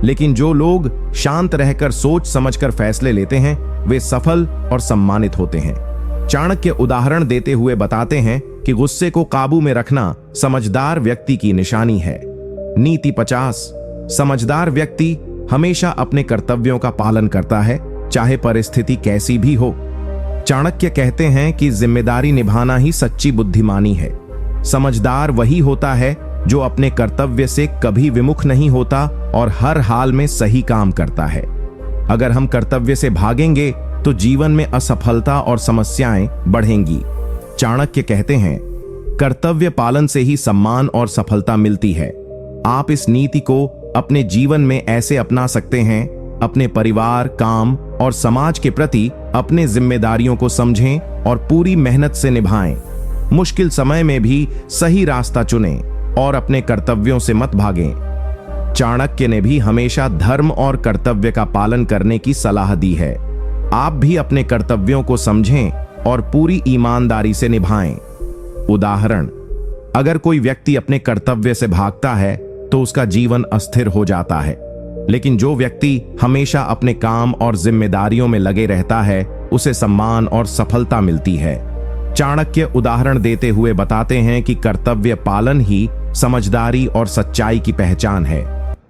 लेकिन जो लोग शांत रहकर सोच समझकर फैसले लेते हैं वे सफल और सम्मानित होते हैं। चाणक्य उदाहरण देते हुए बताते हैं कि गुस्से को काबू में रखना समझदार व्यक्ति की निशानी है। नीति 50। समझदार व्यक्ति हमेशा अपने कर्तव्यों का पालन करता है, चाहे परिस्थिति कैसी भी हो। चाणक्य कहते हैं कि जिम्मेदारी निभाना ही सच्ची बुद्धिमानी है। समझदार वही होता है जो अपने कर्तव्य से कभी विमुख नहीं होता और हर हाल में सही काम करता है। अगर हम कर्तव्य से भागेंगे तो जीवन में असफलता और समस्याएं बढ़ेंगी। चाणक्य कहते हैं, कर्तव्य पालन से ही सम्मान और सफलता मिलती है। आप इस नीति को अपने जीवन में ऐसे अपना सकते हैं, अपने परिवार, काम और समाज के प्रति अपने जिम्मेदारियों को समझें और पूरी मेहनत से निभाएं। मुश्किल समय में भी सही रास्ता चुनें और अपने कर्तव्यों से मत भागें। चाणक्य ने भी हमेशा धर्म और कर्तव्य का पालन करने की सलाह दी है। आप भी अपने कर्तव्यों को समझें और पूरी ईमानदारी से निभाएं। उदाहरण, अगर कोई व्यक्ति अपने कर्तव्य से भागता है तो उसका जीवन अस्थिर हो जाता है, लेकिन जो व्यक्ति हमेशा अपने काम और जिम्मेदारियों में लगे रहता है उसे सम्मान और सफलता मिलती है। चाणक्य उदाहरण देते हुए बताते हैं कि कर्तव्य पालन ही समझदारी और सच्चाई की पहचान है।